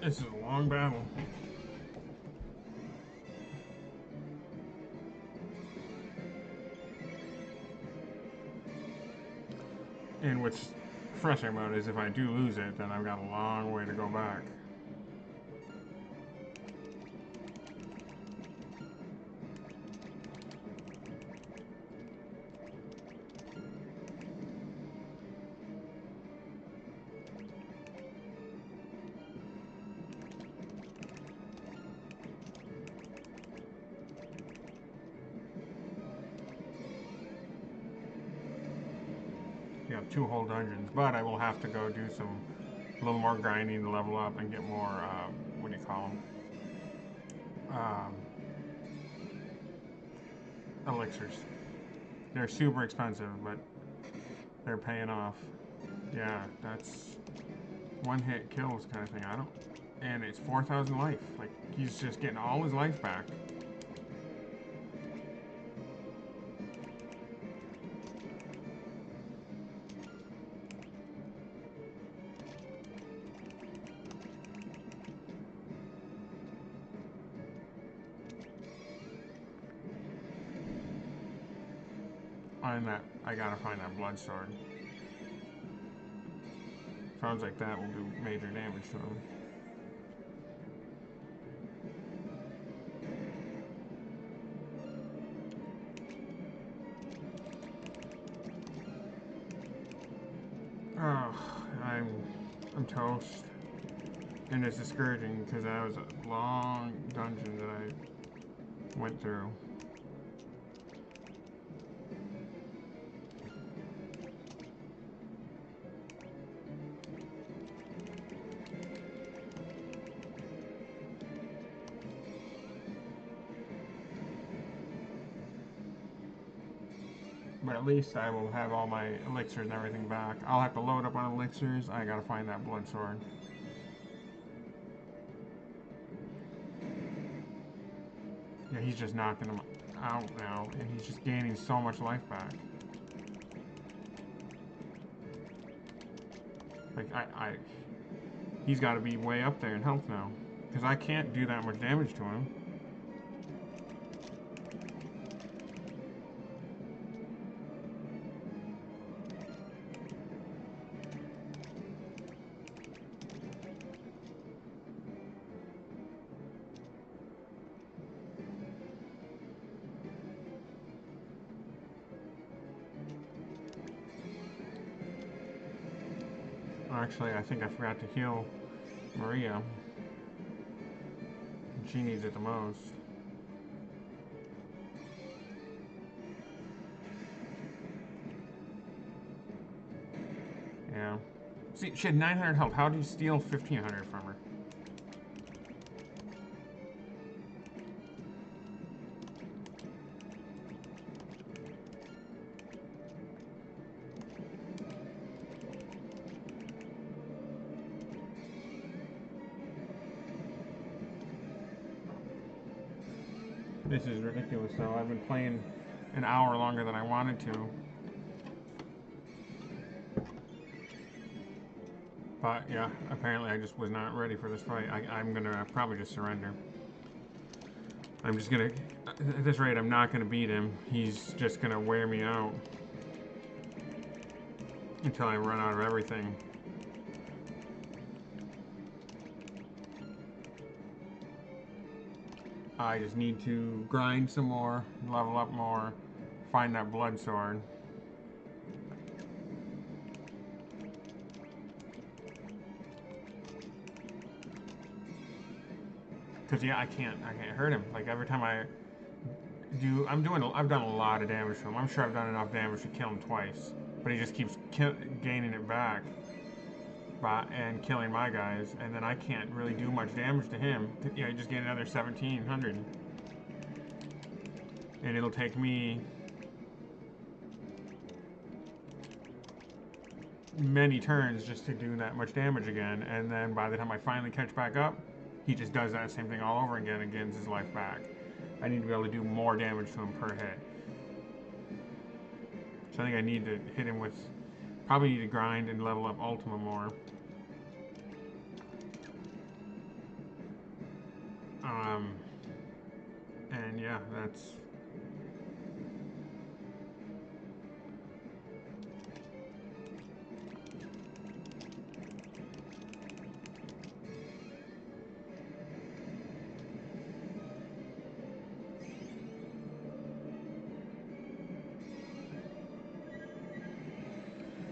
S1: This is a long battle. And what's frustrating about it is if I do lose it, then I've got a long way to go back. yeah, 2 whole dungeons. But I will have to go do a little more grinding to level up and get more, what do you call them? Elixirs. They're super expensive, but they're paying off. Yeah, that's one hit kills kind of thing. I don't, and it's 4,000 life. Like he's just getting all his life back. I gotta find that blood sword. Sounds like that will do major damage to him. Oh, I'm toast. And it's discouraging because that was a long dungeon that I went through. But at least I will have all my elixirs and everything back. I'll have to load up on elixirs. I gotta find that blood sword. Yeah, he's just knocking him out now, and he's just gaining so much life back. Like, he's got to be way up there in health now, because I can't do that much damage to him. Actually, I think I forgot to heal Maria. She needs it the most. Yeah. See, she had 900 health. How do you steal 1,500 from her? This is ridiculous, though. I've been playing an hour longer than I wanted to. But yeah, apparently I just was not ready for this fight. I'm gonna probably just surrender. I'm just gonna, at this rate, I'm not gonna beat him. He's just gonna wear me out until I run out of everything. I just need to grind some more, level up more, find that blood sword. Cause yeah, I can't hurt him. Like every time I've done a lot of damage to him. I'm sure I've done enough damage to kill him twice, but he just keeps gaining it back, and killing my guys, and then I can't really do much damage to him. Yeah, he just gained another 1,700, and it'll take me many turns just to do that much damage again, and then by the time I finally catch back up, he just does that same thing all over again and gains his life back. I need to be able to do more damage to him per hit. So I think I need to hit him with, probably need to grind and level up Ultima more. And yeah, that's...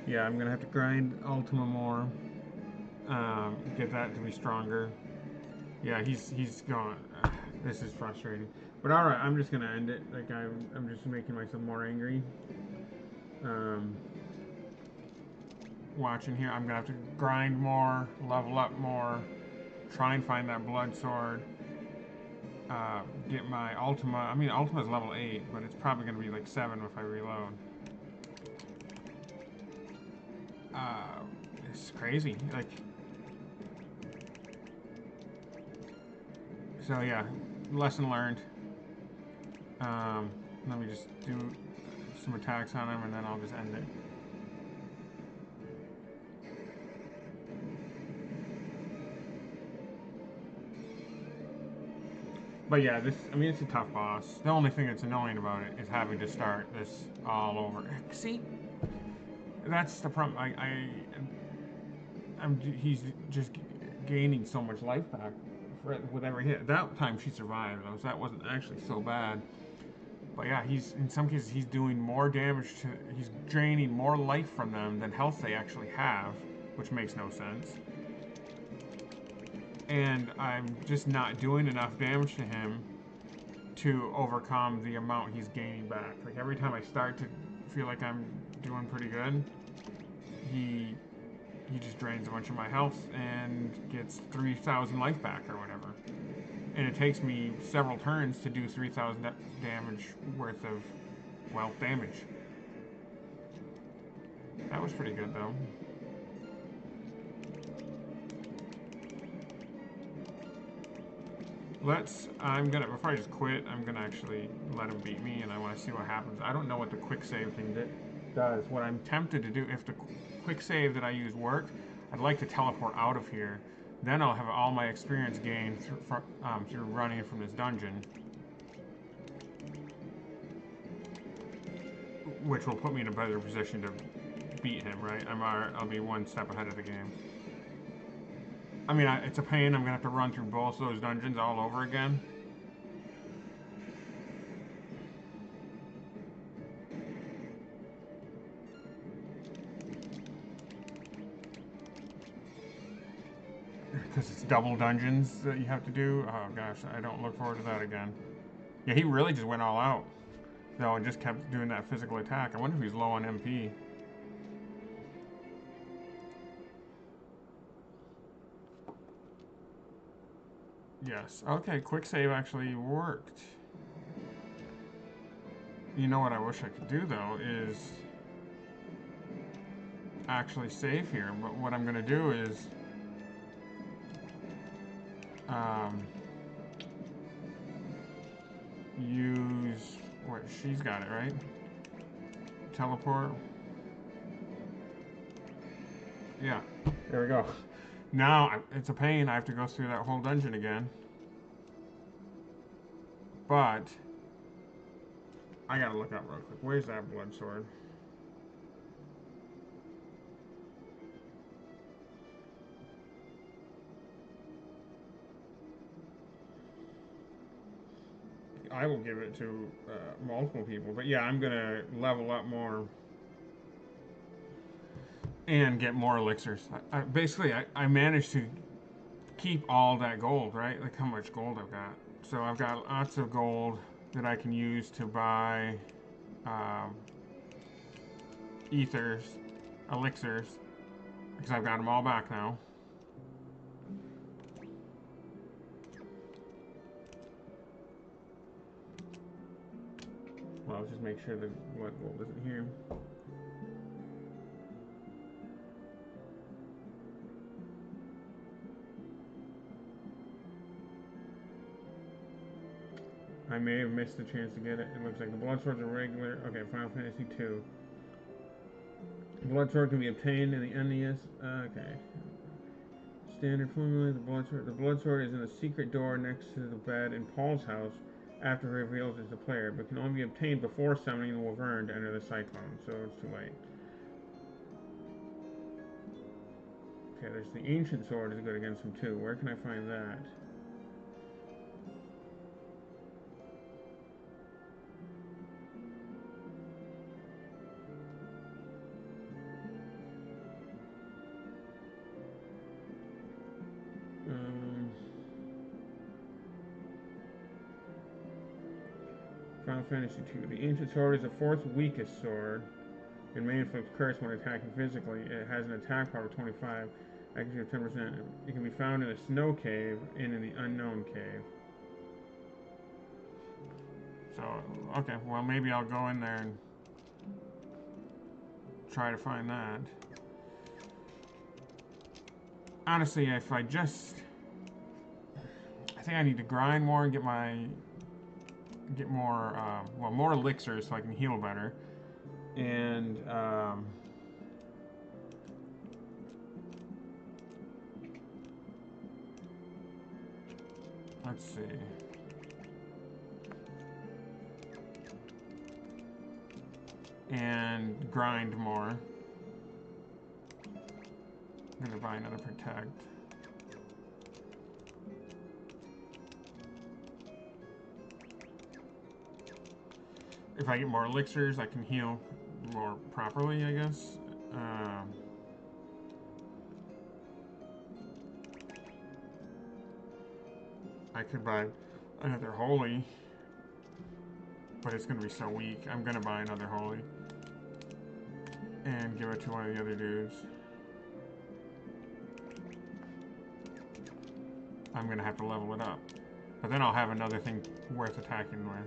S1: Yeah, I'm gonna have to grind Ultima more. Get that to be stronger. Yeah, he's gone. This is frustrating. But alright, I'm just gonna end it. Like I'm just making myself more angry. watching here. I'm gonna have to grind more, level up more, try and find that blood sword. Get my Ultima. I mean, Ultima's level 8, but it's probably gonna be like 7 if I reload. Uh, it's crazy. Like, so yeah, lesson learned. Let me just do some attacks on him, and then I'll just end it. But yeah, I mean, it's a tough boss. The only thing that's annoying about it is having to start this all over. See, that's the problem. He's just gaining so much life back with every hit. That time she survived, so that wasn't actually so bad. But yeah, in some cases he's doing more damage he's draining more life from them than health they actually have, which makes no sense. And I'm just not doing enough damage to him to overcome the amount he's gaining back. Like every time I start to feel like I'm doing pretty good, he just drains a bunch of my health and gets 3,000 life back or whatever. And it takes me several turns to do 3,000 damage worth of, well, damage. That was pretty good though. Before I just quit, I'm gonna actually let him beat me, and I want to see what happens. I don't know what the quick save thing does. What I'm tempted to do, if the quick save that I use worked, I'd like to teleport out of here. Then I'll have all my experience gained through running from this dungeon, which will put me in a better position to beat him. Right? I'll be one step ahead of the game. I mean, it's a pain. I'm gonna have to run through both of those dungeons all over again. Because it's double dungeons that you have to do. Oh gosh, I don't look forward to that again. Yeah, he really just went all out, though, and just kept doing that physical attack. I wonder if he's low on MP. Yes. Okay, quick save actually worked. You know what I wish I could do, though, is actually save here. But what I'm going to do is use... What, she's got it, right? Teleport. Yeah, there we go. Now, it's a pain. I have to go through that whole dungeon again. But I gotta look up real quick. Where's that blood sword? I will give it to multiple people. But yeah, I'm gonna level up more and get more elixirs. Basically, I managed to keep all that gold, right? Like how much gold I've got. So I've got lots of gold that I can use to buy ethers, elixirs, because I've got them all back now. Well, let's just make sure the blood gold isn't here. I may have missed the chance to get it. It looks like the blood swords are regular. Okay, Final Fantasy 2. Blood sword can be obtained in the NES. Okay. Standard formula. The blood sword is in a secret door next to the bed in Paul's house after it reveals it's the player, but can only be obtained before summoning the Wyvern to enter the Cyclone, so it's too late. Okay, there's the ancient sword is good against him too. Where can I find that? Final Fantasy 2. The ancient sword is the fourth weakest sword. It may inflict curse when attacking physically. It has an attack power of 25. Accuracy of 10%. It can be found in a snow cave and in the unknown cave. So, okay, well, maybe I'll go in there and try to find that. Honestly, if I just... I think I need to grind more and get more, well, more elixirs so I can heal better. And, let's see. And grind more. I'm gonna buy another protect. If I get more elixirs, I can heal more properly, I guess. I could buy another holy, but it's gonna be so weak. I'm gonna buy another holy and give it to one of the other dudes. I'm gonna have to level it up, but then I'll have another thing worth attacking with.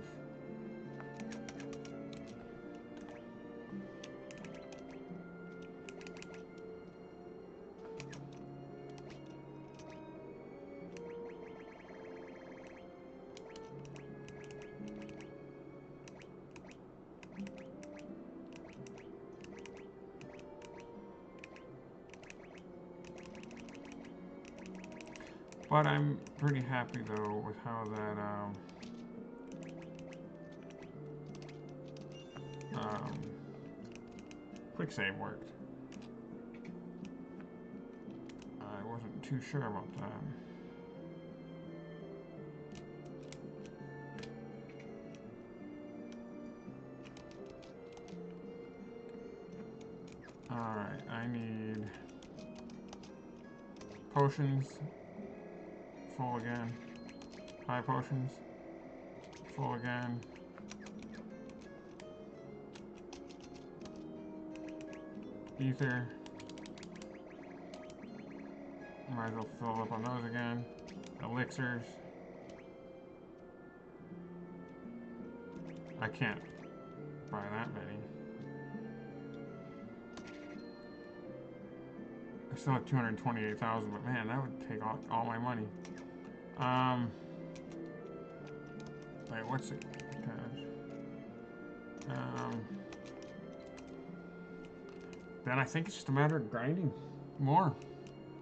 S1: But I'm pretty happy though with how that quick save worked. I wasn't too sure about that. Alright, I need potions. Full again. High potions. Full again. Ether. Might as well fill up on those again. Elixirs. I can't buy that many. I still have 228,000, but man, that would take all my money. Wait, what's it? Then I think it's just a matter of grinding more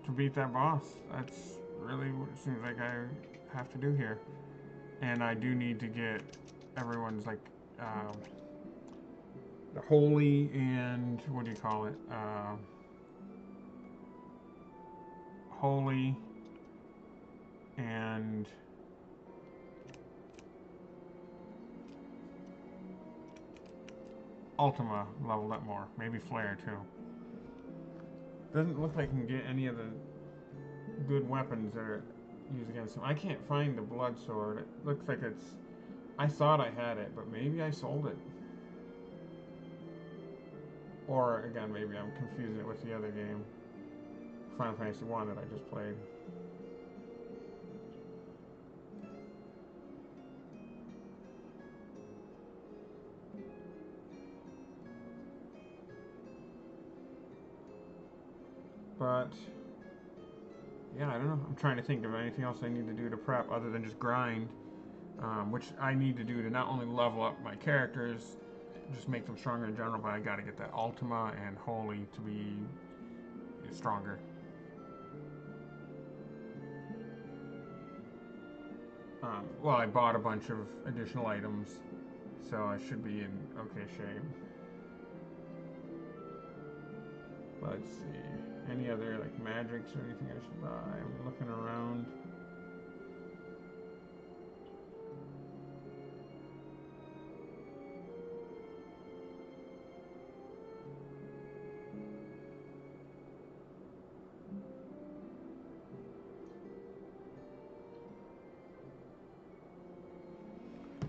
S1: to beat that boss. That's really what it seems like I have to do here. And I do need to get everyone's, like, the holy and, what do you call it? Holy and Ultima leveled up more. Maybe Flare too. Doesn't look like I can get any of the good weapons that are used against him. I can't find the blood sword. It looks like it's... I thought I had it, but maybe I sold it. Or, again, maybe I'm confusing it with the other game. Final Fantasy 1 that I just played. But, yeah, I don't know. I'm trying to think of anything else I need to do to prep other than just grind. Which I need to do to not only level up my characters, just make them stronger in general, but I gotta get that Ultima and Holy to be stronger. Well, I bought a bunch of additional items, so I should be in okay shape. Let's see. Any other like magics or anything I should buy? I'm looking around.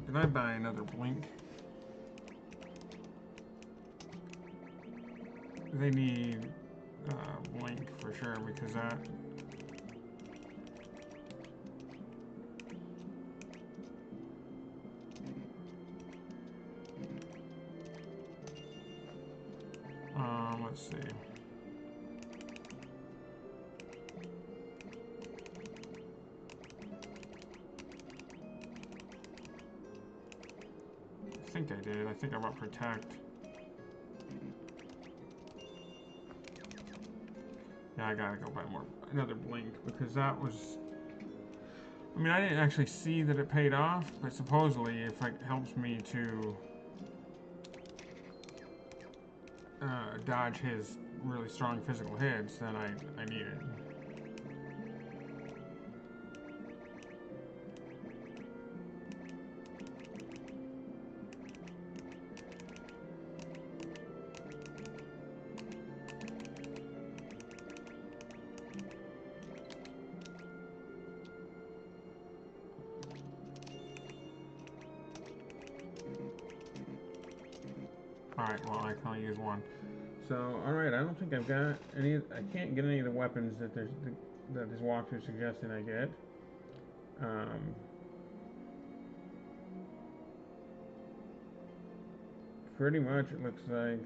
S1: Did I buy another blink? they need Blink for sure, because that... let's see. I think I did. I think I want Protect. Yeah, I gotta go buy another Blink, because that was... I mean, I didn't actually see that it paid off, but supposedly if it helps me to dodge his really strong physical hits, then I need it. Alright, well, I can only use one. So, alright, I don't think I've got any... I can't get any of the weapons that this walkthrough suggesting I get. Pretty much it looks like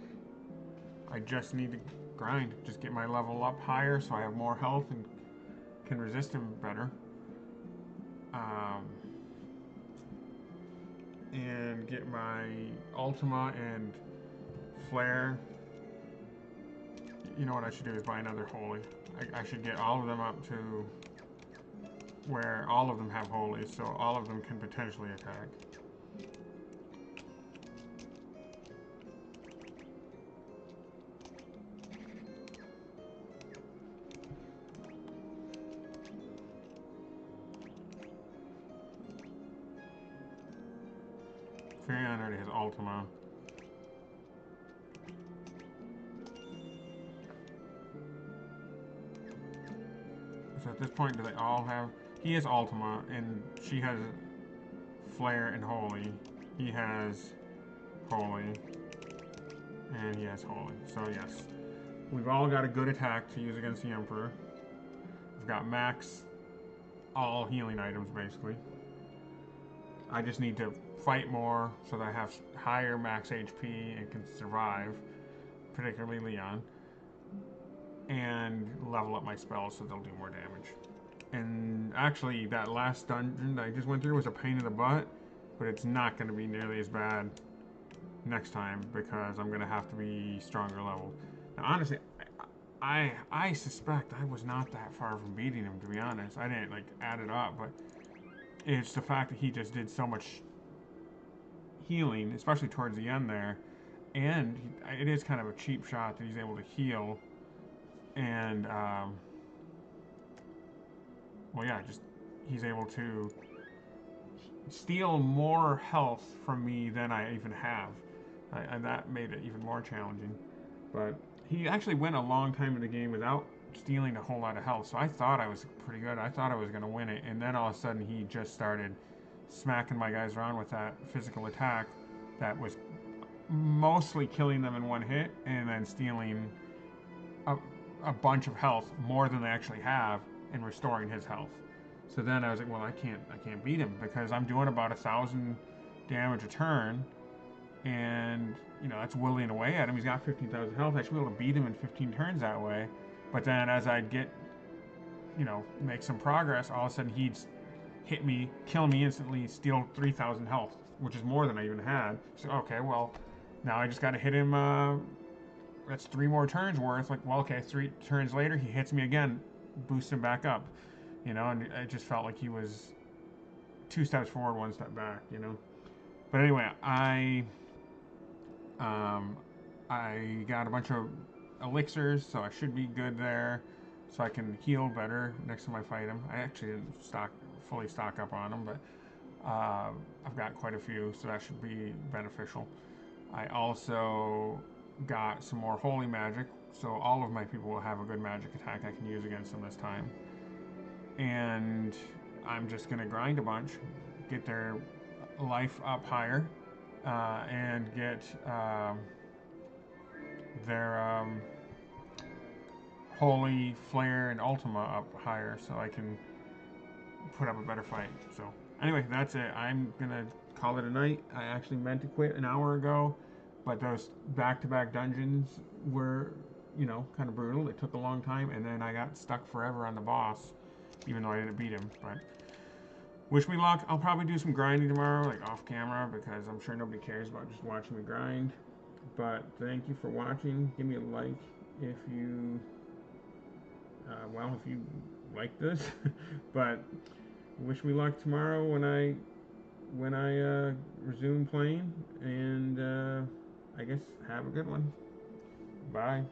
S1: I just need to grind. Just get my level up higher so I have more health and can resist him better. And get my Ultima and Flare. You know what I should do is buy another Holy. I should get all of them up to where all of them have Holy, so all of them can potentially attack. Furion already has Ultima. So at this point, do they all have... He has Ultima, and she has Flare and Holy. He has Holy. And he has Holy. So yes. We've all got a good attack to use against the Emperor. I've got max all healing items, basically. I just need to fight more so that I have higher max HP and can survive, particularly Leon, and level up my spells so they'll do more damage. And actually, that last dungeon that I just went through was a pain in the butt, but it's not going to be nearly as bad next time because I'm going to have to be stronger leveled. Now, honestly, I suspect I was not that far from beating him, to be honest. I didn't, like, add it up, but it's the fact that he just did so much healing, especially towards the end there, and it is kind of a cheap shot that he's able to heal, and well, yeah, just he's able to steal more health from me than I even have, and that made it even more challenging. But he actually went a long time in the game without stealing a whole lot of health, so I thought I was pretty good. I thought I was going to win it, and then all of a sudden he just started smacking my guys around with that physical attack that was mostly killing them in one hit and then stealing a bunch of health, more than they actually have, and restoring his health. So then I was like, well, I can't beat him because I'm doing about 1,000 damage a turn, and you know that's whittling away at him. He's got 15,000 health. I should be able to beat him in 15 turns that way. But then as I'd get, make some progress, all of a sudden he'd hit me, kill me instantly, steal 3,000 health, which is more than I even had. So okay, well, now I just got to hit him. That's 3 more turns worth. Like, well, okay, 3 turns later he hits me again, boosts him back up. And it just felt like he was 2 steps forward, 1 step back. But anyway, I got a bunch of elixirs, so I should be good there. So I can heal better next time I fight him. I actually didn't fully stock up on him, but I've got quite a few, so that should be beneficial. I also got some more holy magic, so all of my people will have a good magic attack I can use against them this time. And I'm just going to grind a bunch, get their life up higher, and get their Holy, Flare, and Ultima up higher so I can put up a better fight. So anyway, that's it. I'm gonna call it a night. I actually meant to quit an hour ago, but those back-to-back dungeons were, kind of brutal. It took a long time, and then I got stuck forever on the boss, even though I didn't beat him. But wish me luck. I'll probably do some grinding tomorrow, like off camera, because I'm sure nobody cares about just watching me grind. But thank you for watching. Give me a like if you, if you like this. But wish me luck tomorrow when I resume playing, and I guess have a good one. Bye.